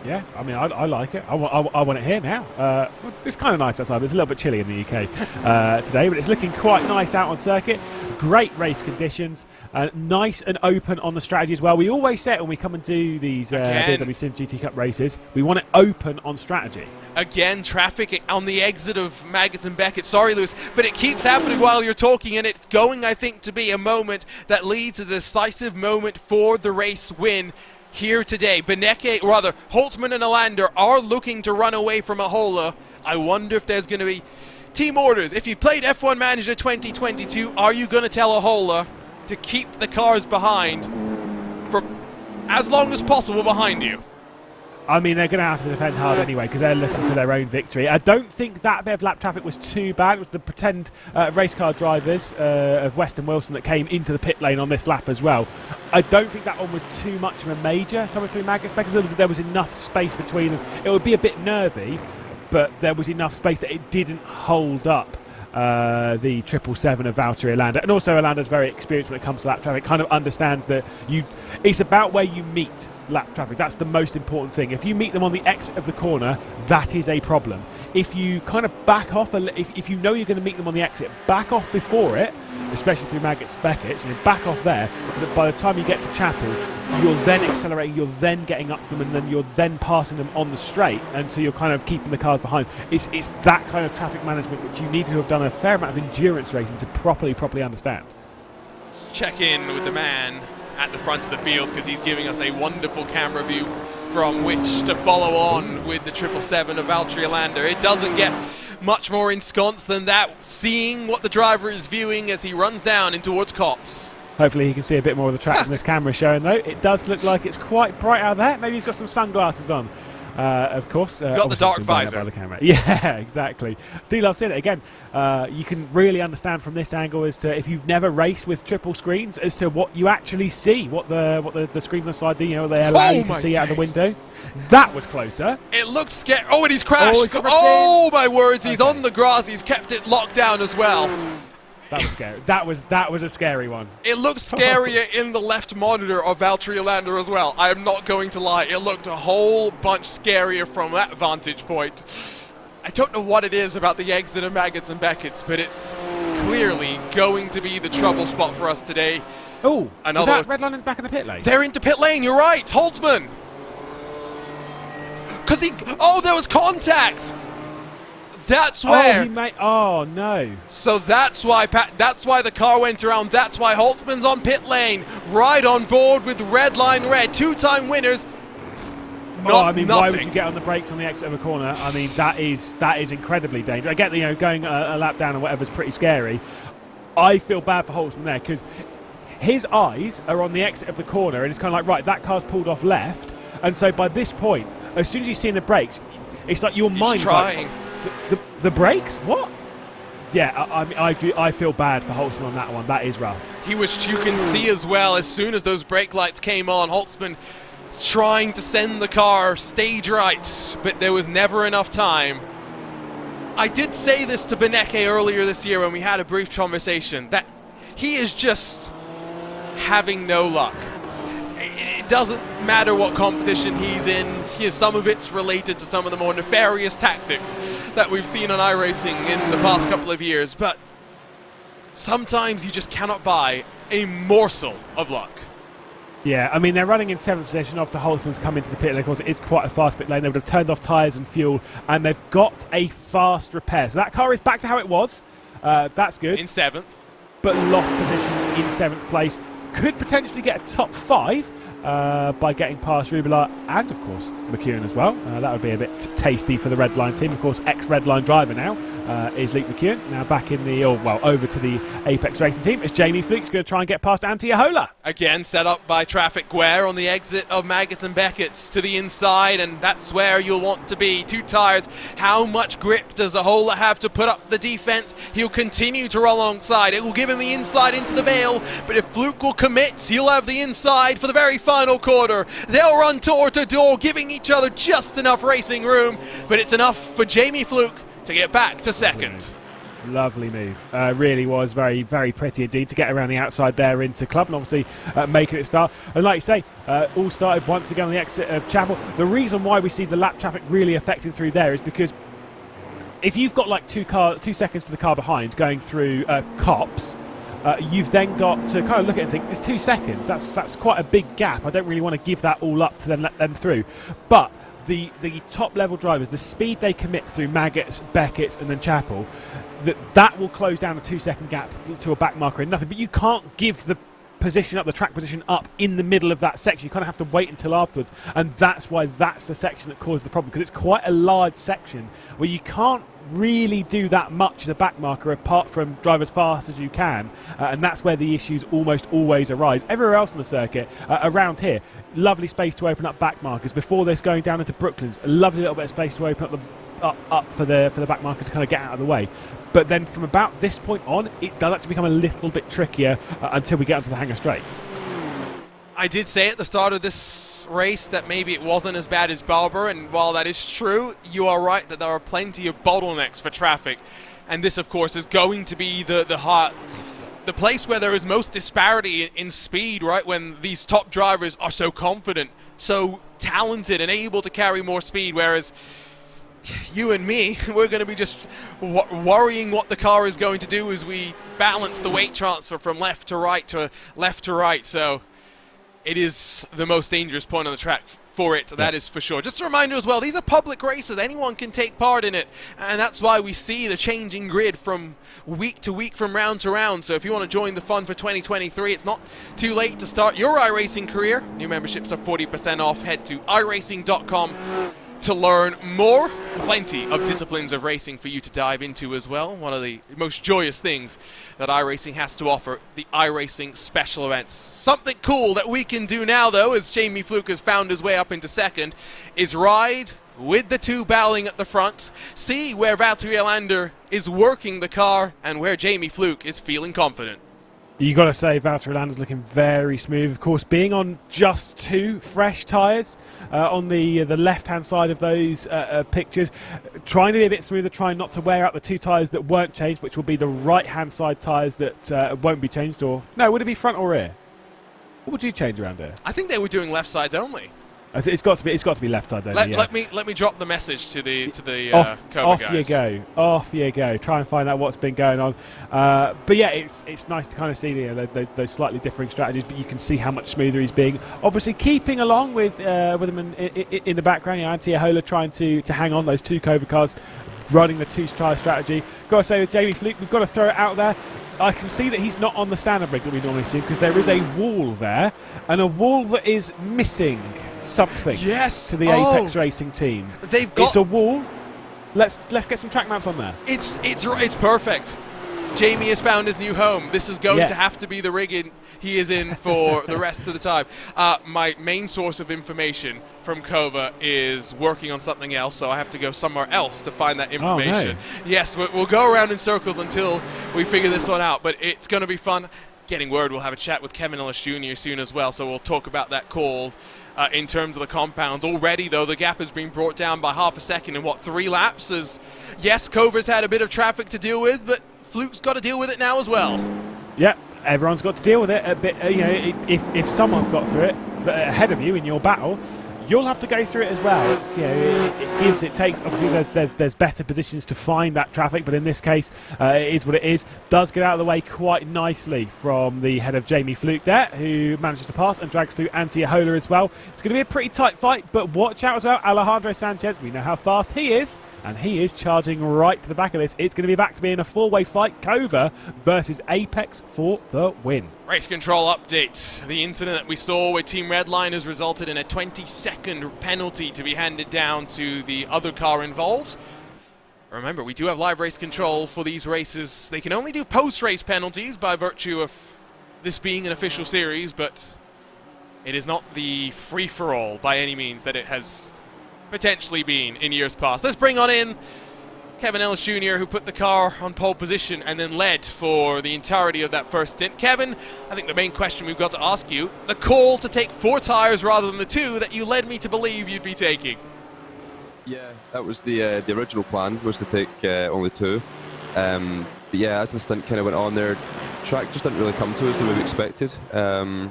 Yeah, I mean, I like it. I want it here now. Well, it's kind of nice outside, but it's a little bit chilly in the UK today, but it's looking quite nice out on circuit. Great race conditions, nice and open on the strategy as well. We always say it when we come and do these BMW SIM GT Cup races, we want it open on strategy. Again, traffic on the exit of Maggots and Beckett. Sorry, Lewis, but it keeps happening while you're talking, and it's going, I think, to be a moment that leads to the decisive moment for the race win here today. Holtzman and Alander are looking to run away from Ahola. I wonder if there's going to be team orders. If you've played F1 Manager 2022, are you going to tell Ahola to keep the cars behind for as long as possible behind you? I mean, they're going to have to defend hard anyway because they're looking for their own victory. I don't think that bit of lap traffic was too bad with the pretend race car drivers of Weston Wilson that came into the pit lane on this lap as well. I don't think that one was too much of a major coming through Maggots because there was enough space between them. It would be a bit nervy, but there was enough space that it didn't hold up the 777 of Valtteri Alander. And also Alander's very experienced when it comes to lap traffic, kind of understands that it's about where you meet lap traffic. That's the most important thing. If you meet them on the exit of the corner, that is a problem. If you kind of back off, if you know you're going to meet them on the exit, back off before it, especially through Maggots Beckett, so you back off there so that by the time you get to Chapel, you're then accelerating, you're then getting up to them, and then you're then passing them on the straight, and so you're kind of keeping the cars behind. It's that kind of traffic management which you need to have done a fair amount of endurance racing to properly understand. Check in with the man at the front of the field because he's giving us a wonderful camera view from which to follow on with the 777 of Valtteri Alander. It doesn't get much more ensconced than that, seeing what the driver is viewing as he runs down in towards Copse. Hopefully he can see a bit more of the track than this camera showing, though. It does look like it's quite bright out there. Maybe he's got some sunglasses on. Of course. He's got the dark visor. By the camera. Yeah, exactly. Do love seeing it. Again, you can really understand from this angle as to if you've never raced with triple screens as to what you actually see, what the screens on the side do, they allow you to see out of the window. That was closer. It looks scary. Oh, and he's crashed. Oh, my words. He's on the grass. He's kept it locked down as well. That was scary. That was a scary one. It looked scarier in the left monitor of Valtteri Alander as well. I am not going to lie. It looked a whole bunch scarier from that vantage point. I don't know what it is about the exit of Maggots and Beckett's, but it's clearly going to be the trouble spot for us today. Oh, is that red line back in the pit lane? They're into pit lane. You're right. Holtzman. Because there was contact. That's where. Oh no! So that's why the car went around. That's why Holtzman's on pit lane, right on board with red line red, two-time winners. Nothing. Why would you get on the brakes on the exit of a corner? I mean, that is incredibly dangerous. I get going a lap down or whatever is pretty scary. I feel bad for Holtzman there because his eyes are on the exit of the corner, and it's kind of like, right, that car's pulled off left, and so by this point, as soon as he's seeing the brakes, it's like your mind's trying. The brakes? What? Yeah, I feel bad for Holtzman on that one. That is rough. You can see as well, as soon as those brake lights came on, Holtzman trying to send the car stage right, but there was never enough time. I did say this to Beneke earlier this year when we had a brief conversation, that he is just having no luck. It doesn't matter what competition he's in. Some of it's related to some of the more nefarious tactics that we've seen on iRacing in the past couple of years, but sometimes you just cannot buy a morsel of luck. Yeah, I mean, they're running in 7th position after Holtzman's come into the pit lane. Of course, it is quite a fast pit lane. They would have turned off tyres and fuel, and they've got a fast repair. So that car is back to how it was. That's good. In 7th. But lost position in 7th place. Could potentially get a top 5 by getting past Rubila and, of course, McEwen as well. That would be a bit tasty for the Red Line team. Of course, ex-Red Line driver now is Luke McEwen. Now back in the, over to the Apex Racing team. It's Jamie Fluke's going to try and get past Antti Ahola. Again, set up by Traffic Guerre on the exit of Maggots and Beckett's to the inside, and that's where you'll want to be. 2 tyres. How much grip does Ahola have to put up the defense? He'll continue to roll alongside. It will give him the inside into the Vale, but if Fluke will commit, he'll have the inside for the very final quarter. They'll run door to door, giving each other just enough racing room, but it's enough for Jamie Fluke to get back to second. Lovely move. Really was very, very pretty indeed to get around the outside there into Club and obviously making it start. And like you say, all started once again on the exit of Chapel. The reason why we see the lap traffic really affecting through there is because if you've got like 2 seconds to the car behind going through Cops, you've then got to kind of look at it and think, it's 2 seconds. That's quite a big gap. I don't really want to give that all up to then let them through. But the top level drivers, the speed they commit through Maggots, Beckett's and then Chapel, that will close down a 2-second gap to a back marker and nothing. But you can't give the position up, the track position up in the middle of that section. You kind of have to wait until afterwards. And that's why that's the section that caused the problem, because it's quite a large section where you can't really do that much as a back marker apart from drive as fast as you can, and that's where the issues almost always arise. Everywhere else on the circuit around here, lovely space to open up back markers. Before this, going down into Brooklands, a lovely little bit of space to open up for the back markers to kind of get out of the way. But then from about this point on, it does actually become a little bit trickier until we get onto the Hangar Straight. I did say at the start of this race that maybe it wasn't as bad as Barber, and while that is true, you are right that there are plenty of bottlenecks for traffic, and this of course is going to be the place where there is most disparity in speed, right? When these top drivers are so confident, so talented and able to carry more speed, whereas you and me, we're going to be just worrying what the car is going to do as we balance the weight transfer from left to right. So it is the most dangerous point on the track for it, that is for sure. Just a reminder as well, these are public races. Anyone can take part in it, and that's why we see the changing grid from week to week, from round to round. So if you want to join the fun for 2023, it's not too late to start your iRacing career. New memberships are 40% off. Head to iRacing.com to learn more. Plenty of disciplines of racing for you to dive into as well. One of the most joyous things that iRacing has to offer, the iRacing special events. Something cool that we can do now, though, as Jamie Fluke has found his way up into second, is ride with the 2 battling at the front, see where Valtteri Alander is working the car and where Jamie Fluke is feeling confident. You got to say, Valtteri Alander's looking very smooth. Of course, being on just 2 fresh tyres on the left-hand side of those pictures, trying to be a bit smoother, trying not to wear out the 2 tyres that weren't changed, which will be the right-hand side tyres that won't be changed. Or no, would it be front or rear? What would you change around here? I think they were doing left sides only. It's got to be left side only. Let me drop the message to the off guys. Off you go. Try and find out what's been going on. But yeah, it's nice to kind of see those slightly differing strategies. But you can see how much smoother he's being. Obviously, keeping along with him in the background. Antti Ahola trying to hang on those 2 Cova cars, running the 2-tyre strategy. Got to say with Jamie Fluke, we've got to throw it out there. I can see that he's not on the standard rig that we normally see, because there is a wall there, and a wall that is missing something. Yes. To the Apex Racing team. It's a wall. Let's get some track maps on there. It's perfect. Jamie has found his new home. This is going to have to be the rig he is in for the rest of the time. My main source of information from Cova is working on something else, so I have to go somewhere else to find that information. Oh, no. Yes, we'll go around in circles until we figure this one out, but it's going to be fun. getting word we'll have a chat with Kevin Ellis Jr. soon as well, so we'll talk about that call in terms of the compounds. Already, though, the gap has been brought down by half a second in, 3 laps? As yes, Cover's had a bit of traffic to deal with, but Fluke's got to deal with it now as well. Yeah, everyone's got to deal with it a bit. If someone's got through it ahead of you in your battle, you'll have to go through it as well. It's, it gives, it takes. Obviously, there's better positions to find that traffic, but in this case, it is what it is. Does get out of the way quite nicely from the head of Jamie Fluke there, who manages to pass and drags through Antti Ahola as well. It's going to be a pretty tight fight, but watch out as well. Alejandro Sanchez, we know how fast he is, and he is charging right to the back of this. It's going to be back to being a 4-way fight. Cover versus Apex for the win. Race control update. The incident that we saw with Team Redline has resulted in a 20-second penalty to be handed down to the other car involved. Remember, we do have live race control for these races. They can only do post-race penalties by virtue of this being an official series, but it is not the free-for-all by any means that it has potentially been in years past. Let's bring on in Kevin Ellis Jr., who put the car on pole position and then led for the entirety of that first stint. Kevin, I think the main question we've got to ask you, the call to take 4 tires rather than the 2 that you led me to believe you'd be taking. Yeah, that was the original plan, was to take only 2. But yeah, as the stint kind of went on there, track just didn't really come to us the way we expected. I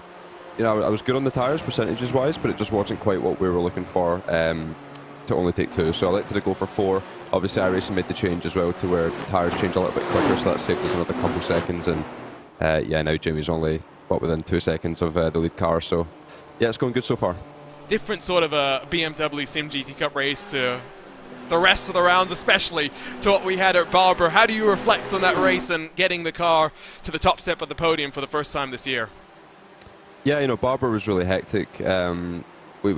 was good on the tires percentages-wise, but it just wasn't quite what we were looking for to only take 2. So I elected to go for 4. Obviously, iRacing made the change as well to where the tyres change a little bit quicker, so that saved us another couple seconds. And yeah, now Jamie's only within 2 seconds of the lead car. So yeah, it's going good so far. Different sort of a BMW SIM GT Cup race to the rest of the rounds, especially to what we had at Barber. How do you reflect on that race and getting the car to the top step of the podium for the first time this year? Yeah, Barber was really hectic. We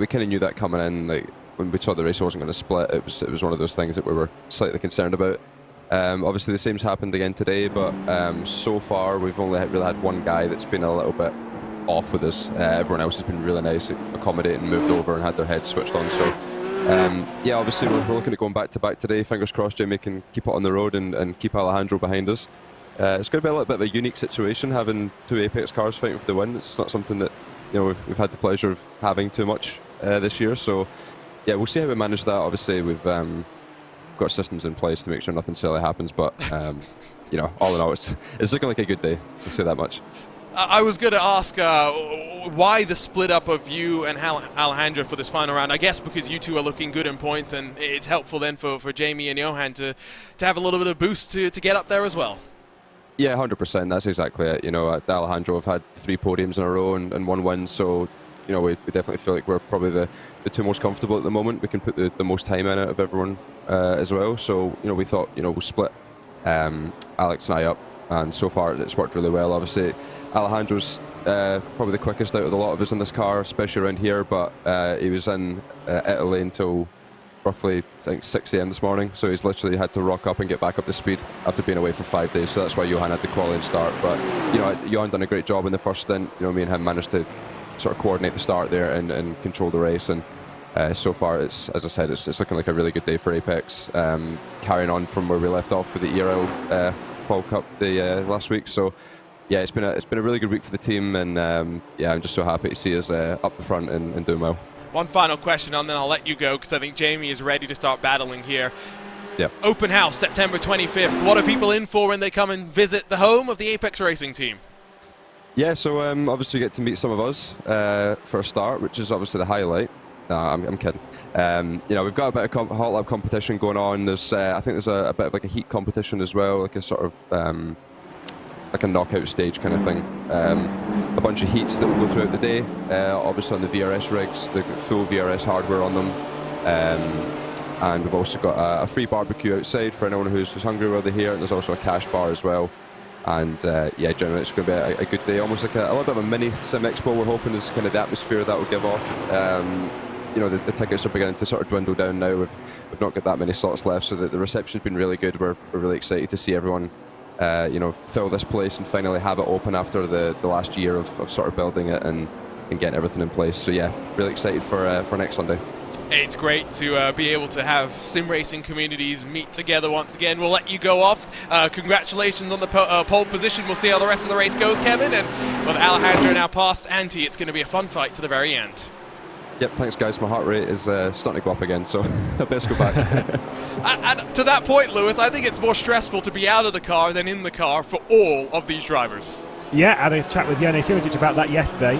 kind of knew that coming in. Like, when we saw the race wasn't going to split, it was one of those things that we were slightly concerned about. Obviously, the same's happened again today, but so far we've only really had one guy that's been a little bit off with us. Everyone else has been really nice, accommodating, moved over and had their heads switched on. So yeah, obviously we're looking at going back to back today. Fingers crossed Jamie can keep it on the road and keep Alejandro behind us. It's going to be a little bit of a unique situation having 2 Apex cars fighting for the win. It's not something that we've had the pleasure of having too much this year. So yeah, we'll see how we manage that. Obviously, we've got systems in place to make sure nothing silly happens. But all in all, it's looking like a good day. I'll say that much. I was going to ask why the split up of you and Alejandro for this final round. I guess because you two are looking good in points, and it's helpful then for Jamie and Johan to have a little bit of boost to get up there as well. Yeah, 100%. That's exactly it. Alejandro have had 3 podiums in a row and 1 win, so we definitely feel like we're probably the 2 most comfortable at the moment. We can put the most time in out of everyone as well. So we thought we'll split Alex and I up, and so far it's worked really well. Obviously, Alejandro's probably the quickest out of the lot of us in this car, especially around here. But he was in Italy until roughly, I think, 6 a.m. this morning, so he's literally had to rock up and get back up to speed after being away for 5 days. So that's why Johan had to qualify and start. But Johan done a great job in the first stint. Me and him managed to sort of coordinate the start there and control the race. And so far, as I said, it's looking like a really good day for Apex. Carrying on from where we left off with the ERL Fall Cup last week. So yeah, it's been a really good week for the team, and yeah, I'm just so happy to see us up the front and doing well. One final question, and then I'll let you go, because I think Jamie is ready to start battling here. Yeah. Open house, September 25th. What are people in for when they come and visit the home of the Apex Racing team? Yeah, so obviously you get to meet some of us for a start, which is obviously the highlight. No, I'm kidding. We've got a bit of hot lap competition going on. There's, I think there's a bit of like a heat competition as well, like a sort of like a knockout stage kind of thing. A bunch of heats that will go throughout the day. Obviously on the VRS rigs, they've got full VRS hardware on them. And we've also got a free barbecue outside for anyone who's hungry while they're here. And there's also a cash bar as well. And yeah, generally it's going to be a good day. Almost like a little bit of a mini Sim Expo, we're hoping, is kind of the atmosphere that will give off. The tickets are beginning to sort of dwindle down now. We've not got that many slots left, so the reception's been really good. We're really excited to see everyone fill this place and finally have it open after the last year of sort of building it and getting everything in place. So yeah, really excited for next Sunday. It's great to be able to have sim racing communities meet together once again. We'll let you go off. Congratulations on the pole position. We'll see how the rest of the race goes, Kevin. And with Alejandro now past Antti, it's going to be a fun fight to the very end. Yep, thanks guys. My heart rate is starting to go up again, so I best go back. And to that point, Lewis, I think it's more stressful to be out of the car than in the car for all of these drivers. Yeah, I had a chat with Jone Simijic about that yesterday,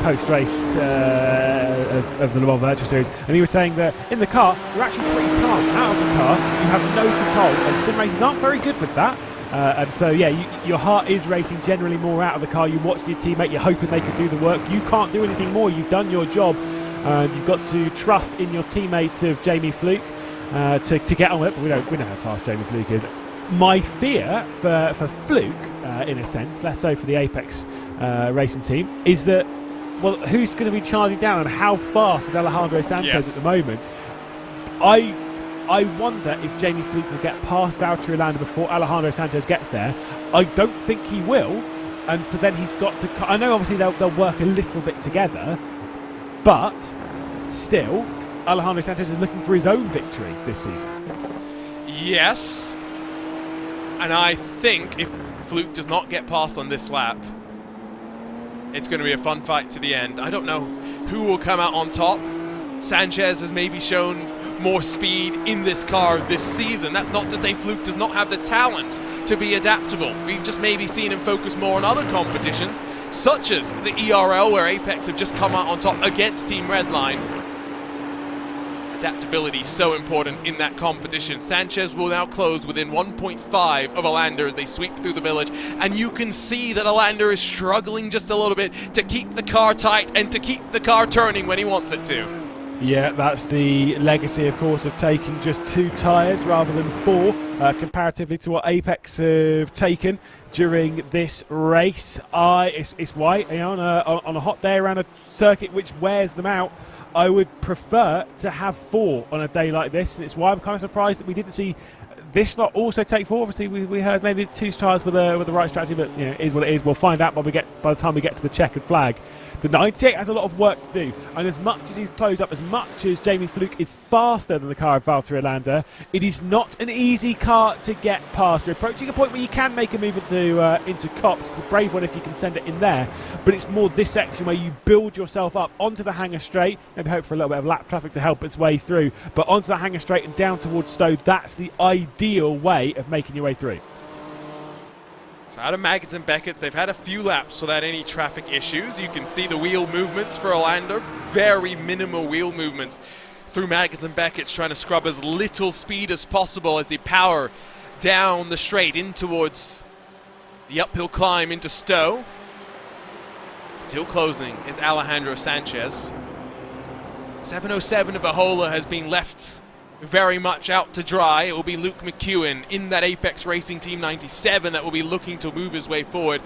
post-race of the Le Mans Virtual Series, and he was saying that in the car, you're actually pretty calm. Out of the car, you have no control, and sim racers aren't very good with that. And so, yeah, your heart is racing generally more out of the car. You watch your teammate, you're hoping they can do the work. You can't do anything more. You've done your job. You've got to trust in your teammate of Jamie Fluke to get on with it. But we know how fast Jamie Fluke is. My fear for Fluke, in a sense, less so for the Apex racing team, is that, well, who's going to be charging down and how fast is Alejandro Sanchez at the moment? I wonder if Jamie Fluke will get past Valtteri Landa before Alejandro Sanchez gets there. I don't think he will, and so then he's got to... I know obviously they'll work a little bit together, but still, Alejandro Sanchez is looking for his own victory this season. Yes. And I think if Fluke does not get past on this lap, it's going to be a fun fight to the end. I don't know who will come out on top. Sanchez has maybe shown more speed in this car this season. That's not to say Fluke does not have the talent to be adaptable. We've just maybe seen him focus more on other competitions, such as the ERL, where Apex have just come out on top against Team Redline. Adaptability so important in that competition. Sanchez will now close within 1.5 of Alander as they sweep through the village, and you can see that Alander is struggling just a little bit to keep the car tight and to keep the car turning when he wants it to. Yeah, that's the legacy, of course, of taking just 2 tyres rather than 4, comparatively to what Apex have taken during this race. It's white, you know, on a hot day around a circuit which wears them out. I would prefer to have 4 on a day like this, and it's why I'm kind of surprised that we didn't see this lot also take 4. Obviously, we heard maybe 2 tyres with the right strategy, but you know, it is what it is. We'll find out by the time we get to the checkered flag. The 98 has a lot of work to do, and as much as he's closed up, as much as Jamie Fluke is faster than the car of Valtteri Landa, it is not an easy car to get past. You're approaching a point where you can make a move into Cops. It's a brave one if you can send it in there, but it's more this section where you build yourself up onto the hanger straight, maybe hope for a little bit of lap traffic to help its way through, but onto the hanger straight and down towards Stowe. That's the ideal way of making your way through. So out of Maggotts and Beckett's, they've had a few laps without any traffic issues. You can see the wheel movements for Alander, very minimal wheel movements through Maggotts and Beckett's, trying to scrub as little speed as possible as they power down the straight in towards the uphill climb into Stowe. Still closing is Alejandro Sanchez. 707 of Ahola has been left very much out to dry. It will be Luke McEwen in that Apex Racing Team 97 that will be looking to move his way forward.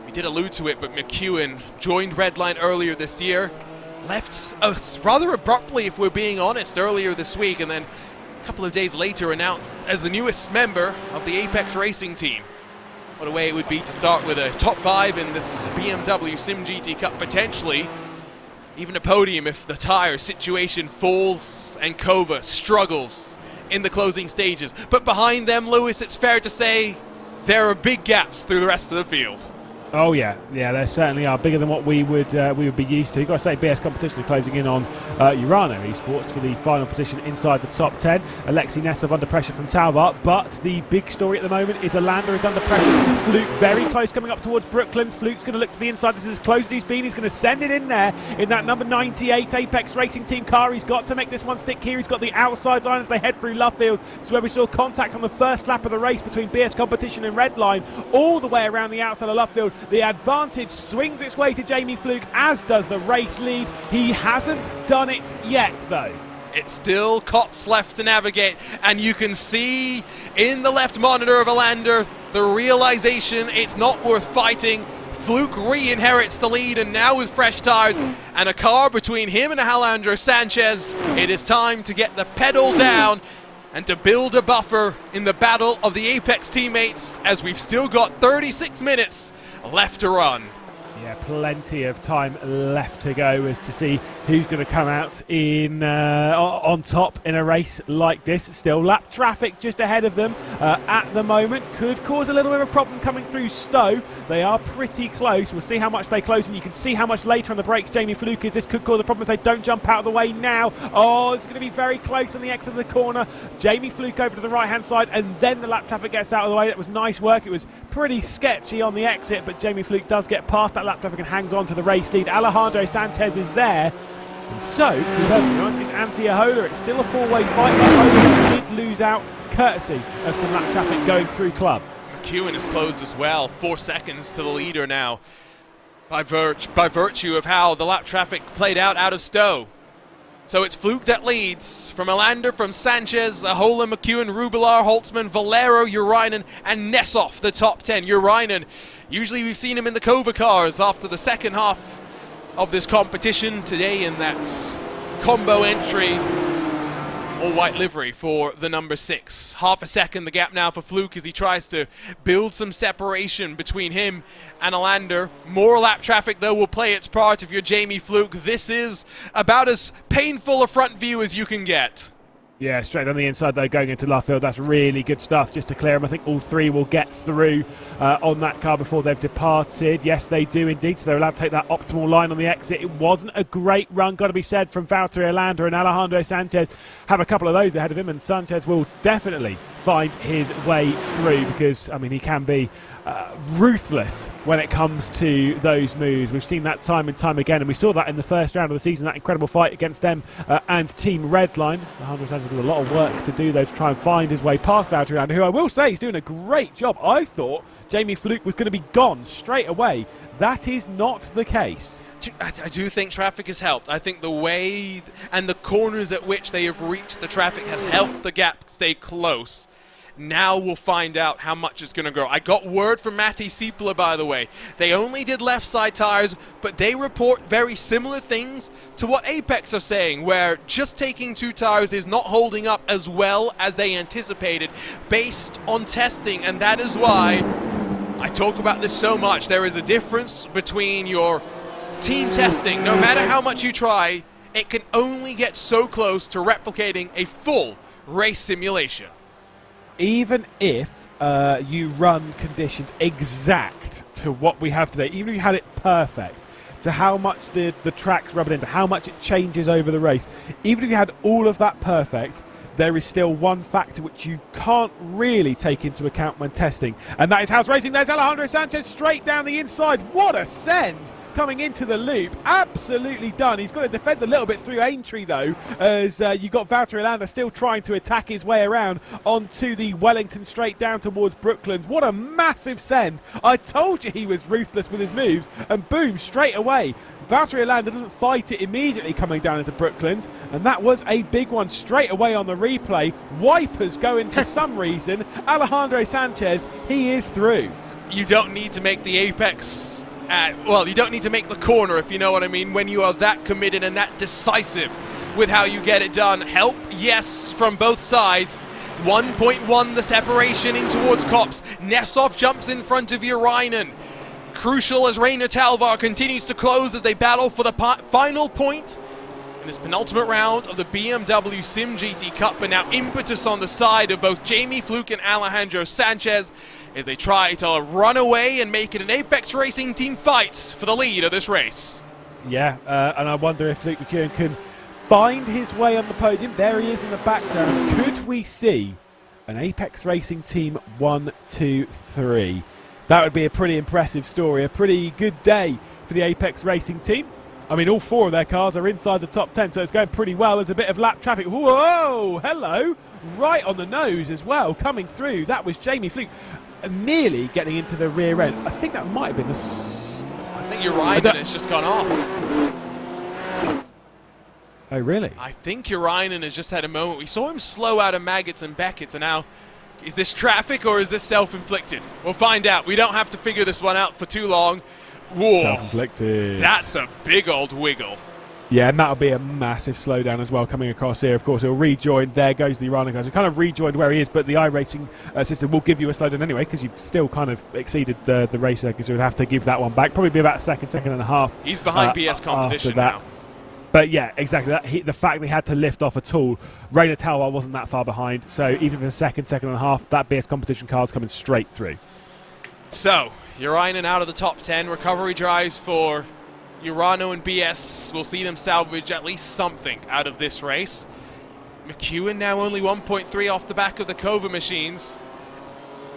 We did allude to it, but McEwen joined Redline earlier this year, left us rather abruptly, if we're being honest, earlier this week, and then a couple of days later announced as the newest member of the Apex Racing Team. What a way it would be to start with a top 5 in this BMW SIM GT Cup, potentially even a podium if the tire situation falls and Kova struggles in the closing stages. But behind them, Lewis, it's fair to say there are big gaps through the rest of the field. Oh yeah, there certainly are, bigger than what we would be used to. Got to say, BS Competition are closing in on Urano Esports for the final position inside the top 10. Alexei Nesov under pressure from Talbot, but the big story at the moment is Alander is under pressure from Fluke, very close coming up towards Brooklands. Fluke's going to look to the inside. This is as close as he's been. He's going to send it in there in that number 98 Apex Racing Team car. He's got to make this one stick here. He's got the outside line as they head through Luffield. So where we saw contact on the first lap of the race between BS Competition and Redline, all the way around the outside of Luffield. The advantage swings its way to Jamie Fluke, as does the race lead. He hasn't done it yet, though. It's still Cops left to navigate, and you can see in the left monitor of Alander the realization it's not worth fighting. Fluke re-inherits the lead, and now with fresh tires and a car between him and Alejandro Sanchez, it is time to get the pedal down and to build a buffer in the battle of the Apex teammates, as we've still got 36 minutes left to run. Yeah, plenty of time left to go as to see who's going to come out in on top in a race like this. Still lap traffic just ahead of them at the moment. Could cause a little bit of a problem coming through Stowe. They are pretty close. We'll see how much they close, and you can see how much later on the brakes Jamie Fluke is. This could cause a problem if they don't jump out of the way now. Oh, it's going to be very close on the exit of the corner. Jamie Fluke over to the right-hand side, and then the lap traffic gets out of the way. That was nice work. It was pretty sketchy on the exit, but Jamie Fluke does get past that lap traffic and hangs on to the race lead. Alejandro Sanchez is there, and so is Antti Ahola. It's still a four-way fight. Ahola did lose out courtesy of some lap traffic going through Club. McEwen is closed as well, 4 seconds to the leader now, by virtue of how the lap traffic played out of Stowe. So it's Fluke that leads, from Alander, from Sanchez, Ahola, McEwen, Rubilar, Holtzman, Valero, Urainen, and Nessoff, the top 10. Urainen, usually we've seen him in the Kova cars after the second half of this competition. Today in that combo entry, all-white livery for the number 6. Half a second the gap now for Fluke as he tries to build some separation between him and Alander. More lap traffic, though, will play its part if you're Jamie Fluke. This is about as painful a front view as you can get. Yeah, straight on the inside, though, going into Luffield. That's really good stuff just to clear them. I think all three will get through on that car before they've departed. Yes, they do indeed, so they're allowed to take that optimal line on the exit. It wasn't a great run, got to be said, from Valtteri Alander, and Alejandro Sanchez have a couple of those ahead of him, and Sanchez will definitely find his way through because, I mean, he can be ruthless when it comes to those moves. We've seen that time and time again, and we saw that in the first round of the season, that incredible fight against them and Team Redline. Alejandro Sanchez with a lot of work to do, though, to try and find his way past Valtteri Alander, who I will say is doing a great job. I thought Jamie Fluke was going to be gone straight away. That is not the case. I do think traffic has helped. I think the way and the corners at which they have reached the traffic has helped the gap stay close. Now we'll find out how much it's going to grow. I got word from Matti Siepela, by the way. They only did left side tires, but they report very similar things to what Apex are saying, where just taking 2 tires is not holding up as well as they anticipated based on testing, and that is why I talk about this so much. There is a difference between your team testing. No matter how much you try, it can only get so close to replicating a full race simulation. Even if you run conditions exact to what we have today, even if you had it perfect, to how much the tracks rub it into, how much it changes over the race, even if you had all of that perfect, there is still one factor which you can't really take into account when testing, and that is house racing. There's Alejandro Sanchez straight down the inside. What a send! Coming into the loop, absolutely done. He's got to defend a little bit through Aintree, though, as you got Valtteri Alander still trying to attack his way around onto the Wellington straight down towards Brooklands. What a massive send. I told you he was ruthless with his moves, and boom, straight away. Valtteri Alander doesn't fight it immediately coming down into Brooklands, and that was a big one straight away on the replay. Wipers going for some reason. Alejandro Sanchez, he is through. You don't need to make the apex... well, you don't need to make the corner, if you know what I mean, when you are that committed and that decisive with how you get it done. Help, yes, from both sides. 1.1 the separation in towards Kops. Nessoff jumps in front of Urainen. Crucial as Reina Talvar continues to close as they battle for the final point in this penultimate round of the BMW SIM GT Cup. And now impetus on the side of both Jamie Fluke and Alejandro Sanchez as they try to run away and make it an Apex Racing team fight for the lead of this race. Yeah, and I wonder if Luke McEwen can find his way on the podium. There he is in the background. Could we see an Apex Racing team 1, 2, 3? That would be a pretty impressive story, a pretty good day for the Apex Racing team. I mean, all 4 of their cars are inside the top 10, so it's going pretty well. There's a bit of lap traffic. Whoa, hello. Right on the nose as well, coming through. That was Jamie Fluke, nearly getting into the rear end. I think that might have been the... I think you're right, and it's just gone off. Oh, really? I think Urainen has just had a moment. We saw him slow out of Maggots and Beckett's, and now, is this traffic or is this self-inflicted? We'll find out. We don't have to figure this one out for too long. Whoa. Self-inflicted. That's a big old wiggle. Yeah, and that'll be a massive slowdown as well coming across here. Of course, he'll rejoin. There goes the Iranian guys. He kind of rejoined where he is, but the iRacing system will give you a slowdown anyway because you've still kind of exceeded the race there, because you would have to give that one back. Probably be about a second and a half. He's behind BS competition now. But yeah, exactly. The fact they had to lift off at all, Rainer Talwar wasn't that far behind. So even for a second and a half, that BS competition car's coming straight through. So, Urainen out of the top 10. Recovery drives for Urano and BS will see them salvage at least something out of this race. McEwen now only 1.3 off the back of the Kova machines.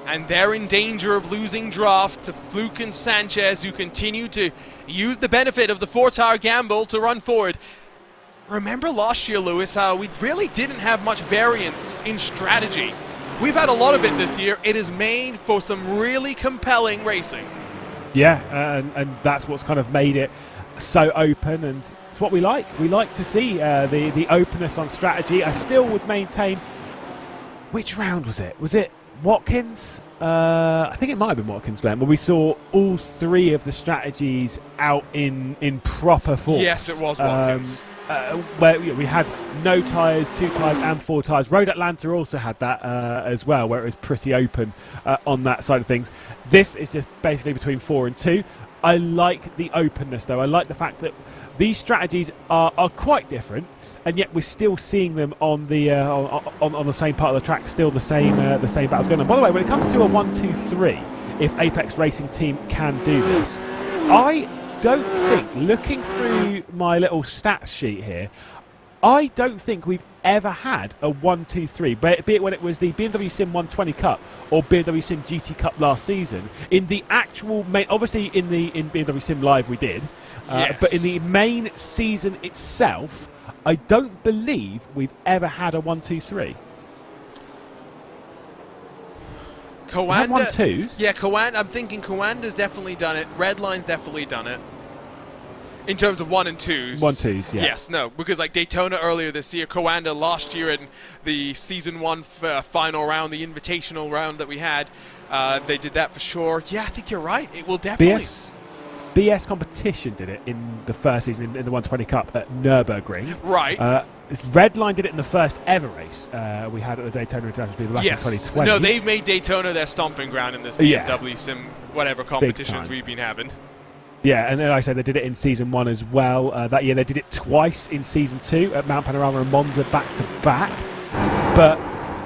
And they're in danger of losing draft to Fluke and Sanchez, who continue to use the benefit of the 4-tire gamble to run forward. Remember last year, Lewis, how we really didn't have much variance in strategy. We've had a lot of it this year. It is made for some really compelling racing. Yeah, and that's what's kind of made it so open, and it's what we like. We like to see the openness on strategy. I still would maintain... Which round was it? Was it Watkins? I think it might have been Watkins, Glenn, where we saw all three of the strategies out in proper force. Yes, it was Watkins. Where we had no tyres, 2 tyres and 4 tyres. Road Atlanta also had that as well, where it was pretty open on that side of things. This is just basically between 4 and 2. I like the openness, though. I like the fact that these strategies are quite different, and yet we're still seeing them on the on the same part of the track, still the same battles going on. By the way, when it comes to a 1-2-3, if Apex Racing Team can do this, I don't think, looking through my little stats sheet here, I don't think we've ever had a 1-2-3, be it when it was the BMW SIM 120 Cup or BMW SIM GT Cup last season. In the actual main, obviously in BMW Sim Live we did, yes. But in the main season itself, I don't believe we've ever had a 1-2-3. Coanda, 1-2s? Yeah, Coanda. I'm thinking Coanda's definitely done it. Redline's definitely done it. In terms of 1 and 2s. 1-2s, yeah. Yes, no, because like Daytona earlier this year, Coanda last year in the season 1 final round, the invitational round that we had, they did that for sure. Yeah, I think you're right. It will definitely. BS Competition did it in the first season in the 120 Cup at Nürburgring. Right. Redline did it in the first ever race we had at the Daytona International Speedway back in 2020. No, they've made Daytona their stomping ground in this BMW Sim whatever competitions we've been having. Yeah, and like I said, they did it in Season 1 as well. That year they did it twice in Season 2 at Mount Panorama and Monza back-to-back. But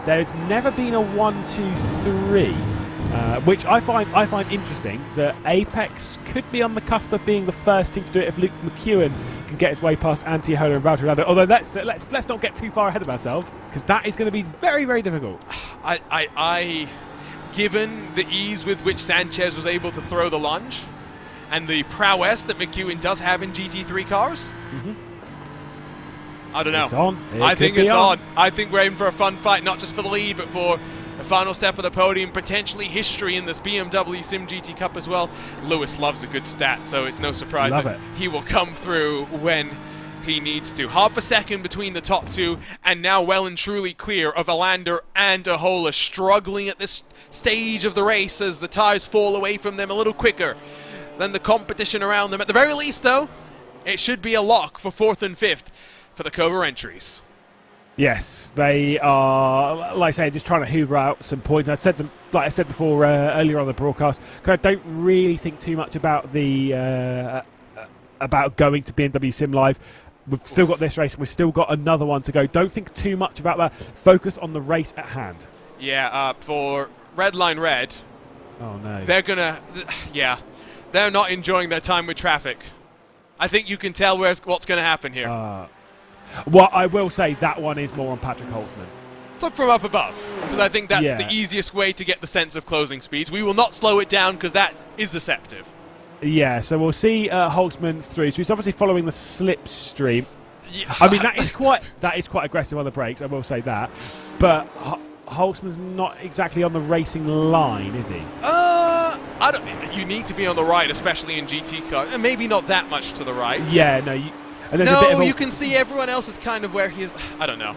there's never been a 1-2-3, which I find interesting, that Apex could be on the cusp of being the first team to do it if Luke McEwen can get his way past Antiola and Valtteri Lando. Although let's not get too far ahead of ourselves, because that is going to be very, very difficult. Given the ease with which Sanchez was able to throw the lunge, and the prowess that McEwen does have in GT3 cars, I don't know. It's on. I think it's on. I think we're in for a fun fight, not just for the lead, but for the final step of the podium, potentially history in this BMW Sim GT Cup as well. Lewis loves a good stat, so it's no surprise that he will come through when he needs to. Half a second between the top two, and now well and truly clear of Alander and Ahola, struggling at this stage of the race as the tyres fall away from them a little quicker than the competition around them. At the very least, though, it should be a lock for 4th and 5th for the Cobra entries. Yes, they are, like I say, just trying to hoover out some points. Like I said before earlier on the broadcast, because I don't really think too much about the about going to BMW Sim Live. We've still got this race, and we've still got another one to go. Don't think too much about that. Focus on the race at hand. Yeah, for Redline Red, oh no, they're gonna, they're not enjoying their time with traffic. I think you can tell what's going to happen here. Well, I will say that one is more on Patrick Holtzman. Look from up above, because I think that's the easiest way to get the sense of closing speeds. We will not slow it down, because that is deceptive. Yeah, so we'll see Holtzman through. So he's obviously following the slipstream. Yeah. I mean, that is quite aggressive on the brakes, I will say that. But Holtzman's not exactly on the racing line, is he? I don't. You need to be on the right, especially in GT cars, and maybe not that much to the right. Yeah, no. And there's a bit of you can see everyone else is kind of where he is. I don't know.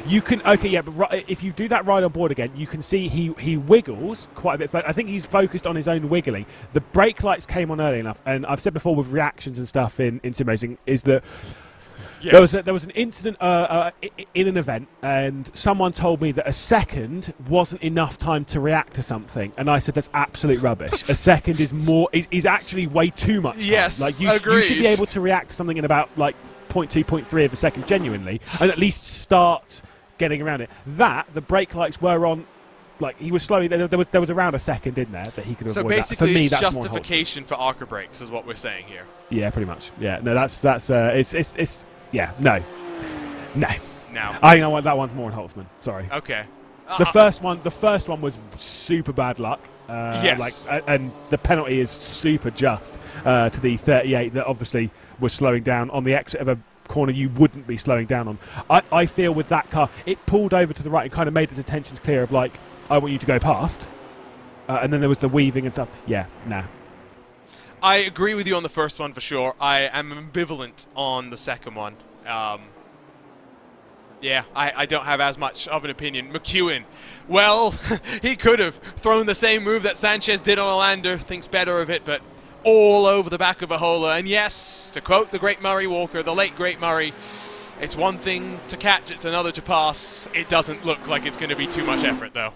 You can, okay, yeah, but if you do that ride on board again, you can see he wiggles quite a bit. I think he's focused on his own wiggling. The brake lights came on early enough, and I've said before with reactions and stuff in sim racing is that Yes. There was an incident in an event, and someone told me that a second wasn't enough time to react to something, and I said that's absolute rubbish. A second is actually way too much time. Yes, like you should be able to react to something in about like 0.2, 0.3 of a second genuinely, and at least start getting around it. The brake lights were on. Like, he was slowing. There was around a second in there that he could avoid. So that. basically, For me, it's that's justification for Arca brakes, is what we're saying here. Yeah, pretty much. Yeah, no, it's yeah, no. Now, I know what that one's more on Holtzman. Sorry. okay. The first one was super bad luck. Yes. And the penalty is super just to the 38 that obviously was slowing down on the exit of a corner you wouldn't be slowing down on. I feel with that car, it pulled over to the right and kind of made its intentions clear of like, I want you to go past. And then there was the weaving and stuff. Yeah, nah. I agree with you on the first one for sure. I am ambivalent on the second one. Yeah, I don't have as much of an opinion. McEwen, well, he could have thrown the same move that Sanchez did on Olander, thinks better of it, but all over the back of Ahola. And yes, to quote the great Murray Walker, the late great Murray, it's one thing to catch, it's another to pass. It doesn't look like it's going to be too much effort, though.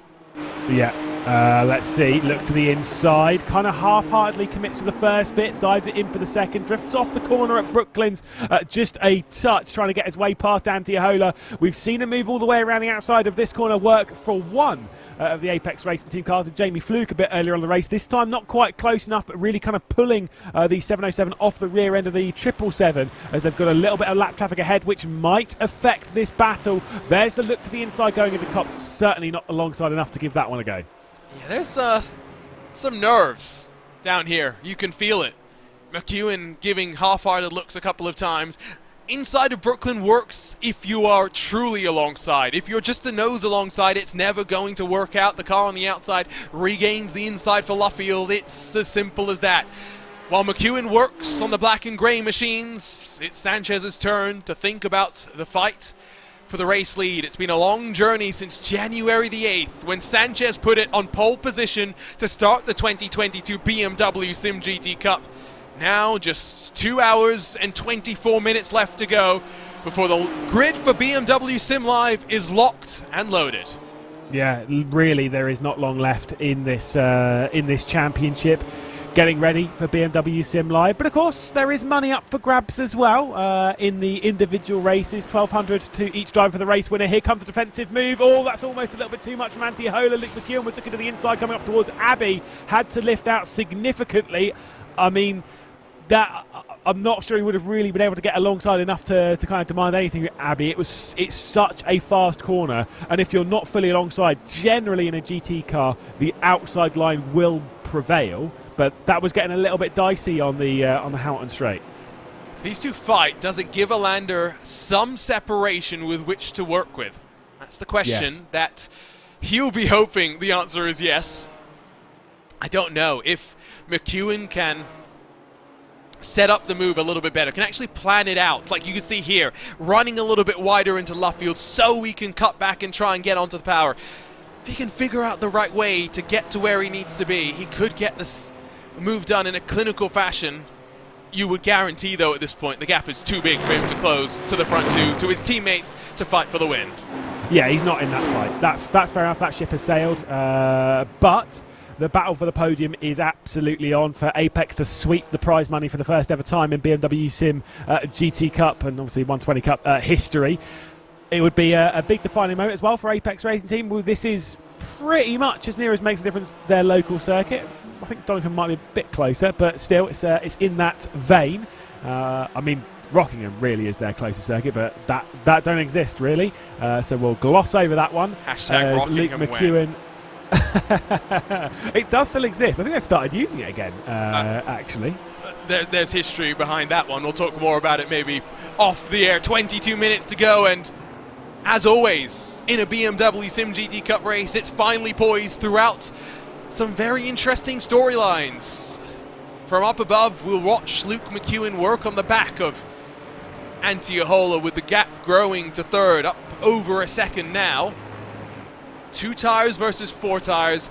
Yeah, let's see. Looks to the inside, kind of half-heartedly commits to the first bit, dives it in for the second, drifts off the corner at Brooklyn's, just a touch, trying to get his way past Antiola. We've seen him move all the way around the outside of this corner, work for one of the Apex Racing Team cars, and Jamie Fluke a bit earlier on the race. This time not quite close enough, but really kind of pulling the 707 off the rear end of the 777 as they've got a little bit of lap traffic ahead, which might affect this battle. There's the look to the inside going into Copse, certainly not alongside enough to give that one a go. Yeah, there's some nerves down here. You can feel it. McEwen giving half-hearted looks a couple of times. Inside of Brooklyn works if you are truly alongside. If you're just a nose alongside, it's never going to work out. The car on the outside regains the inside for Luffield. It's as simple as that. While McEwen works on the black and grey machines, it's Sanchez's turn to think about the fight for the race lead. It's been a long journey since January the 8th when Sanchez put it on pole position to start the 2022 BMW SIM GT Cup. Now just 2 hours and 24 minutes left to go before the grid for BMW Sim Live is locked and loaded. Yeah, really, there is not long left in this championship. Getting ready for BMW Sim Live, but of course there is money up for grabs as well in the individual races. 1,200 to each driver for the race winner. Here comes the defensive move. Oh, that's almost a little bit too much from Antiola. Luke McEwen was looking to the inside, coming up towards Abbey. Had to lift out significantly. I mean, that I'm not sure he would have really been able to get alongside enough to kind of demand anything with Abbey. It's such a fast corner, and if you're not fully alongside, generally in a GT car, the outside line will prevail. But that was getting a little bit dicey on the Houghton straight. If these two fight, does it give Olander some separation with which to work with? That's the question that he'll be hoping the answer is yes. I don't know if McEwen can set up the move a little bit better, can actually plan it out, like you can see here, running a little bit wider into Luffield so we can cut back and try and get onto the power. If he can figure out the right way to get to where he needs to be, he could get this move done in a clinical fashion. You would guarantee, though, at this point, the gap is too big for him to close to the front two, to his teammates, to fight for the win. Yeah, he's not in that fight. That's fair enough. That ship has sailed. But the battle for the podium is absolutely on for Apex to sweep the prize money for the first ever time in BMW Sim GT Cup and obviously 120 Cup history. It would be a big defining moment as well for Apex Racing Team. Well, this is pretty much as near as makes a difference their local circuit. I think Donington might be a bit closer, but still, it's in that vein. I mean, Rockingham really is their closest circuit, but that don't exist really. So we'll gloss over that one. Hashtag Rockingham Luke McEwen. It does still exist. I think they started using it again, actually. There's history behind that one. We'll talk more about it maybe off the air. 22 minutes to go, and as always, in a BMW Sim GT Cup race, it's finely poised throughout some very interesting storylines. From up above, we'll watch Luke McEwen work on the back of Antiola with the gap growing to third, up over a second now. 2 tires versus 4 tires.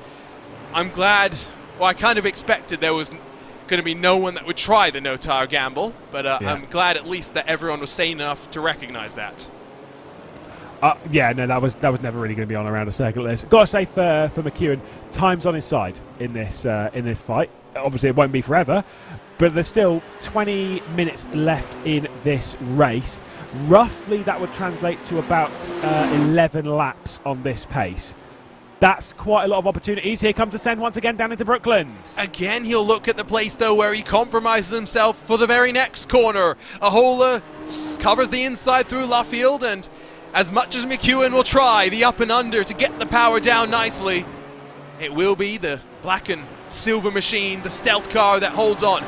I'm glad, well, I kind of expected there was going to be no one that would try the no-tire gamble, but Yeah. I'm glad at least that everyone was sane enough to recognize that. Yeah, no, that was never really going to be on around a circuit list. Got to say for McEwen, time's on his side in this fight. Obviously, it won't be forever, but there's still 20 minutes left in this race. Roughly, that would translate to about 11 laps on this pace. That's quite a lot of opportunities. Here comes the send once again down into Brooklands. Again, he'll look at the place, though, where he compromises himself for the very next corner. Ahola covers the inside through Luffield, and as much as McEwen will try the up and under to get the power down nicely, it will be the black and silver machine, the stealth car that holds on.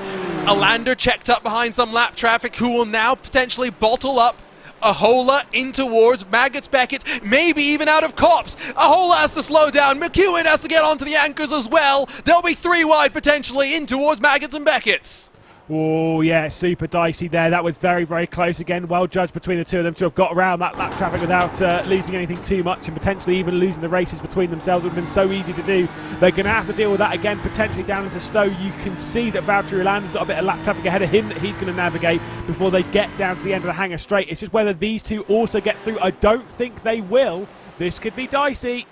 Alander checked up behind some lap traffic, who will now potentially bottle up Ahola in towards Maggots Beckett, maybe even out of Copse. Ahola has to slow down. McEwen has to get onto the anchors as well. There'll be 3 wide potentially in towards Maggots and Beckett's. Oh, yeah, super dicey there. That was very, very close again. Well judged between the two of them to have got around that lap traffic without losing anything too much and potentially even losing the races between themselves. It would have been so easy to do. They're going to have to deal with that again, potentially down into Stowe. You can see that Valtteri Ulander's got a bit of lap traffic ahead of him that he's going to navigate before they get down to the end of the hangar straight. It's just whether these two also get through. I don't think they will. This could be dicey.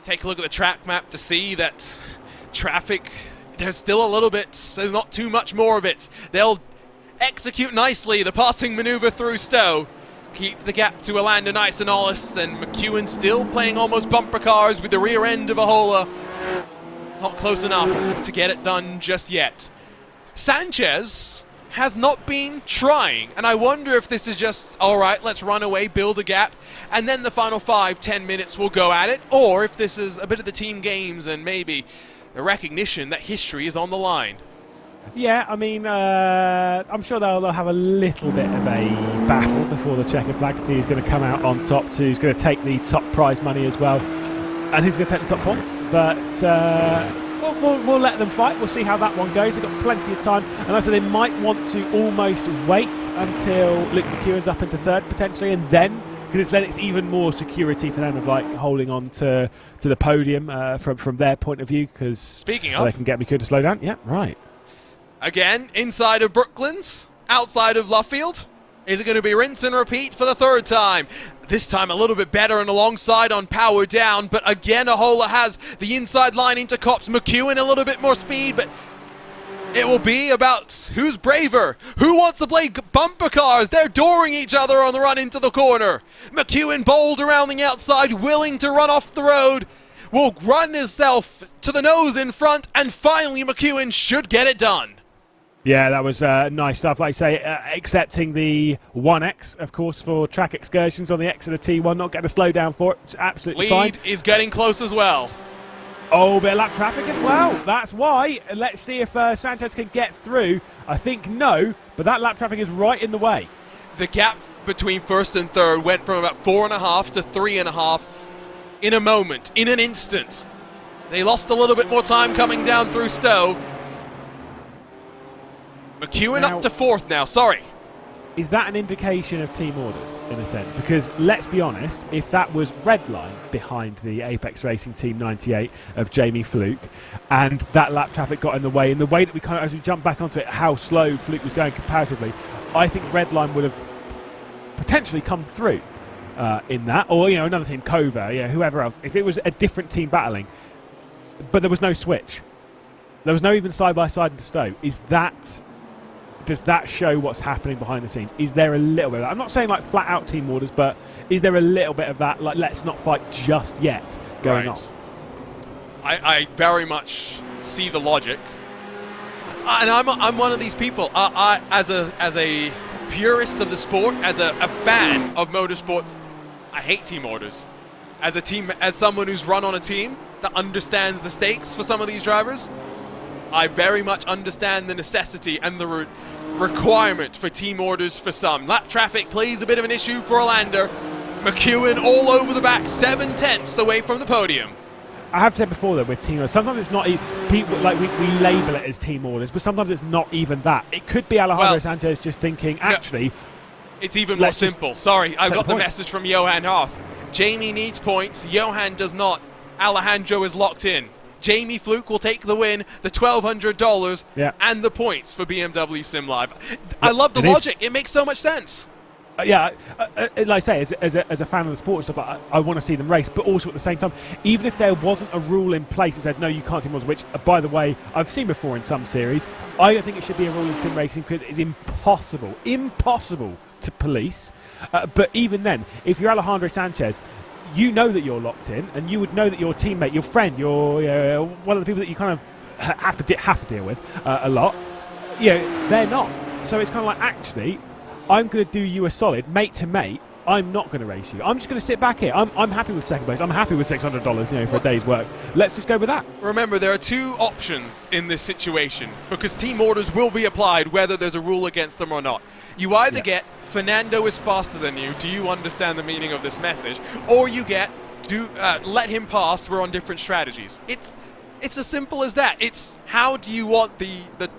Take a look at the track map to see that traffic, there's still a little bit, there's not too much more of it. They'll execute nicely the passing maneuver through Stowe. Keep the gap to Alander nice and honest, and McEwen still playing almost bumper cars with the rear end of Ahola. Not close enough to get it done just yet. Sanchez has not been trying, and I wonder if this is just, all right, let's run away, build a gap, and then the final 5-10 minutes will go at it, or if this is a bit of the team games and maybe the recognition that history is on the line. Yeah, I mean, I'm sure they'll have a little bit of a battle before the checkered flag to see who's going to come out on top, who's going to take the top prize money as well, and who's going to take the top points. But we'll let them fight. We'll see how that one goes. They've got plenty of time, and I said they might want to almost wait until Luke McEwen's up into third potentially, and then, because then it's even more security for them of like holding on to the podium from their point of view. Because speaking of, they can get McEwen to slow down. Yeah, right. Again, inside of Brooklands, outside of Luffield. Is it going to be rinse and repeat for the 3rd time? This time a little bit better and alongside on power down, but again Ahola has the inside line into Copse. McEwen a little bit more speed, but it will be about who's braver, who wants to play bumper cars. They're dooring each other on the run into the corner. McEwen bold around the outside, willing to run off the road, will run himself to the nose in front, and finally McEwen should get it done. Yeah, that was nice stuff. Like I say, accepting the 1X, of course, for track excursions on the Exeter T1, not getting a slowdown for it. It's absolutely fine. Lead is getting close as well. Oh, bit of lap traffic as well. That's why. Let's see if Sanchez can get through. I think no, but that lap traffic is right in the way. The gap between 1st and 3rd went from about 4.5 to 3.5 in a moment, in an instant. They lost a little bit more time coming down through Stowe. McEwen Now, up to 4th now, sorry. Is that an indication of team orders, in a sense? Because let's be honest, if that was Redline behind the Apex Racing Team 98 of Jamie Fluke, and that lap traffic got in the way that we kind of, as we jump back onto it, how slow Fluke was going comparatively, I think Redline would have potentially come through in that, or another team, Cova, whoever else. If it was a different team battling, but there was no switch, there was no even side by side into Stowe. Does that show what's happening behind the scenes? Is there a little bit of that? I'm not saying like flat out team orders, but is there a little bit of that, like let's not fight just yet going on? I very much see the logic, and I'm one of these people. I as a purist of the sport, as a fan of motorsports, I hate team orders. As someone who's run on a team that understands the stakes for some of these drivers, I very much understand the necessity and the requirement for team orders for some. Lap traffic plays a bit of an issue for Alander. McEwen all over the back, 7/10 away from the podium. I have said before that with team orders, sometimes it's not people like we label it as team orders, but sometimes it's not even that. It could be Alejandro Sanchez just thinking, actually, no, it's even more simple. Sorry, I've got the message from Johan Hoth. Jamie needs points, Johan does not. Alejandro is locked in. Jamie Fluke will take the win, the $1,200, and the points for BMW Sim Live. I love the logic. It makes so much sense. Like I say, as a fan of the sport and stuff, I want to see them race, but also at the same time, even if there wasn't a rule in place that said no, you can't do mods, which by the way I've seen before in some series, I don't think it should be a rule in sim racing because it's impossible to police. But even then, if you're Alejandro Sanchez, you know that you're locked in, and you would know that your teammate, your friend, your one of the people that you kind of have to deal with a lot, they're not. So it's kind of like, actually, I'm going to do you a solid, mate to mate. I'm not going to race you. I'm just going to sit back here. I'm happy with second place. I'm happy with $600, for a day's work. Let's just go with that. Remember, there are two options in this situation because team orders will be applied whether there's a rule against them or not. You either get Fernando is faster than you. Do you understand the meaning of this message? Or you get let him pass. We're on different strategies. It's as simple as that. It's how do you want the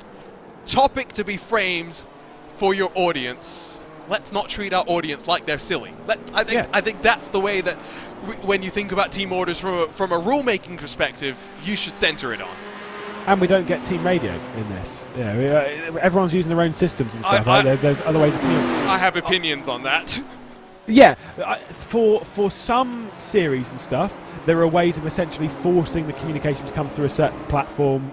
topic to be framed for your audience. Let's not treat our audience like they're silly. I think that's the way that when you think about team orders from a rule-making perspective, you should center it on. And we don't get team radio in this. Everyone's using their own systems and stuff. There's other ways of communicating. I have opinions on that. Yeah, for some series and stuff, there are ways of essentially forcing the communication to come through a certain platform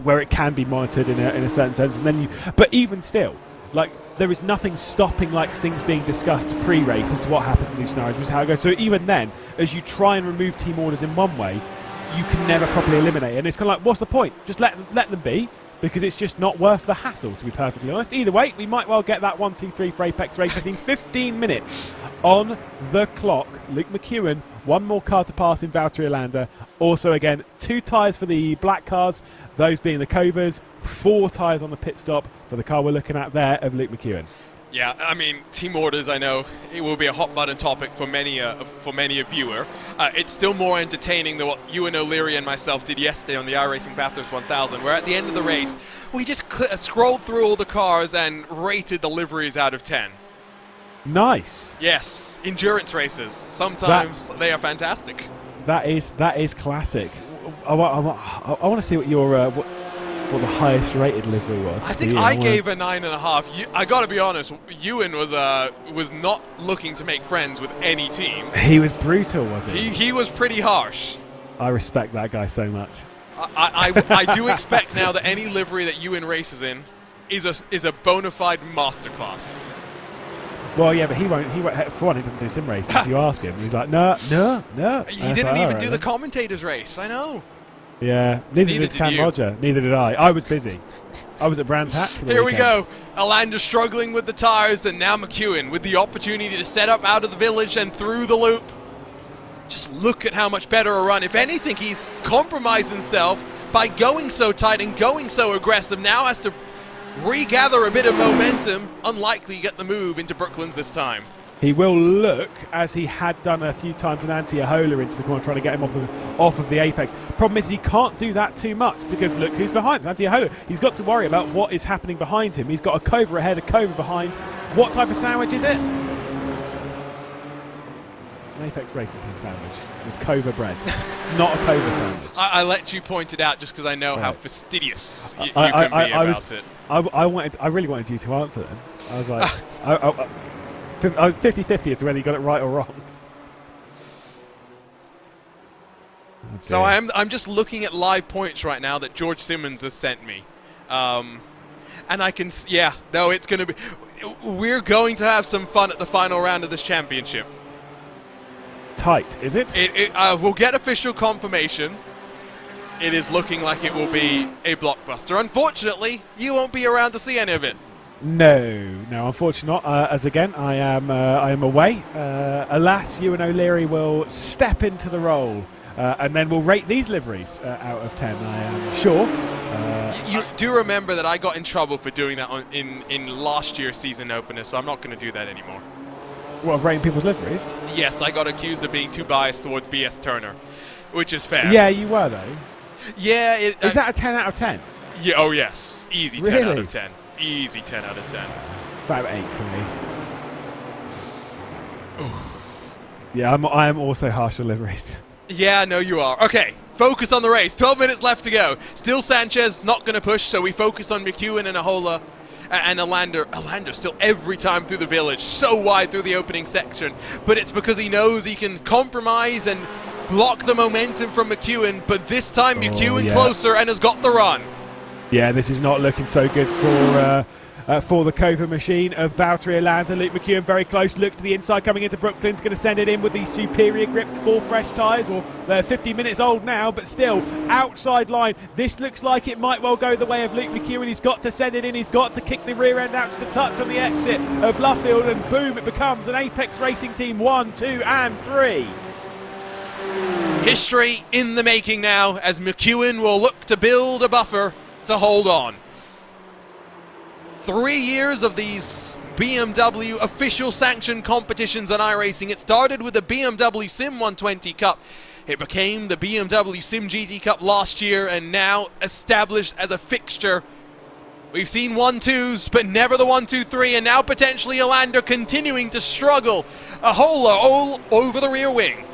where it can be monitored in a certain sense, and then but even still, like, there is nothing stopping things being discussed pre-race as to what happens in these scenarios, which is how it goes. So even then, as you try and remove team orders in one way, you can never properly eliminate it. And it's kind of like, what's the point? Just let them be, because it's just not worth the hassle, to be perfectly honest. Either way, we might well get that 1, 2, 3 for Apex Race 15 minutes on the clock. Luke McEwen, one more car to pass in Valtteri Alander. Also, again, 2 tyres for the black cars, those being the Covers, 4 tyres on the pit stop for the car we're looking at there of Luke McEwen. Yeah, I mean, team orders, I know, it will be a hot-button topic for many a viewer. It's still more entertaining than what Ewan O'Leary and myself did yesterday on the iRacing Bathurst 1000, where at the end of the race, we just scrolled through all the cars and rated the liveries out of 10. Nice. Yes, endurance races. Sometimes they are fantastic. That is classic. I want to see what your what the highest rated livery was. I think I gave a 9.5. I got to be honest, Ewan was not looking to make friends with any teams. He was brutal, wasn't he? He was pretty harsh. I respect that guy so much. I do expect now that any livery that Ewan races in is a bona fide masterclass. Well, yeah, but he won't. For one, he doesn't do sim racing. If you ask him, he's like, no. He didn't even do the commentators race. I know. Yeah, neither did Cam Roger. Neither did I. I was busy. I was at Brands Hatch for the Here weekend. we go. Alander struggling with the tyres, and now McEwen with the opportunity to set up out of the village and through the loop. Just look at how much better a run. If anything, he's compromised himself by going so tight and going so aggressive. Now has to regather a bit of momentum. Unlikely to get the move into Brooklands this time. He will look, as he had done a few times in Anti-Ahola, into the corner, trying to get him off of the apex. Problem is he can't do that too much, because look who's behind. It's Anti-Ahola. He's got to worry about what is happening behind him. He's got a Cova ahead, a Cova behind. What type of sandwich is it? It's an Apex Racing Team sandwich with Cova bread. It's not a Cova sandwich. I let you point it out just because I know how fastidious you can be about it. I really wanted you to answer then. I was like, I was 50-50 as to whether you got it right or wrong. Oh, so I'm just looking at live points right now that George Simmons has sent me, and I can it's going to be. We're going to have some fun at the final round of this championship. Tight, is it? We'll get official confirmation. It is looking like it will be a blockbuster. Unfortunately, you won't be around to see any of it. No, unfortunately not. As again, I am away. Alas, Ewan O'Leary will step into the role, and then we'll rate these liveries out of 10. I am sure. You do remember that I got in trouble for doing that in last year's season opener, so I'm not going to do that anymore. What, of rating people's liveries? Yes, I got accused of being too biased towards BS Turner, which is fair. Yeah, you were though. Yeah, is that a 10 out of 10? Yeah. Oh yes, easy 10 really? out of 10. Easy 10 out of 10. It's about 8 for me. Ooh. Yeah, I am also harsh on liveries. Yeah, no, you are. Okay, focus on the race. 12 minutes left to go. Still Sanchez not going to push, so we focus on McEwen and Ahola and Alander. Alander still every time through the village, so wide through the opening section. But it's because he knows he can compromise and block the momentum from McEwen. But this time McEwen closer and has got the run. Yeah, this is not looking so good for the Cova machine of Valtteri Alander. Luke McEwen very close, looks to the inside coming into Brooklyn's going to send it in with the superior grip, 4 fresh tyres. Well, they're 50 minutes old now, but still outside line. This looks like it might well go the way of Luke McEwen. He's got to send it in, he's got to kick the rear end out just a touch on the exit of Luffield, and boom, it becomes an Apex Racing Team 1, 2 and 3. History in the making now, as McEwen will look to build a buffer to hold on. 3 years of these BMW official sanctioned competitions on iRacing. It started with the BMW SIM 120 Cup. It became the BMW SIM GT Cup last year and now established as a fixture. We've seen 1-2s, but never the 1-2-3, and now potentially Alander continuing to struggle. Ahola all over the rear wing.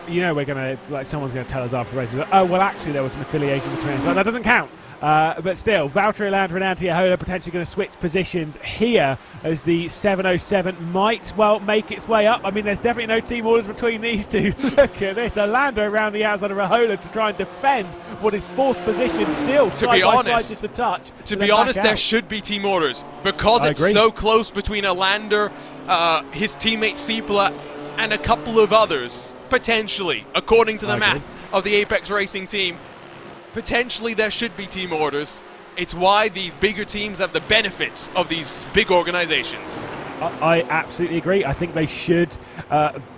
You know, we're going to, like, someone's going to tell us after the race, oh, well, actually, there was an affiliation between us. So that doesn't count. But still, Valtteri Alander and Antti Ahola potentially going to switch positions here as the 707 might, well, make its way up. I mean, there's definitely no team orders between these two. Look at this. Alander around the outside of Ahola to try and defend what is 4th position still. To be honest, just a touch. To be honest, there should be team orders because it's so close between Alander, his teammate Siepela, and a couple of others, potentially, according to the math of the Apex Racing team. Potentially there should be team orders. It's why these bigger teams have the benefits of these big organizations. I absolutely agree. I think they should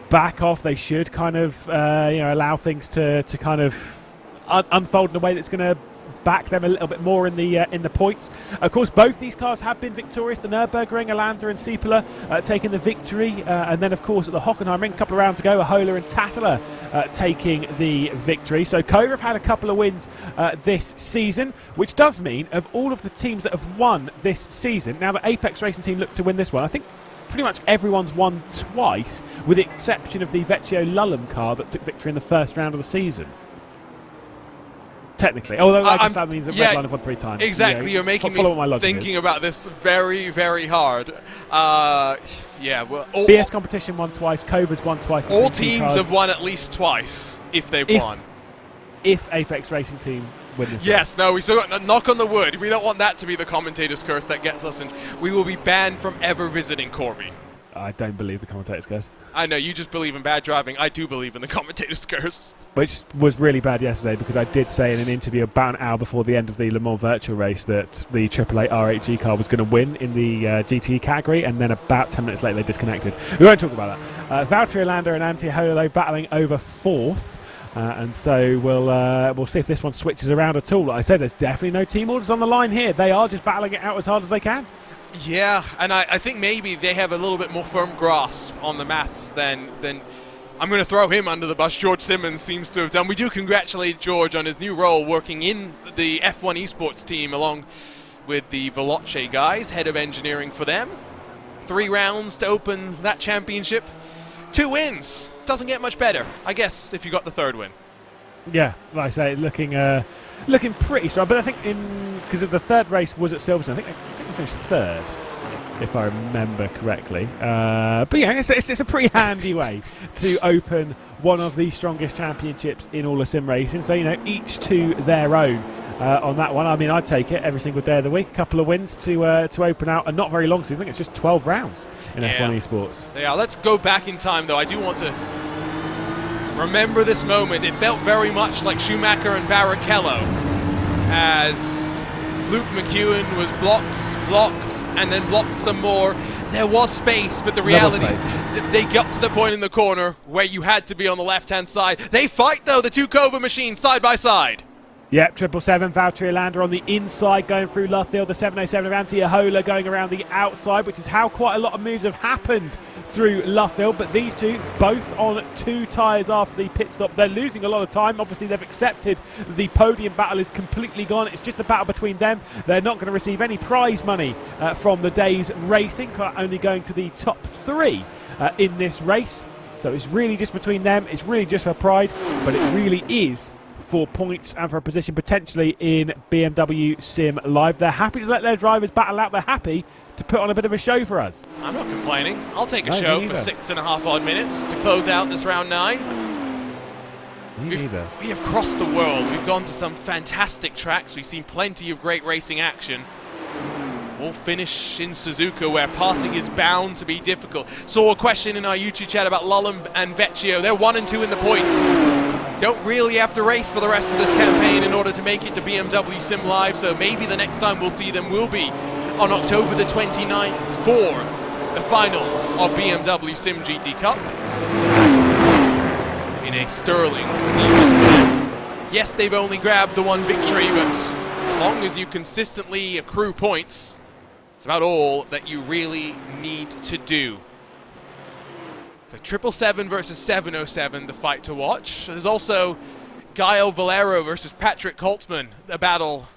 back off. They should kind of allow things to kind of unfold in a way that's going to back them a little bit more in the points. Of course, both these cars have been victorious. The Nürburgring, Alander and Siepela taking the victory, and then of course at the Hockenheimring a couple of rounds ago, Ahola and Tattler taking the victory. So Cova have had a couple of wins this season, which does mean of all of the teams that have won this season, now the Apex Racing team look to win this one. I think pretty much everyone's won twice, with the exception of the Vecchio Lulham car that took victory in the first round of the season. Technically, although I guess that means that Redline have won 3 times. Exactly, you're making me thinking about this very, very hard. Yeah, well, BS competition won twice, Cova's won twice. All teams have won at least twice if they've won. If Apex Racing team win this. Yes, no, we still got knock on the wood. We don't want that to be the commentator's curse that gets us, and we will be banned from ever visiting Corby. I don't believe the commentator's curse. I know, you just believe in bad driving. I do believe in the commentator's curse. Which was really bad yesterday, because I did say in an interview about an hour before the end of the Le Mans virtual race that the AAA R8G car was going to win in the GTE category, and then about 10 minutes later they disconnected. We won't talk about that. Valtteri Alander and Antti Ahola battling over 4th. And so we'll see if this one switches around at all. Like I said, there's definitely no team orders on the line here. They are just battling it out as hard as they can. Yeah, and I think maybe they have a little bit more firm grasp on the maths than I'm going to throw him under the bus. George Simmons seems to have done. We do congratulate George on his new role working in the F1 esports team along with the Veloce guys, head of engineering for them. 3 rounds to open that championship. 2 wins. Doesn't get much better, I guess, if you got the 3rd win. Yeah, like I say, looking pretty strong. But I think because the 3rd race was at Silverstone, I think they finished 3rd, if I remember correctly. But yeah, it's a pretty handy way to open one of the strongest championships in all of sim racing. So, each to their own on that one. I mean, I'd take it every single day of the week. A couple of wins to open out a not very long season. I think it's just 12 rounds in F1 esports. Yeah, let's go back in time, though. I do want to remember this moment. It felt very much like Schumacher and Barrichello as Luke McEwen was blocked, and then blocked some more. There was space, but the reality, they got to the point in the corner where you had to be on the left-hand side. They fight, though, the 2 Cova machines side by side. Yep, 777, Valtteri Alander on the inside going through Luffield, the 707 of Antti Ahola going around the outside, which is how quite a lot of moves have happened through Luffield. But these two, both on 2 tyres after the pit stops. They're losing a lot of time. Obviously, they've accepted the podium battle is completely gone. It's just the battle between them. They're not going to receive any prize money from the day's racing, only going to the top 3 in this race. So it's really just between them. It's really just for pride, but it really is for points and for a position potentially in BMW Sim Live. They're happy to let their drivers battle out. They're happy to put on a bit of a show for us. I'm not complaining. I'll take a No, show me for neither. 6.5 odd minutes to close out this round 9. Me neither. We have crossed the world. We've gone to some fantastic tracks. We've seen plenty of great racing action. We'll finish in Suzuka, where passing is bound to be difficult. Saw a question in our YouTube chat about Lulham and Vecchio. They're 1 and 2 in the points. Don't really have to race for the rest of this campaign in order to make it to BMW Sim Live, so maybe the next time we'll see them will be on October the 29th for the final of BMW Sim GT Cup. In a sterling season for them. Yes, they've only grabbed the 1 victory, but as long as you consistently accrue points, it's about all that you really need to do. So 777 versus 707, the fight to watch. There's also Gael Valero versus Patrick Holtzman, the battle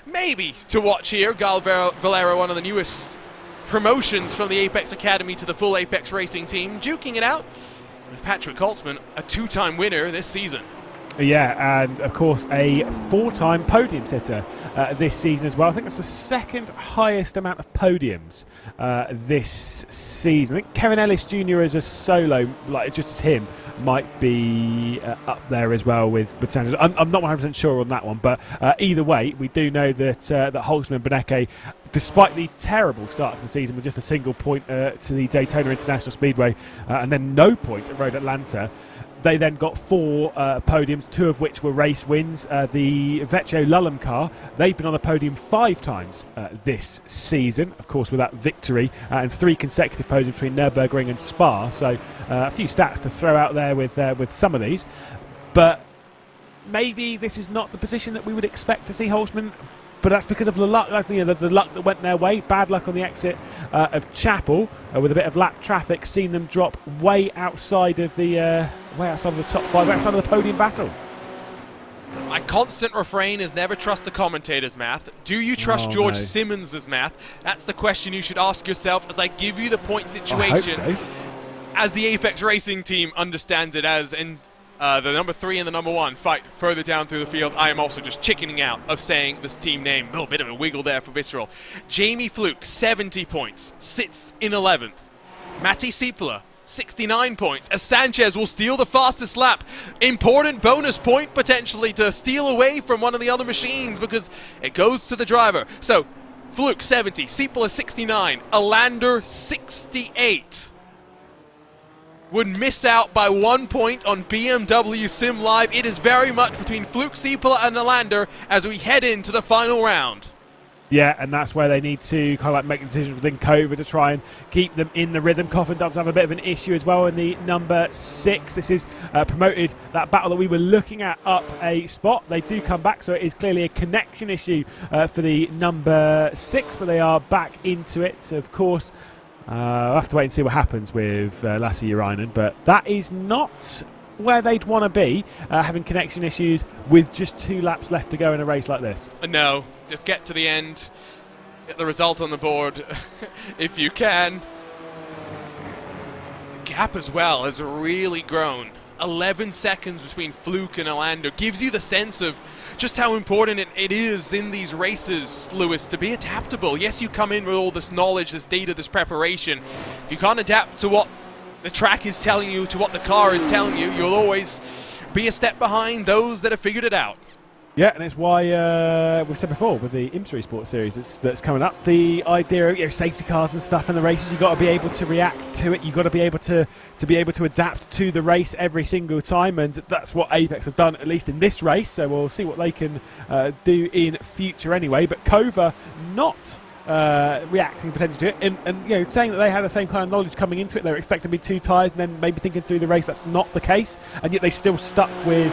maybe to watch here. Gael Valero, one of the newest promotions from the Apex Academy to the full Apex Racing team, duking it out with Patrick Holtzman, a 2-time winner this season. Yeah, and of course a 4-time podium sitter this season as well. I think that's the second highest amount of podiums this season. I think Kevin Ellis Jr. as a solo, like just him, might be up there as well with Sanchez. I'm not 100% sure on that one, but either way, we do know that that Holtzman and Beneke, despite the terrible start to the season with just a single point to the Daytona International Speedway and then no point at Road Atlanta, they then got 4 podiums, 2 of which were race wins. The Vecchio Lulham car, they've been on the podium 5 times this season, of course, with that victory, and 3 consecutive podiums between Nürburgring and Spa. So a few stats to throw out there with some of these. But maybe this is not the position that we would expect to see Holtzman. But that's because of the luck, the luck that went their way. Bad luck on the exit of Chapel with a bit of lap traffic, seen them drop way outside of the top 5, way outside of the podium battle. My constant refrain is never trust the commentator's math. Do you trust George Simmons' math? That's the question you should ask yourself as I give you the point situation. I hope so. As the Apex Racing team understands it as, and the number 3 and the number 1 fight further down through the field. I am also just chickening out of saying this team name. A little bit of a wiggle there for Visceral. Jamie Fluke, 70 points, sits in 11th. Matti Siepela, 69 points, as Sanchez will steal the fastest lap. Important bonus point potentially to steal away from one of the other machines because it goes to the driver. So Fluke 70, Siepela 69, Alander 68. Would miss out by 1 point on BMW Sim Live. It is very much between Fluke, Siepela and Alander as we head into the final round. Yeah, and that's where they need to kind of like make decisions within Cova to try and keep them in the rhythm. Coffin does have a bit of an issue as well in the number 6. This is promoted that battle that we were looking at up a spot. They do come back, so it is clearly a connection issue for the number 6, but they are back into it, of course. We'll have to wait and see what happens with Lasse Urainen, but that is not where they'd want to be, having connection issues with just 2 laps left to go in a race like this. No, just get to the end, get the result on the board if you can. The gap as well has really grown. 11 seconds between Fluke and Alander gives you the sense of just how important it is in these races, Lewis, to be adaptable. Yes, you come in with all this knowledge, this data, this preparation. If you can't adapt to what the track is telling you, to what the car is telling you, you'll always be a step behind those that have figured it out. Yeah, and it's why we've said before with the IMSA Esports series that's coming up, the idea of safety cars and stuff in the races, you've got to be able to react to it. You've got to be able to adapt to the race every single time, and that's what Apex have done, at least in this race. So we'll see what they can do in future anyway. But Cova not reacting potentially to it, and saying that they had the same kind of knowledge coming into it. They were expecting to be 2 tyres, and then maybe thinking through the race. That's not the case, and yet they still stuck with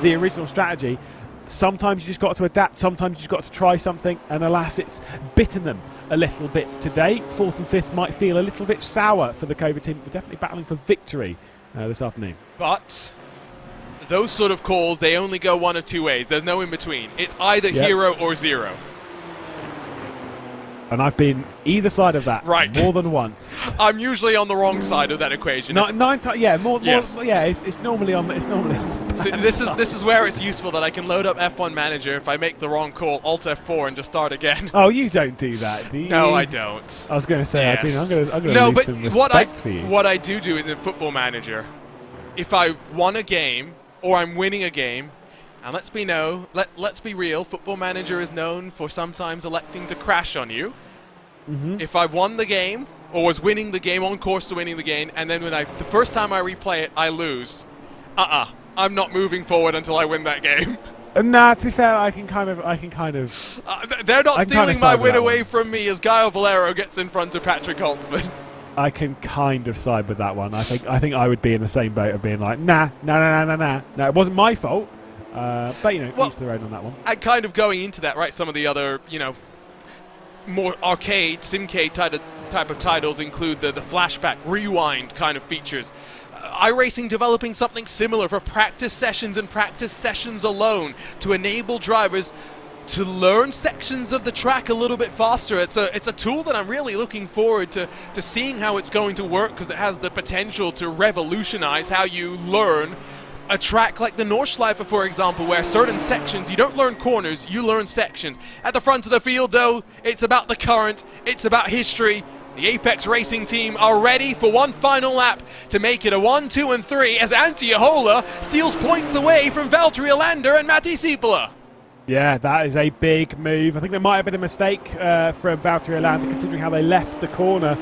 the original strategy. Sometimes you just got to adapt, sometimes you just got to try something, and alas, it's bitten them a little bit today. 4th and 5th might feel a little bit sour for the Cova team. We're definitely battling for victory this afternoon. But those sort of calls, they only go one of 2 ways. There's no in between. It's either hero or zero. And I've been either side of that more than once. I'm usually on the wrong side of that equation. Nine times, yeah, Yes. yeah. It's normally on. It's normally on. The So bad this side. is where it's useful that I can load up F1 Manager if I make the wrong call, Alt F4, and just start again. Oh, you don't do that, do you? No, I don't. I was going to say I do. I'm going to no, lose but some respect for you. what I do is in Football Manager, if I've won a game or I'm winning a game, and let's be real, Football Manager is known for sometimes electing to crash on you. If I've won the game or was winning the game, on course to winning the game, and then the first time I replay it, I lose. I'm not moving forward until I win that game. Nah, to be fair, I can kind of. They're not I can stealing kinda my side with win that one. away from me as Guile Valero gets in front of Patrick Holtzman. I can kind of side with that one. I think I would be in the same boat of being like, nah. No, it wasn't my fault. But each their own on that one. And kind of going into that, right? Some of the other, more arcade, simcade type of titles include the flashback, rewind kind of features. iRacing developing something similar for practice sessions and practice sessions alone to enable drivers to learn sections of the track a little bit faster. It's a tool that I'm really looking forward to seeing how it's going to work, because it has the potential to revolutionize how you learn a track like the Nordschleife, for example, where certain sections, you don't learn corners, you learn sections. At the front of the field, though, it's about the current, it's about history. The Apex Racing team are ready for one final lap to make it a 1, 2, and 3 as Antti Ahola steals points away from Valtteri Alander and Matti Siepola. Yeah, that is a big move. I think there might have been a mistake from Valtteri Alander, considering how they left the corner,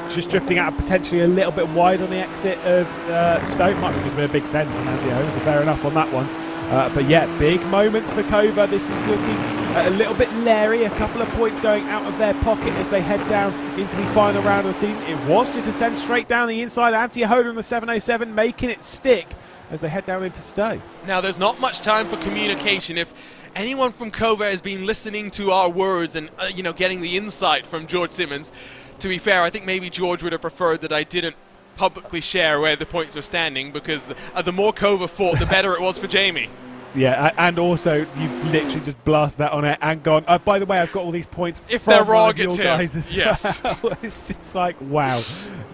just drifting out potentially a little bit wide on the exit of Stoke. Might have just been a big send from Antti Ahola, so fair enough on that one. But yeah, big moments for Kova. This is looking a little bit leery. A couple of points going out of their pocket as they head down into the final round of the season. It was just a send straight down the inside. Antti Ahola on the 707 making it stick as they head down into Stowe. Now, there's not much time for communication. If anyone from Kova has been listening to our words and getting the insight from George Simmons, to be fair, I think maybe George would have preferred that I didn't publicly share where the points are standing, because the more Kova fought, the better it was for Jamie. Yeah, and also you've literally just blasted that on it and gone, by the way, I've got all these points If from they're wrong, one of your it's him. guys as Yes. well. It's just like, wow,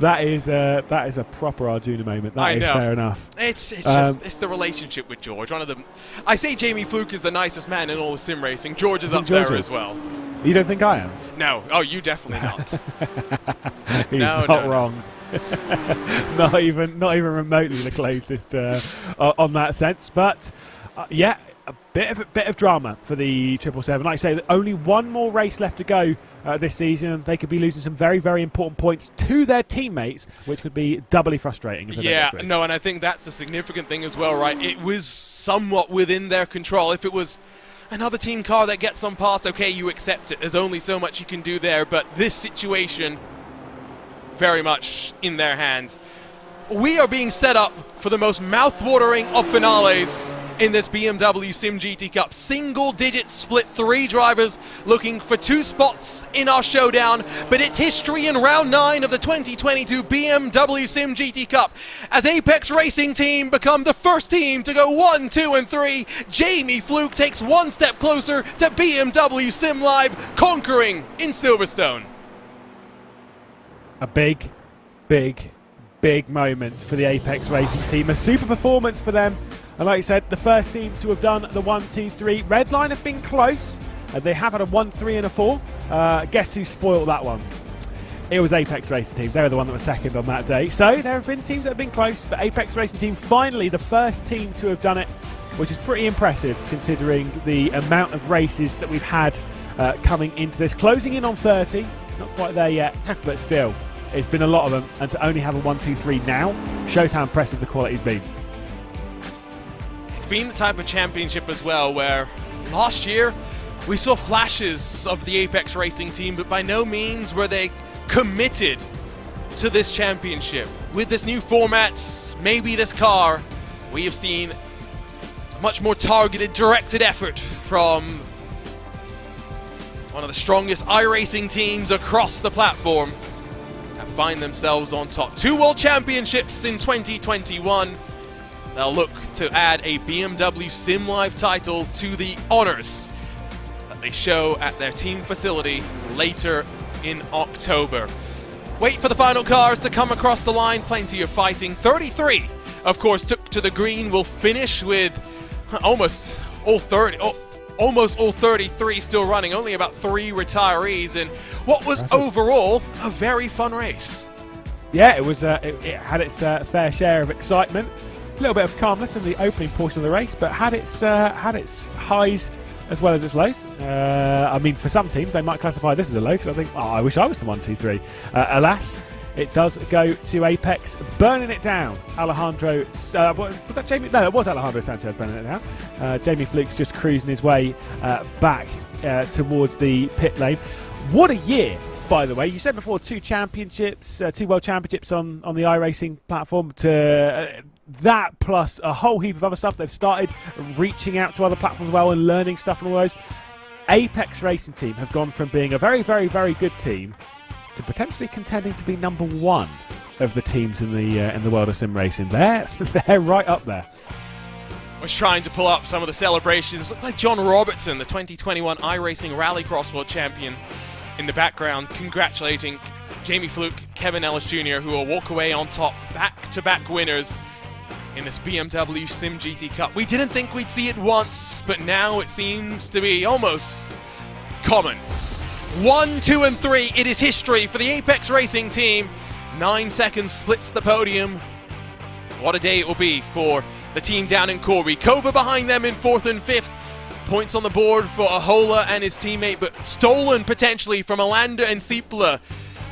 that is a proper Arjuna moment. That is fair enough. It's just the relationship with George. One of them. I say Jamie Fluke is the nicest man in all of sim racing. George is up there as well. You don't think I am? No. Oh, you definitely not. He's not wrong. not even remotely the closest on that sense. But yeah, a bit of drama for the 777. Like I say, only one more race left to go this season, and they could be losing some very, very important points to their teammates, which could be doubly frustrating. If Yeah, no, and I think that's a significant thing as well, right? It was somewhat within their control. If it was another team car that gets on pass, okay, you accept it. There's only so much you can do there, but this situation, very much in their hands. We are being set up for the most mouth-watering of finales in this BMW SIM GT Cup. Single-digit split, 3 drivers looking for 2 spots in our showdown, but it's history in round 9 of the 2022 BMW SIM GT Cup as Apex Racing Team become the first team to go 1, 2, and 3. Jamie Fluke takes one step closer to BMW Sim Live, conquering in Silverstone. A big moment for the Apex Racing Team. A super performance for them. And like I said, the first team to have done the 1, 2, 3. Redline have been close. They have had a 1, 3, and a 4. Guess who spoiled that one? It was Apex Racing Team. They were the one that was second on that day. So there have been teams that have been close, but Apex Racing Team finally the first team to have done it, which is pretty impressive considering the amount of races that we've had coming into this. Closing in on 30. Not quite there yet, but still. It's been a lot of them, and to only have a 1, 2, 3 now shows how impressive the quality's been. It's been the type of championship as well where last year we saw flashes of the Apex Racing Team, but by no means were they committed to this championship. With this new format, maybe this car, we have seen much more targeted, directed effort from one of the strongest iRacing teams across the platform and find themselves on top. 2 World Championships in 2021. They'll look to add a BMW Sim Live title to the honors. they show at their team facility later in October. Wait for the final cars to come across the line. Plenty of fighting. 33, of course, took to the green. Will finish with almost all 33 still running. Only about 3 retirees in what was overall a very fun race. Yeah, it was. It had its fair share of excitement. A little bit of calmness in the opening portion of the race, but had its highs as well as its lows. I mean, for some teams, they might classify this as a low because I think, I wish I was the 1, 2, 3. Alas, it does go to Apex, burning it down. Alejandro, was that Jamie? No, it was Alejandro Sanchez burning it down. Jamie Fluke's just cruising his way back towards the pit lane. What a year, by the way. You said before 2 championships, 2 world championships on the iRacing platform. To that plus a whole heap of other stuff. They've started reaching out to other platforms as well and learning stuff from all those. Apex Racing Team have gone from being a very, very, very good team to potentially contending to be number 1 of the teams in the world of sim racing. They're right up there. Was trying to pull up some of the celebrations. Looked like John Robertson, the 2021 iRacing Rallycross World Champion, in the background, congratulating Jamie Fluke, Kevin Ellis Jr., who will walk away on top, back-to-back winners in this BMW SIM GT Cup. We didn't think we'd see it once, but now it seems to be almost common. 1, 2, and 3, it is history for the Apex Racing Team. 9 seconds splits the podium. What a day it will be for the team down in Corby. Kova behind them in 4th and 5th. Points on the board for Ahola and his teammate, but stolen potentially from Alander and Siepler.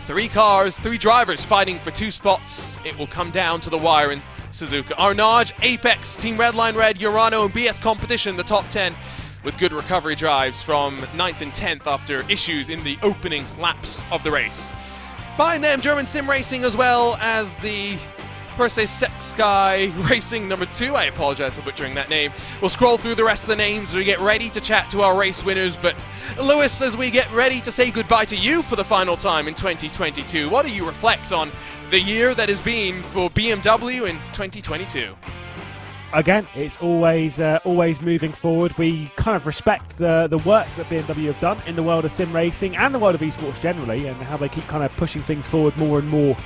3 cars, 3 drivers fighting for 2 spots. It will come down to the wire in Suzuka. Arnage, Apex, Team Redline Red, Urano, and BS Competition, the top 10, with good recovery drives from 9th and 10th after issues in the opening laps of the race. Behind them, German Sim Racing, as well as the per se Sex Guy Racing number 2. I apologize for butchering that name. We'll scroll through the rest of the names as we get ready to chat to our race winners. But Lewis, as we get ready to say goodbye to you for the final time in 2022, what do you reflect on the year that has been for BMW in 2022? Again, it's always moving forward. We kind of respect the work that BMW have done in the world of sim racing and the world of esports generally, and how they keep kind of pushing things forward more and more.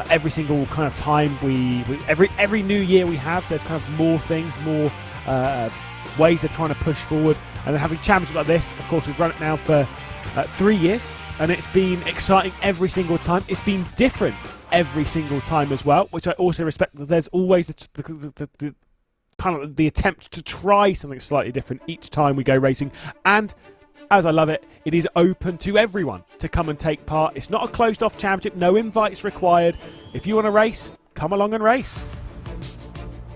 Every single kind of time every new year we have, there's kind of more things, more ways they're trying to push forward. And then having a championship like this, of course, we've run it now for 3 years, and it's been exciting every single time. It's been different every single time as well, which I also respect. That there's always the kind of the attempt to try something slightly different each time we go racing. And as I love it, it is open to everyone to come and take part. It's not a closed-off championship, no invites required. If you want to race, come along and race.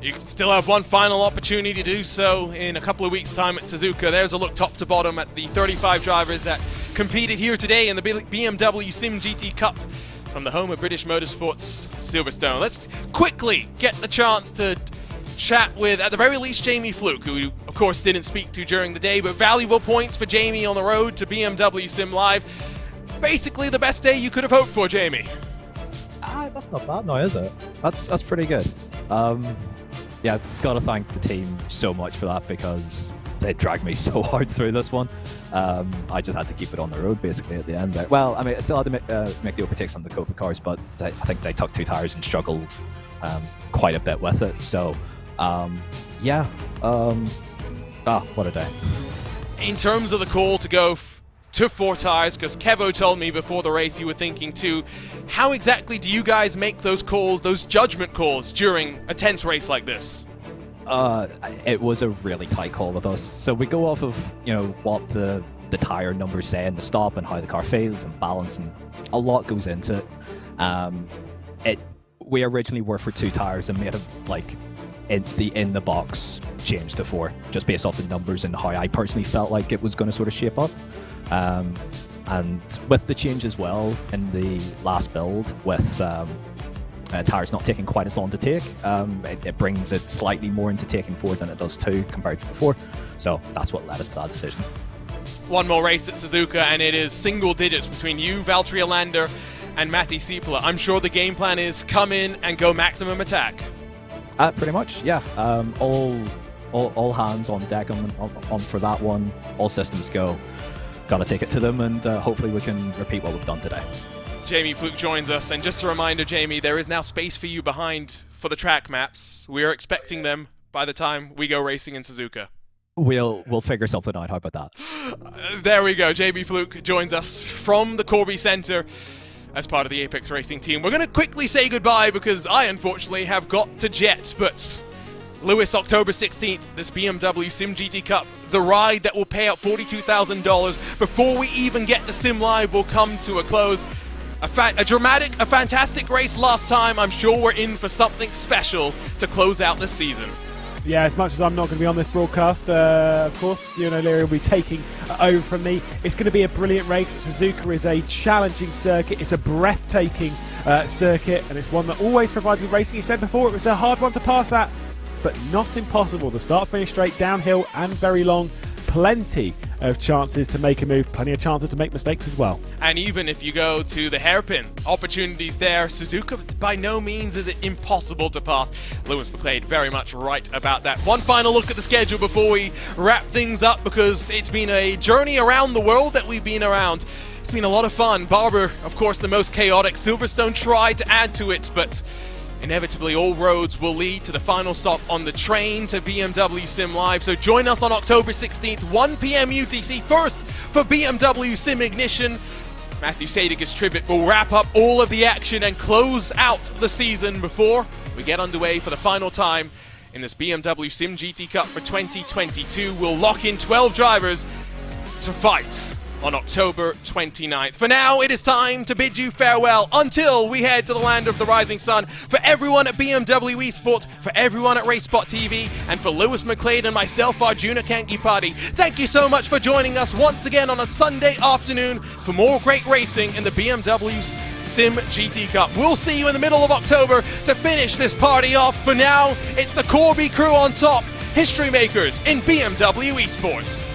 You can still have one final opportunity to do so in a couple of weeks' time at Suzuka. There's a look top to bottom at the 35 drivers that competed here today in the BMW SIM GT Cup from the home of British Motorsports, Silverstone. Let's quickly get the chance to chat with, at the very least, Jamie Fluke, who of course didn't speak to during the day, but valuable points for Jamie on the road to BMW Sim Live. Basically the best day you could have hoped for, Jamie. That's not bad now, is it? That's pretty good. Yeah, I've got to thank the team so much for that, because they dragged me so hard through this one. I just had to keep it on the road basically at the end there. Well, I mean, I still had to make the overtakes on the Kova cars, but I think they took 2 tires and struggled quite a bit with it. So yeah, what a day. In terms of the call to go to 4 tires, because Kevo told me before the race you were thinking 2, how exactly do you guys make those calls, those judgment calls, during a tense race like this? It was a really tight call with us. So we go off of, what the tire numbers say in the stop and how the car feels and balance, and a lot goes into it. We originally were for 2 tires and made it in the box change to 4, just based off the numbers and how I personally felt like it was going to sort of shape up. And with the change as well in the last build, with tires not taking quite as long to take, it brings it slightly more into taking 4 than it does 2 compared to before. So that's what led us to that decision. One more race at Suzuka, and it is single digits between you, Valtteri Alander, and Matti Siepler. I'm sure the game plan is come in and go maximum attack. Pretty much, yeah. All hands on deck on for that one. All systems go. got to take it to them, and hopefully we can repeat what we've done today. Jamie Fluke joins us, and just a reminder, Jamie, there is now space for you behind for the track maps. We are expecting them by the time we go racing in Suzuka. We'll figure something out. How about that? There we go. Jamie Fluke joins us from the Corby Center as part of the Apex Racing team. We're going to quickly say goodbye because I unfortunately have got to jet, but Lewis, October 16th, this BMW SIM GT Cup, the ride that will pay out $42,000 before we even get to Sim Live will come to a close. A dramatic, a fantastic race last time. I'm sure we're in for something special to close out this season. Yeah, as much as I'm not going to be on this broadcast, of course, you and O'Leary will be taking over from me. It's going to be a brilliant race. Suzuka is a challenging circuit. It's a breathtaking circuit, and it's one that always provides good racing. You said before, it was a hard one to pass at, but not impossible. The start-finish straight, downhill, and very long. Plenty of chances to make a move, plenty of chances to make mistakes as well. And even if you go to the hairpin, opportunities there. Suzuka, by no means is it impossible to pass. Lewis McLeod very much right about that. One final look at the schedule before we wrap things up, because it's been a journey around the world that we've been around. It's been a lot of fun. Barber, of course, the most chaotic. Silverstone tried to add to it, but inevitably all roads will lead to the final stop on the train to BMW Sim Live. So join us on October 16th, 1 p.m. UTC, first for BMW SIM Ignition. Matthew Sadigas Trivet will wrap up all of the action and close out the season before we get underway for the final time in this BMW SIM GT Cup for 2022. We'll lock in 12 drivers to fight on October 29th. For now, it is time to bid you farewell until we head to the land of the rising sun. For everyone at BMW Esports, for everyone at RaceSpotTV, and for Lewis McLeod and myself, Arjuna Kankipati, thank you so much for joining us once again on a Sunday afternoon for more great racing in the BMW SIM GT Cup. We'll see you in the middle of October to finish this party off. For now, it's the Corby crew on top, history makers in BMW Esports.